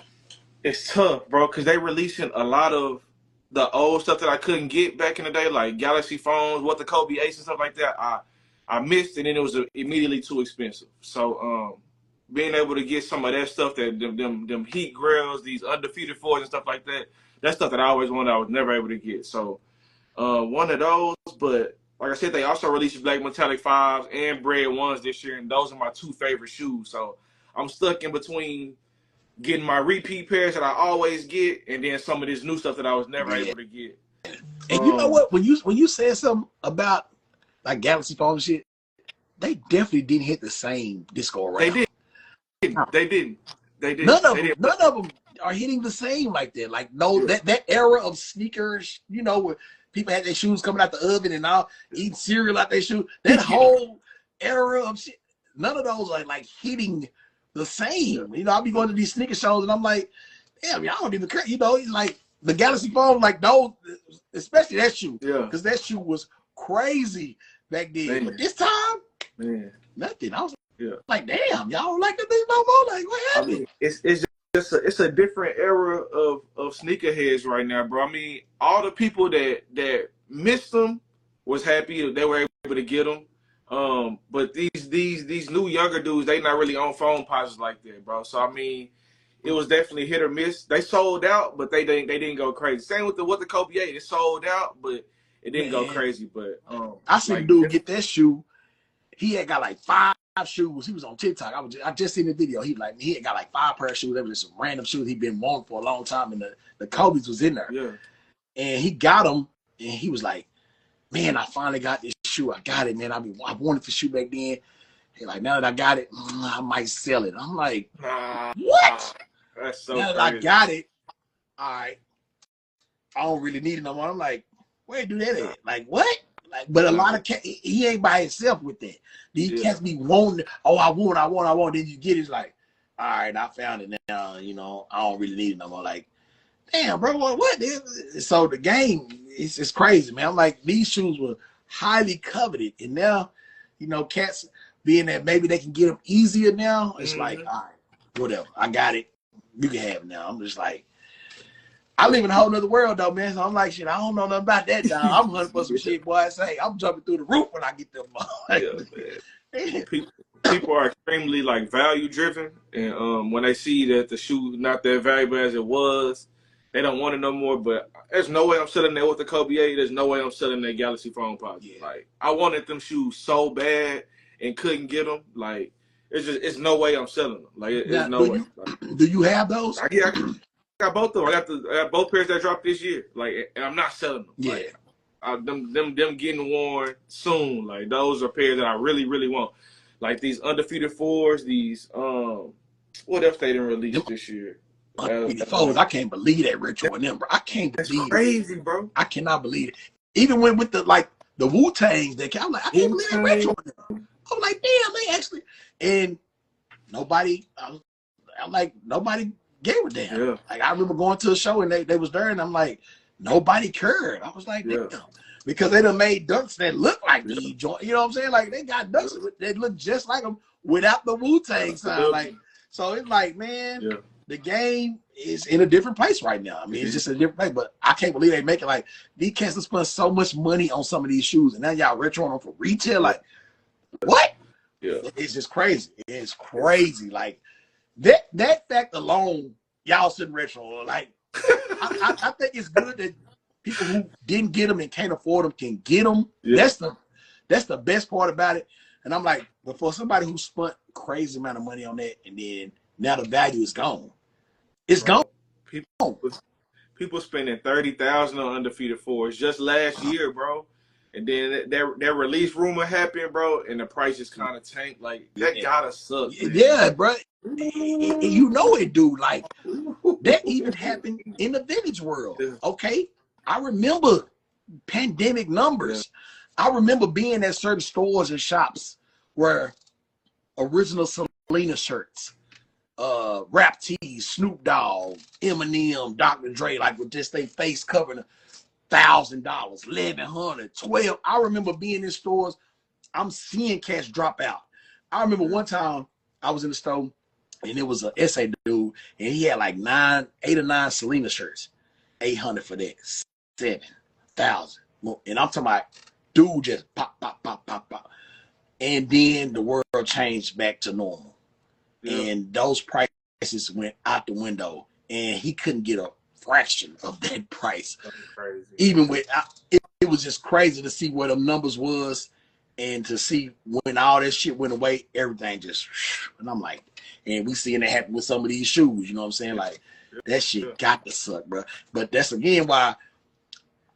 It's tough, bro, because they releasing a lot of the old stuff that I couldn't get back in the day, like Galaxy phones, what the Kobe Ace and stuff like that. I missed, and then it was immediately too expensive. So being able to get some of that stuff, that them Heat grills, these undefeated fours and stuff like that, that's stuff that I always wanted, I was never able to get. So one of those, but like I said, they also released Black Metallic 5s and Bread 1s this year, and those are my two favorite shoes. So I'm stuck in between getting my repeat pairs that I always get, and then some of this new stuff that I was never able to get. And you know what? When you said something about like Galaxy phone and shit, they definitely didn't hit the same disco around. They didn't. None of them are hitting the same like that. Like that era of sneakers, you know, where people had their shoes coming out the oven and all eating cereal out their shoes. That whole era of shit, none of those are like hitting the same. You know, I'll be going to these sneaker shows and I'm like, damn, y'all don't even care. You know, like the Galaxy phone, like those, especially that shoe. Yeah. Because that shoe was crazy back then. Man. But this time, Man. nothing. I was Yeah. like, damn, y'all don't like the thing no more? Like, what happened? I mean, it's a different era of sneakerheads right now, bro. I mean, all the people that missed them was happy that they were able to get them. But these new younger dudes, they not really on phone pauses like that, bro. So I mean, it was definitely hit or miss. They sold out, but they didn't go crazy. Same with the Kobe 8. It sold out, but it didn't go crazy. But I seen like, a dude get that shoe. He had got like 5 shoes. He was on TikTok. I just seen the video. He had got like 5 pair of shoes. They were just some random shoes he'd been wanting for a long time, and the Kobe's was in there. Yeah. And he got them, and he was like, "Man, I finally got this shoe. I got it, man. I wanted the shoe back then. He like, now that I got it, I might sell it." I'm like, what? That's so now crazy. that I got it, all right, I don't really need it no more. I'm like, where do that at? Like, what? Like, but a lot of cats, he ain't by himself with that. These cats be wanting, oh, I want. Then you get it, it's like, all right, I found it now. You know, I don't really need it no more. Like, damn, bro, what? So the game, it's crazy, man. I'm like, these shoes were highly coveted, and now, you know, cats being that maybe they can get them easier now. It's like, all right, whatever, I got it. You can have it now. I'm just like, I live in a whole nother world though, man. So I'm like, shit, I don't know nothing about that, dog. I'm hunting for some shit, boy. I say, I'm jumping through the roof when I get them. Yeah, man. People are extremely like value driven, and when they see that the shoe not that valuable as it was, they don't want it no more. But there's no way I'm selling that with the Kobe 8. There's no way I'm selling that Galaxy phone pod. Yeah. Like, I wanted them shoes so bad and couldn't get them. Like, it's no way I'm selling them. Like, it's no way. Do you have those? I got both of them. I got both pairs that dropped this year. Like, and I'm not selling them. Yeah. Like, them getting worn soon. Like, those are pairs that I really, really want. Like these undefeated 4s. These what else they didn't release this year? Undefeated 4s. I can't believe that retro in them, bro. I can't believe it. Crazy, bro. I cannot believe it. Even with the Wu-Tangs, I'm like, I can't believe that retro in them. I'm like, damn, they actually, and nobody. I'm like, nobody gave a damn. Yeah. Like, I remember going to a show and they was there, and I'm like, nobody cared. I was like, damn. Because they done made dunks that look like these joints. You know what I'm saying? Like, they got dunks that look just like them without the Wu-Tang sign. Like, so it's like, man, the game is in a different place right now. I mean, it's just a different place. But I can't believe they make it. Like, these cats have spent so much money on some of these shoes, and now y'all retroing them for retail. Like, what? Yeah. It's just crazy. It's crazy. Like, that fact alone, y'all shouldn't retro. Like, I think it's good that people who didn't get them and can't afford them can get them. Yeah. That's the best part about it. And I'm like, but for somebody who spent crazy amount of money on that, and then now the value is gone. It's gone. People spending $30,000 on undefeated 4s just last year, bro. And then their release rumor happened, bro, and the price just kind of tanked. Like, that gotta suck. Man. Yeah, bro. You know it, dude. Like, that even happened in the vintage world. Okay, I remember pandemic numbers. I remember being at certain stores and shops where original Selena shirts, rap tees, Snoop Dogg, Eminem, Dr. Dre, like with just their face covering $1,000, $1,100, $1,200. I remember being in stores. I'm seeing cash drop out. I remember one time I was in the store and it was an SA dude, and he had like 8 or 9 Selena shirts, 800 for that, 7,000. And I'm talking about dude just pop. And then the world changed back to normal. And those prices went out the window, and he couldn't get a fraction of that price. Even with it was just crazy to see what them numbers was, and to see when all that shit went away, everything just, and I'm like, and we seeing it happen with some of these shoes, you know what I'm saying? Like, that shit got to suck, bro. But that's again why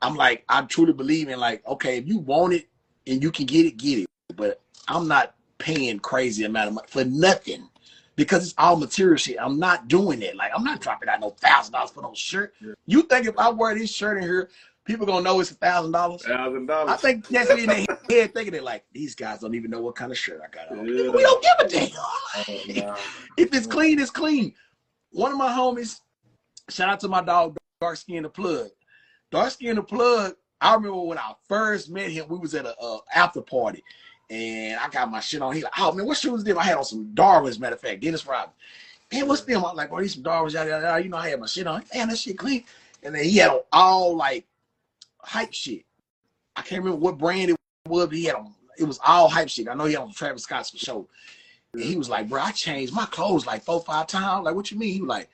I'm like, I truly believe in, like, okay, if you want it and you can get it. But I'm not paying crazy amount of money for nothing, because it's all material shit. I'm not doing that. Like, I'm not dropping out no $1,000 for no shirt. You think if I wear this shirt in here, people gonna know it's $1,000? $1,000. I think that's in their head thinking it, like, these guys don't even know what kind of shirt I got on. We don't give a damn. If it's clean, it's clean. One of my homies, Shout out to my dog, Dark Skin the Plug. Dark Skin the Plug, I remember when I first met him, we was at a after party. And I got my shit on. He like, oh man, what shoes them? I had on some Darwin's, matter of fact, Dennis Rodman. Man, what's them? I'm like, bro, these some Darwin's, yada, yada, yada. You know, I had my shit on. Man, that shit clean. And then he had on all like hype shit. I can't remember what brand it was, but he had on, it was all hype shit. I know he had on Travis Scott's for sure. And he was like, bro, I changed my clothes like 4 or 5 times. Like, what you mean? He was like,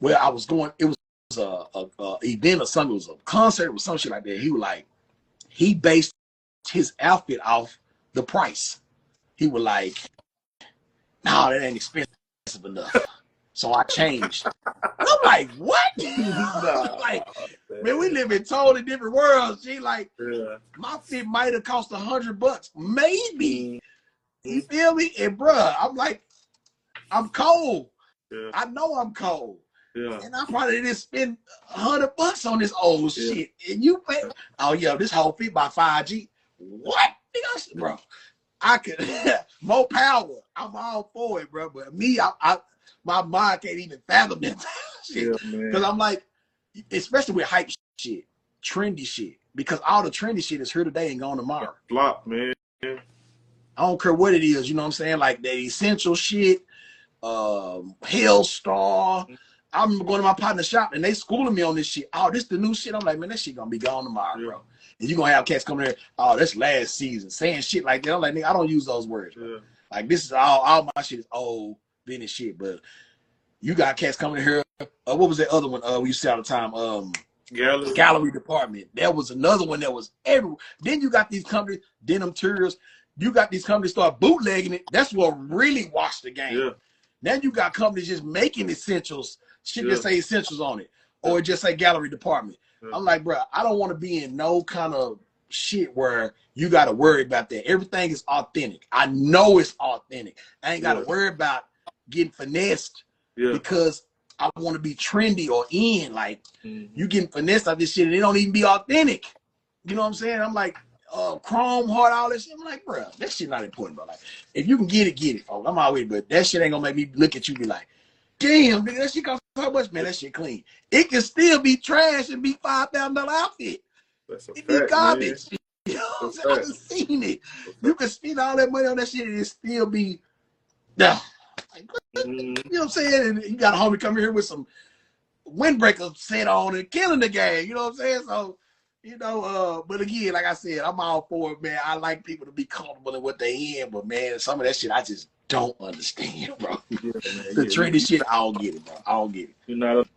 well, I was going, it was a event or something, it was a concert or some shit like that. He was like, he based his outfit off the price. He was like, no, that ain't expensive enough. So I changed. And I'm like, what? Like, man, we live in totally different worlds. She like, my fit might have cost $100, maybe. You feel me? And bruh, I'm like, I'm cold. I know I'm cold. And I probably didn't spend $100 on this old shit. And you pay, oh yeah, this whole fit by 5G. What? Bro, I could more power. I'm all for it, bro. But me, I my mind can't even fathom that shit. Because I'm like, especially with hype shit, trendy shit. Because all the trendy shit is here today and gone tomorrow. Flop, man. I don't care what it is, you know what I'm saying? Like the essential shit, Hellstar. I remember going to my partner's shop and they schooling me on this shit. Oh, this the new shit. I'm like, man, that shit gonna be gone tomorrow, bro. And you gonna have cats coming here, oh, that's last season, saying shit like that. I'm like, nigga, I don't use those words. Like this is all my shit is old, vintage shit. But you got cats coming here. What was that other one we used to see all the time? Gallery department. There was another one that was everywhere. Then you got these companies, Denim Tours. You got these companies start bootlegging it. That's what really washed the game. Now you got companies just making essentials, shit that say essentials on it, or just say gallery department. I'm like, bro, I don't want to be in no kind of shit where you got to worry about that. Everything is authentic. I know it's authentic. I ain't got to worry about getting finessed because I want to be trendy or in. Like, you getting finessed out this shit and it don't even be authentic. You know what I'm saying? I'm like, chrome heart, all this shit. I'm like, bro, that shit not important, bro. Like, if you can get it, folks. I'm always, but that shit ain't gonna make me look at you and be like, damn, nigga, that shit costs how much? Man, that shit clean. It can still be trash and be $5,000 outfit. It be garbage. Man. You know what I'm saying? I done seen it. You can spend all that money on that shit and it still be, like, you know what I'm saying? And you got a homie coming here with some windbreaker set on and killing the game. You know what I'm saying? So, you know, but again, like I said, I'm all for it, man. I like people to be comfortable in what they in, but man, some of that shit I just don't understand, bro. The trendy shit, I don't get it, bro. I don't get it. You're not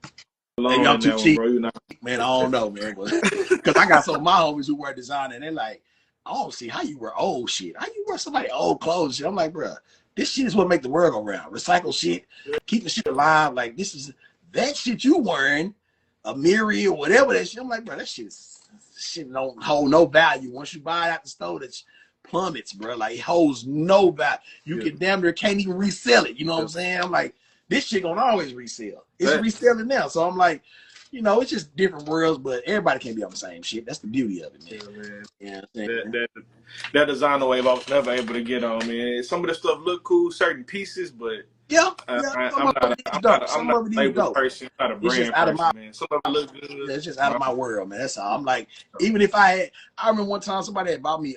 alone. Maybe I'm too cheap, bro. You're not. Man, I don't know, man. Because I got some of my homies who wear designer, and they're like, I don't see how you wear old shit. How you wear somebody old clothes shit? I'm like, bro, this shit is what make the world go round. Recycle shit, keep the shit alive. Like, this is that shit you wearing, a Miri or whatever that shit. I'm like, bro, that shit don't hold no value. Once you buy it out the store, that plummets, bro. Like, it holds no value. You can damn near can't even resell it. You know what I'm saying? I'm like, this shit gonna always resell. It's reselling now. So I'm like, you know, it's just different worlds, but everybody can't be on the same shit. That's the beauty of it, man. That designer wave I was never able to get on, man. Some of the stuff look cool, certain pieces, but I'm not a label person, I'm not a brand person, man. Some of it look good. Yeah, it's just out of my world, man. That's all. I'm like, even if I remember one time somebody had bought me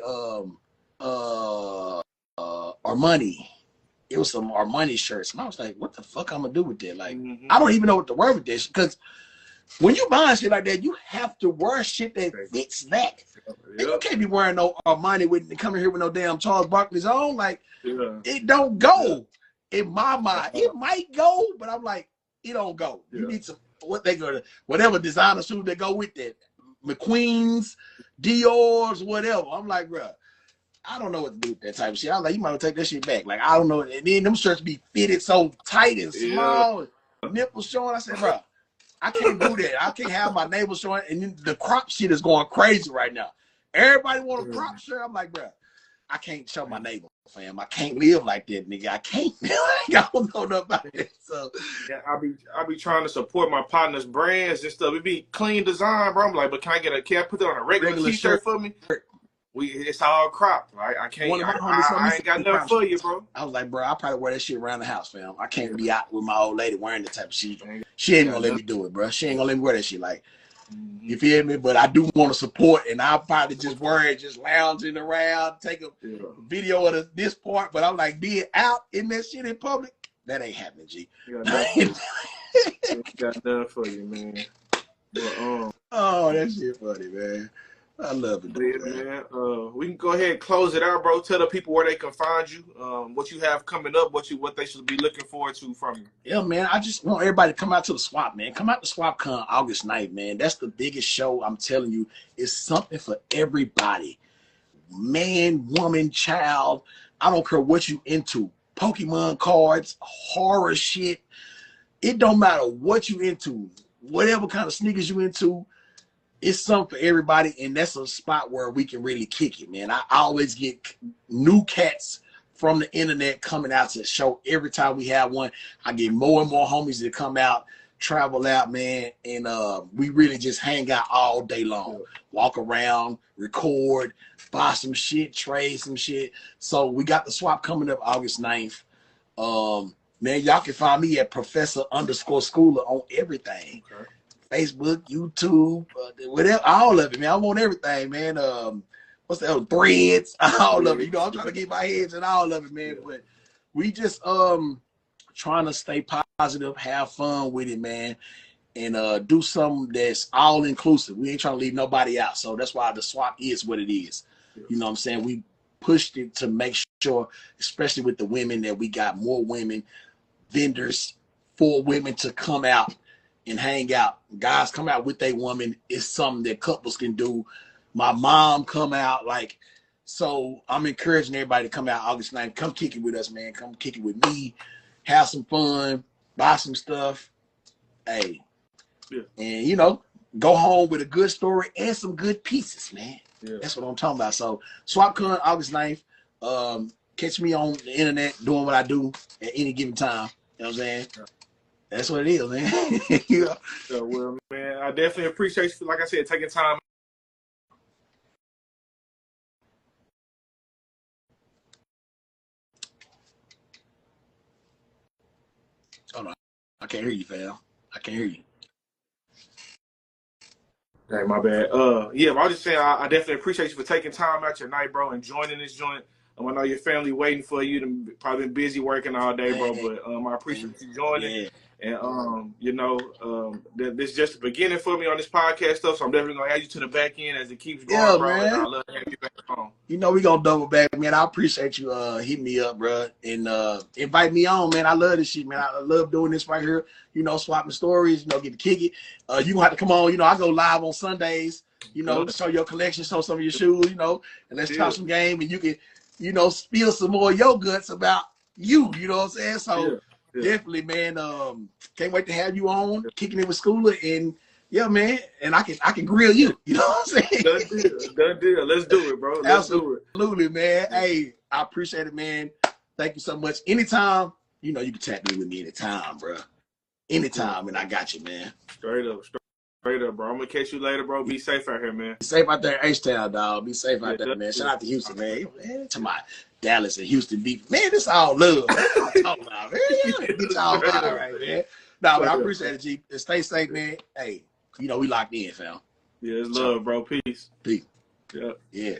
Armani. It was some Armani shirts, and I was like, what the fuck I'm gonna do with that? Like, I don't even know what to wear with this, because when you buy shit like that, you have to wear shit that fits that. And you can't be wearing no Armani with coming here with no damn Charles Barkley's on. Like, it don't go. In my mind, it might go, but I'm like, it don't go. You need some whatever designer shoes that go with that. McQueen's, Dior's, whatever. I'm like, bro, I don't know what to do with that type of shit. I was like, you might take that shit back. Like, I don't know. And then them shirts be fitted so tight and small, and nipples showing. I said, bro, I can't do that. I can't have my navel showing. And then the crop shit is going crazy right now. Everybody want a crop shirt. I'm like, bro, I can't show my navel, fam. I can't live like that, nigga. I can't. I don't know nothing about it. So I be trying to support my partner's brands and stuff. It be clean design, bro. I'm like, but can I put it on a regular t-shirt for me? it's all cropped. Right? I can't. One of my homies told me, I ain't got nothing for you, bro. I was like, bro, I probably wear that shit around the house, fam. I can't be out with my old lady wearing the type of shit. She ain't gonna let me do it, bro. She ain't gonna let me wear that shit. Like, you feel me? But I do want to support, and I'll probably just wear it, just lounging around, take a video of this part. But I'm like, being out in that shit in public, that ain't happening, G. Got nothing for you, man. But, oh, that shit funny, man. I love it, man. We can go ahead and close it out, bro. Tell the people where they can find you, what you have coming up, what they should be looking forward to from you. Yeah, man. I just want everybody to come out to the swap, man. Come out to SwapCon August 9th, man. That's the biggest show. I'm telling you, it's something for everybody. Man, woman, child. I don't care what you into. Pokemon cards, horror shit. It don't matter what you into. Whatever kind of sneakers you into, it's something for everybody, and that's a spot where we can really kick it, man. I always get new cats from the internet coming out to the show every time we have one. I get more and more homies that come out, travel out, man, and we really just hang out all day long. Walk around, record, buy some shit, trade some shit. So we got the swap coming up August 9th. Man, y'all can find me at Professor_Schooler on everything. Okay. Facebook, YouTube, whatever, all of it, man. I want everything, man. What's the other Threads? All of it. You know, I'm trying to get my heads in all of it, man. But we just trying to stay positive, have fun with it, man, and do something that's all inclusive. We ain't trying to leave nobody out. So that's why the swap is what it is. You know what I'm saying? We pushed it to make sure, especially with the women, that we got more women vendors for women to come out and hang out. Guys come out with a woman. It's something that couples can do. My mom come out, like, so I'm encouraging everybody to come out August 9th. Come kick it with us, man. Come kick it with me. Have some fun. Buy some stuff. Hey. Yeah. And, you know, go home with a good story and some good pieces, man. Yeah. That's what I'm talking about. So SwapCon August 9th. Catch me on the internet doing what I do at any given time. You know what I'm saying? Yeah. That's what it is, man. Yeah. So, well, man, I definitely appreciate you, like I said, taking time. Oh, no. I can't hear you, fam. I can't hear you. Hey, my bad. Yeah, but I was just saying, I definitely appreciate you for taking time out your night, bro, and joining this joint. I know your family waiting for you. To probably been busy working all day, bro. But I appreciate you joining. And you know, this is just the beginning for me on this podcast stuff. So I'm definitely gonna add you to the back end as it keeps going, bro. Man. And I love having you back on. You know we gonna double back, man. I appreciate you hitting me up, bro, and invite me on, man. I love this shit, man. I love doing this right here. You know, swapping stories. You know, get to kick it. You gonna have to come on. You know, I go live on Sundays. You know, show your collection, show some of your shoes. You know, and let's talk some game, and you can, you know, spill some more of your guts about you. You know what I'm saying? So definitely, man. Can't wait to have you on, kicking it with Schooler, and yeah, man. And I can grill you. You know what I'm saying? Done deal. Let's do it, bro. Let's do it. Absolutely, man. Hey, I appreciate it, man. Thank you so much. Anytime, you know, you can tap me with me anytime, bro. Anytime, and I got you, man. Straight up, bro. I'm gonna catch you later, bro. Be safe out here, man. Be safe out there, H-Town, dog. Be safe out there, man. Shout out to Houston, man. To my Dallas and Houston beef. Man, this all love. I'm talking about, man. Get y'all all right, man. Nah, but I appreciate it, G. Stay safe, man. Hey, you know, we locked in, fam. Yeah, it's love, bro. Peace. Peace. Yeah. Yeah.